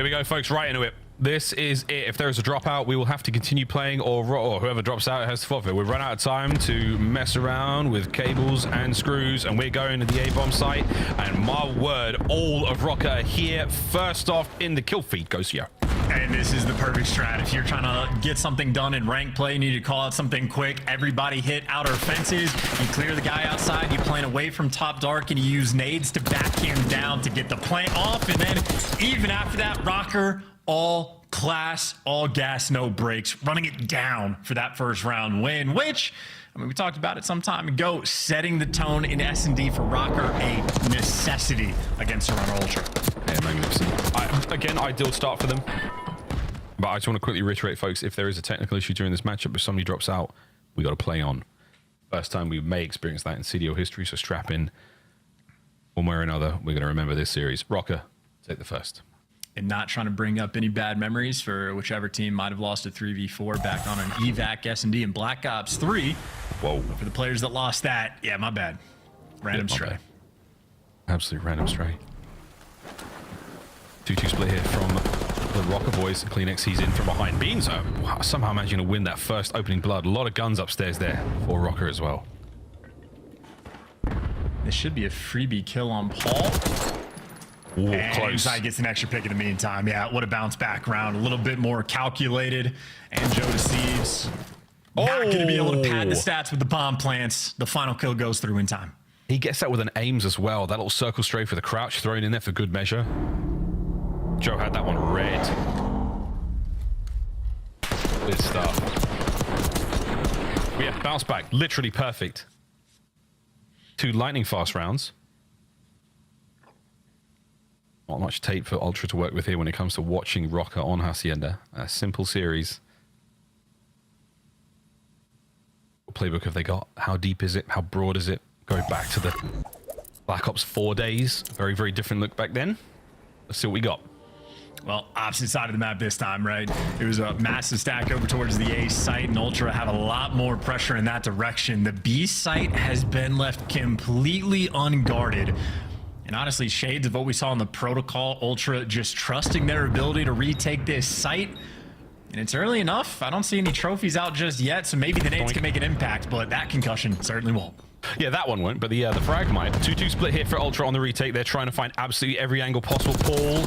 Here we go, folks, right into it. This is it. If there is a dropout, we will have to continue playing, or whoever drops out has to forfeit. We've run out of time to mess around with cables and screws, and we're going to the A-bomb site. And my word, all of Rocker are here. First off, in the kill feed goes Yo. And this is the perfect strat. If you're trying to get something done in rank play, you need to call out something quick. Everybody hit outer fences. You clear the guy outside. You plant away from top dark, and you use nades to back him down to get the plant off. And then even after that, Rocker, all class, all gas, no brakes, running it down for that first round win, which, I mean, we talked about it some time ago, setting the tone in S&D for Rocker, a necessity against Toronto Ultra. Yeah, magnificent. Again, ideal start for them. But I just want to quickly reiterate, folks, if there is a technical issue during this matchup, if somebody drops out, we got to play on. First time we may experience that in CDO history, so strap in. One way or another, we're going to remember this series. Rocker, take the first. And not trying to bring up any bad memories for whichever team might have lost a 3v4 back on an EVAC S&D in Black Ops 3. Whoa. But for the players that lost that, yeah, my bad. Random stray. Absolute random stray. 2-2 split here from the Rocker boys. CleanX, he's in from behind. Beans somehow managing to win that first opening blood. A lot of guns upstairs there for Rocker as well. This should be a freebie kill on Paul. Ooh, and close. Inside gets an extra pick in the meantime. Yeah, what a bounce back round. A little bit more calculated. And Joe Deceives not going to be able to pad the stats with the bomb plants. The final kill goes through in time. He gets that with an aims as well. That little circle strafe for the crouch thrown in there for good measure. Joe had that one red. Good stuff. But yeah, bounce back. Literally perfect. 2 lightning fast rounds. Not much tape for Ultra to work with here when it comes to watching Rocker on Hacienda. A simple series. What playbook have they got? How deep is it? How broad is it? Going back to the Black Ops 4 days. Very, very different look back then. Let's see what we got. Well, opposite side of the map this time, right? It was a massive stack over towards the A site, and Ultra have a lot more pressure in that direction. The B site has been left completely unguarded. And honestly, shades of what we saw in the protocol, Ultra just trusting their ability to retake this site. And it's early enough. I don't see any trophies out just yet, so maybe the nades can make an impact, but that concussion certainly won't. Yeah, that one won't, but the Fragmite. 2-2 split here for Ultra on the retake. They're trying to find absolutely every angle possible. Paul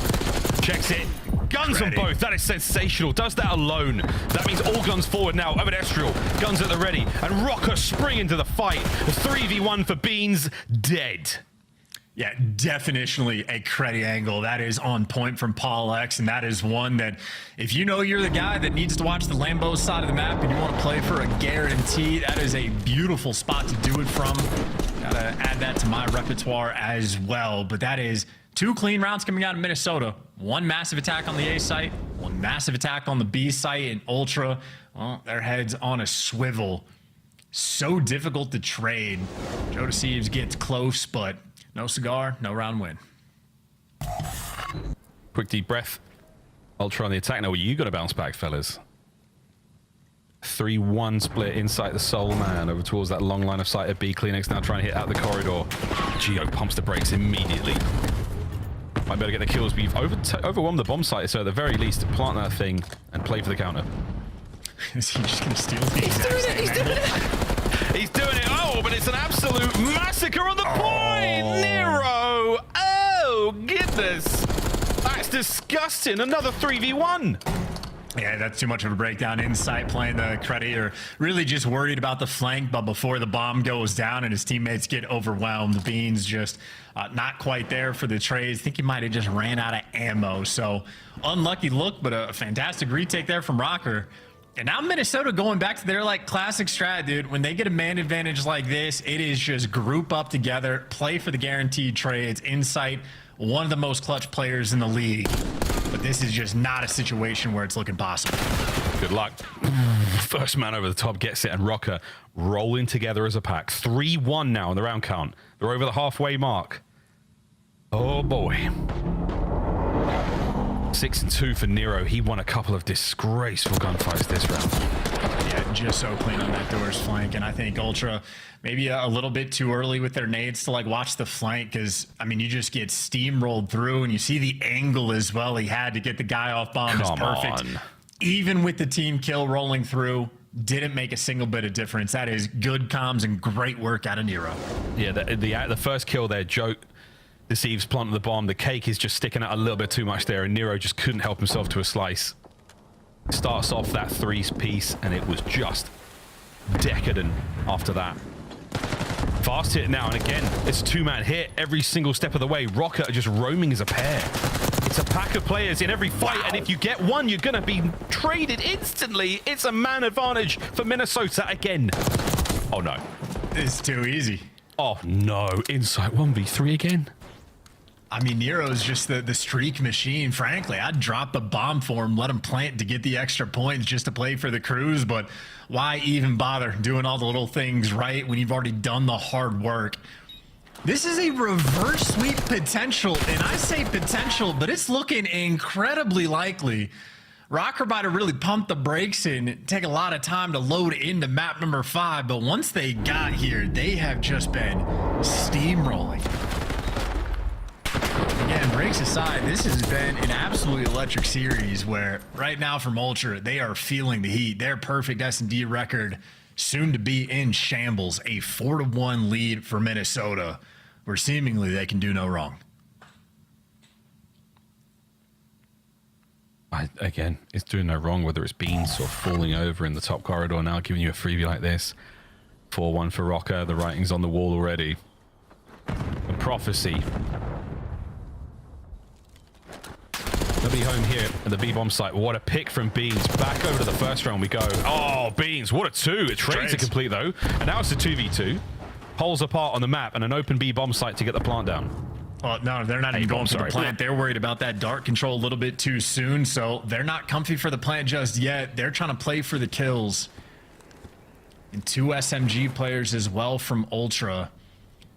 checks it. Guns on both. That is sensational. Does that alone. That means all guns forward now. Over to Estriel. Guns at the ready. And Rocker spring into the fight. The 3v1 for Beans. Dead. Yeah, definitionally a credit angle. That is on point from Paul X, and that is one that if you know you're the guy that needs to watch the Lambeau side of the map and you want to play for a guarantee, that is a beautiful spot to do it from. Gotta add that to my repertoire as well. But that is 2 clean rounds coming out of Minnesota. 1 massive attack on the A site, 1 massive attack on the B site, and Ultra, well, their heads on a swivel. So difficult to trade. Joe Deceives gets close, but no cigar, no round win. Quick deep breath. Ultra on the attack. Now, you got to bounce back, fellas. 3-1 split inside the Soul Man over towards that long line of sight of B. CleanX now trying to hit out the corridor. Geo pumps the brakes immediately. Might be able to get the kills, but you've overwhelmed the bomb site, so at the very least, plant that thing and play for the counter. Is he just going to steal the He's doing it! He's doing it! He's doing it! Oh, but it's an absolute massacre on the point! Nero! Oh, goodness! That's disgusting! Another 3v1! Yeah, that's too much of a breakdown. Insight playing the credit, or really just worried about the flank, but before the bomb goes down and his teammates get overwhelmed, Beans just not quite there for the trades. I think he might have just ran out of ammo. So unlucky look, but a fantastic retake there from Rocker. And now Minnesota going back to their like classic strat, dude. When they get a man advantage like this, it is just group up together, play for the guaranteed trades. Insight, one of the most clutch players in the league. But this is just not a situation where it's looking possible. Good luck. First man over the top gets it, and Rocker rolling together as a pack. 3-1 now in the round count. They're over the halfway mark. Oh boy. 6-2 for Nero. He won a couple of disgraceful gunfights this round. Yeah, just so clean on that door's flank. And I think Ultra maybe a little bit too early with their nades to like watch the flank, because I mean you just get steamrolled through, and you see the angle as well he had to get the guy off bomb is perfect. On. Even with the team kill rolling through, didn't make a single bit of difference. That is good comms and great work out of Nero. Yeah, the first kill there, Joe deceives, planted the bomb. The cake is just sticking out a little bit too much there, and Nero just couldn't help himself to a slice. Starts off that 3-piece, and it was just decadent after that. Fast hit now, and again, it's a 2-man hit every single step of the way. Rocket are just roaming as a pair. It's a pack of players in every fight, and if you get one, you're going to be traded instantly. It's a man advantage for Minnesota again. Oh, no. It's too easy. Oh, no. Insight 1v3 again. I mean, Nero's just the streak machine. Frankly, I'd drop the bomb for him, let him plant to get the extra points just to play for the Crews, but why even bother doing all the little things right when you've already done the hard work? This is a reverse sweep potential, and I say potential, but it's looking incredibly likely. Rocker about to really pump the brakes and take a lot of time to load into map number 5, but once they got here, they have just been steamrolling. Again, breaks aside, this has been an absolutely electric series where right now from Ultra, they are feeling the heat. Their perfect S&D record soon to be in shambles. A 4-1 lead for Minnesota, where seemingly they can do no wrong. Again, it's doing no wrong, whether it's Beans or falling over in the top corridor now, giving you a freebie like this. 4-1 for Rocker. The writing's on the wall already. The prophecy. Nobody home here at the B-bomb site. What a pick from Beans. Back over to the first round we go. Oh, Beans, what a 2. A trade to complete, though. And now it's a 2v2. Poles apart on the map and an open B-bomb site to get the plant down. Well, no, they're not even going for the plant. They're worried about that dart control a little bit too soon, so they're not comfy for the plant just yet. They're trying to play for the kills. And 2 SMG players as well from Ultra.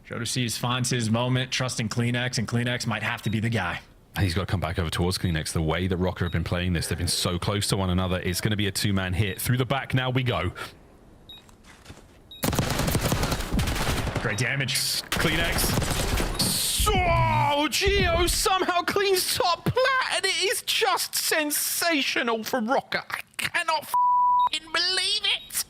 Jodeci finds his moment, trusting CleanX, and CleanX might have to be the guy. He's got to come back over towards CleanX. The way that Rocker have been playing this, they've been so close to one another. It's going to be a 2-man hit. Through the back, now we go. Great damage. CleanX. Oh, Geo somehow cleans top plat, and it is just sensational from Rocker. I cannot f***ing believe it.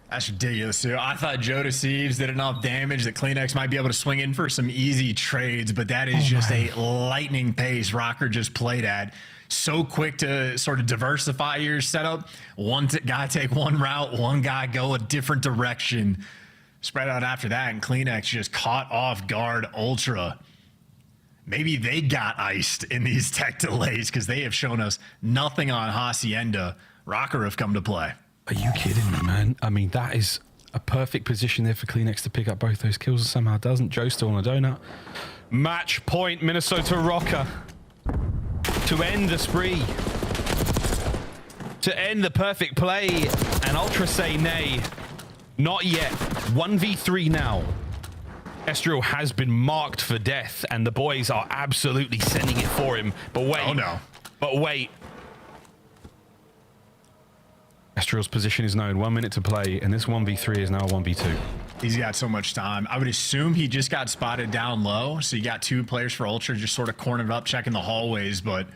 That's ridiculous, too. I thought Joe Deceives did enough damage that CleanX might be able to swing in for some easy trades, but that is just a lightning pace Rocker just played at. So quick to sort of diversify your setup. One guy take one route, one guy go a different direction. Spread out after that, and CleanX just caught off guard Ultra. Maybe they got iced in these tech delays because they have shown us nothing on Hacienda. Rocker have come to play. Are you kidding me, man? I mean, that is a perfect position there for CleanX to pick up both those kills, and somehow doesn't. Joe still on a donut. Match point, Minnesota Rocker. To end the spree. To end the perfect play. And Ultra say nay. Not yet. 1v3 now. Estriel has been marked for death, and the boys are absolutely sending it for him. But wait. Oh, no. But wait. Estriel's position is known. 1 minute to play, and this 1v3 is now a 1v2. He's got so much time. I would assume he just got spotted down low, so you got 2 players for Ultra just sort of cornered up, checking the hallways, but,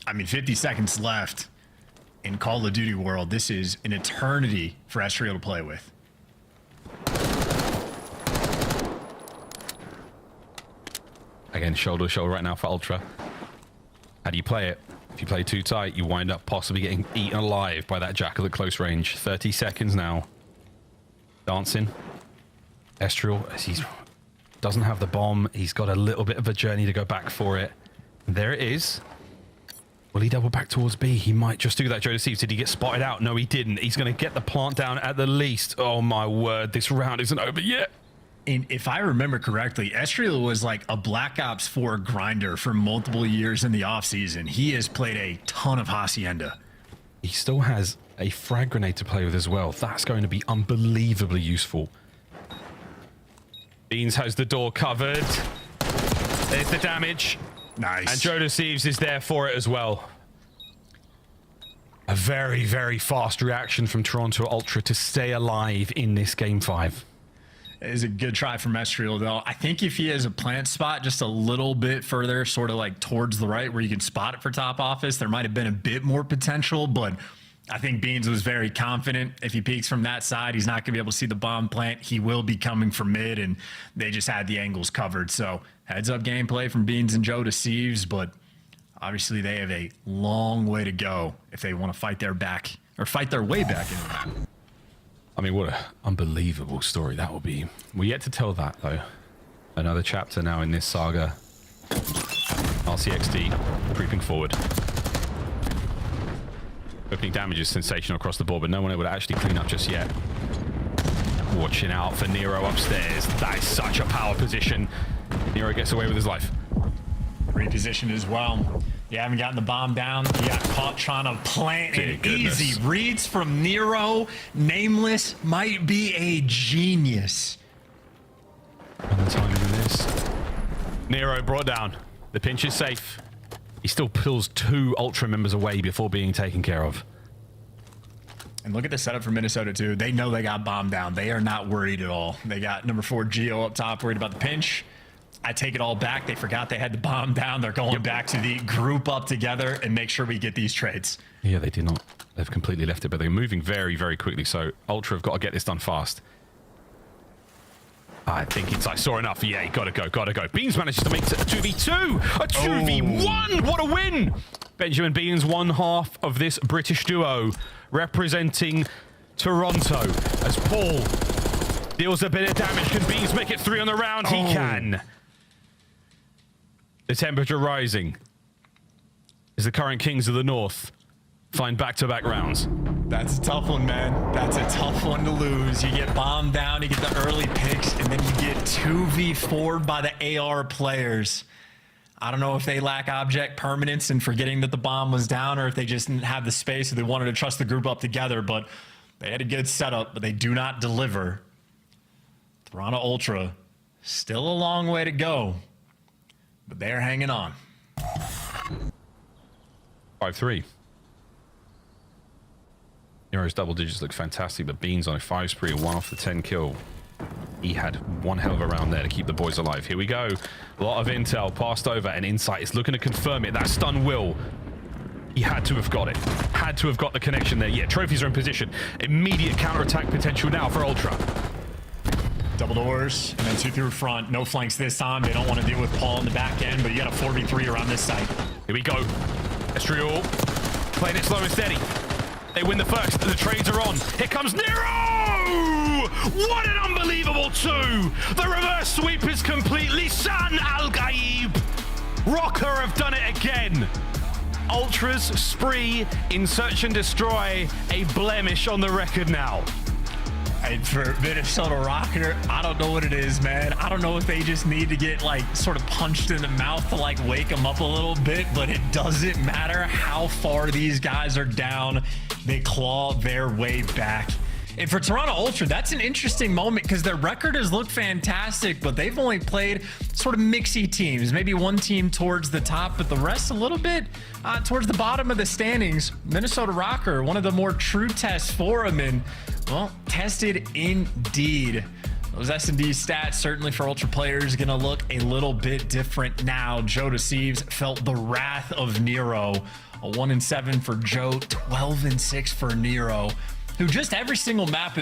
I mean, 50 seconds left in Call of Duty world. This is an eternity for Estriel to play with. Again, shoulder to shoulder right now for Ultra. How do you play it? If you play too tight, you wind up possibly getting eaten alive by that Jackal at close range. 30 seconds now. Dancing. Estriel, as he doesn't have the bomb, he's got a little bit of a journey to go back for it. And there it is. Will he double back towards B? He might just do that. Joe Deceives. Did he get spotted out? No, he didn't. He's going to get the plant down at the least. Oh, my word. This round isn't over yet. And if I remember correctly, Estriel was like a Black Ops 4 grinder for multiple years in the offseason. He has played a ton of Hacienda. He still has a frag grenade to play with as well. That's going to be unbelievably useful. Beans has the door covered. There's the damage. Nice. And Joe Deceives is there for it as well. A very, very fast reaction from Toronto Ultra to stay alive in this Game 5. It is a good try from Estriel, though. I think if he has a plant spot just a little bit further, sort of like towards the right where you can spot it for top office, there might have been a bit more potential, but I think Beans was very confident. If he peeks from that side, he's not going to be able to see the bomb plant. He will be coming from mid, and they just had the angles covered. So heads up gameplay from Beans and Joe Deceives, but obviously they have a long way to go if they want to fight their way back into that. I mean, what an unbelievable story that will be. We're yet to tell that, though. Another chapter now in this saga. RCXD creeping forward. Opening damage is sensational across the board, but no one able to actually clean up just yet. Watching out for Nero upstairs. That is such a power position. Nero gets away with his life. Reposition as well. You haven't gotten the bomb down. You got caught trying to plant an easy reads from Nero. Nameless might be a genius. And the timing of this. Nero brought down. The pinch is safe. He still pulls 2 Ultra members away before being taken care of. And look at the setup for Minnesota, too. They know they got bombed down. They are not worried at all. They got number 4 Geo up top, worried about the pinch. I take it all back. They forgot they had the bomb down. They're going back to the group up together and make sure we get these trades. Yeah, they did not. They've completely left it, but they're moving very, very quickly. So Ultra have got to get this done fast. I think I saw enough. Yeah, gotta go. Beans manages to make it a 2v2, a 2v1. What a win! Benjamin Beans, one half of this British duo, representing Toronto. As Paul deals a bit of damage, can Beans make it 3 on the round? He can. The temperature rising as the current kings of the north find back-to-back rounds. That's a tough one, man. That's a tough one to lose. You get bombed down, you get the early picks, and then you get 2v4'd by the AR players. I don't know if they lack object permanence and forgetting that the bomb was down, or if they just didn't have the space or they wanted to trust the group up together, but they had a good setup, but they do not deliver. Toronto Ultra, still a long way to go, but they're hanging on. 5-3. Nero's double digits look fantastic, but Beans on a 5 spree, 1 off the 10 kill. He had one hell of a round there to keep the boys alive. Here we go. A lot of intel passed over, and Insight is looking to confirm it. That stun will. He had to have got it. Had to have got the connection there. Yeah, trophies are in position. Immediate counterattack potential now for Ultra. Double doors, and then 2 through front. No flanks this time. They don't want to deal with Paul in the back end, but you got a 4v3 around this side. Here we go. Estriel playing it slow and steady. They win the first. The trades are on. Here comes Nero! What an unbelievable 2! The reverse sweep is completely San Al-Gaib. Rocker have done it again. Ultra's spree in search and destroy, a blemish on the record now. And for Minnesota Rocker, I don't know what it is, man. I don't know if they just need to get like sort of punched in the mouth to like wake them up a little bit, but it doesn't matter how far these guys are down. They claw their way back. And for Toronto Ultra, that's an interesting moment because their record has looked fantastic, but they've only played sort of mixy teams. Maybe one team towards the top, but the rest a little bit towards the bottom of the standings. Minnesota Rocker, one of the more true tests for them, and well, tested indeed. Those S&D stats, certainly for Ultra players, going to look a little bit different now. Joe Deceives felt the wrath of Nero. A 1-7 for Joe, 12-6 for Nero, who just every single map at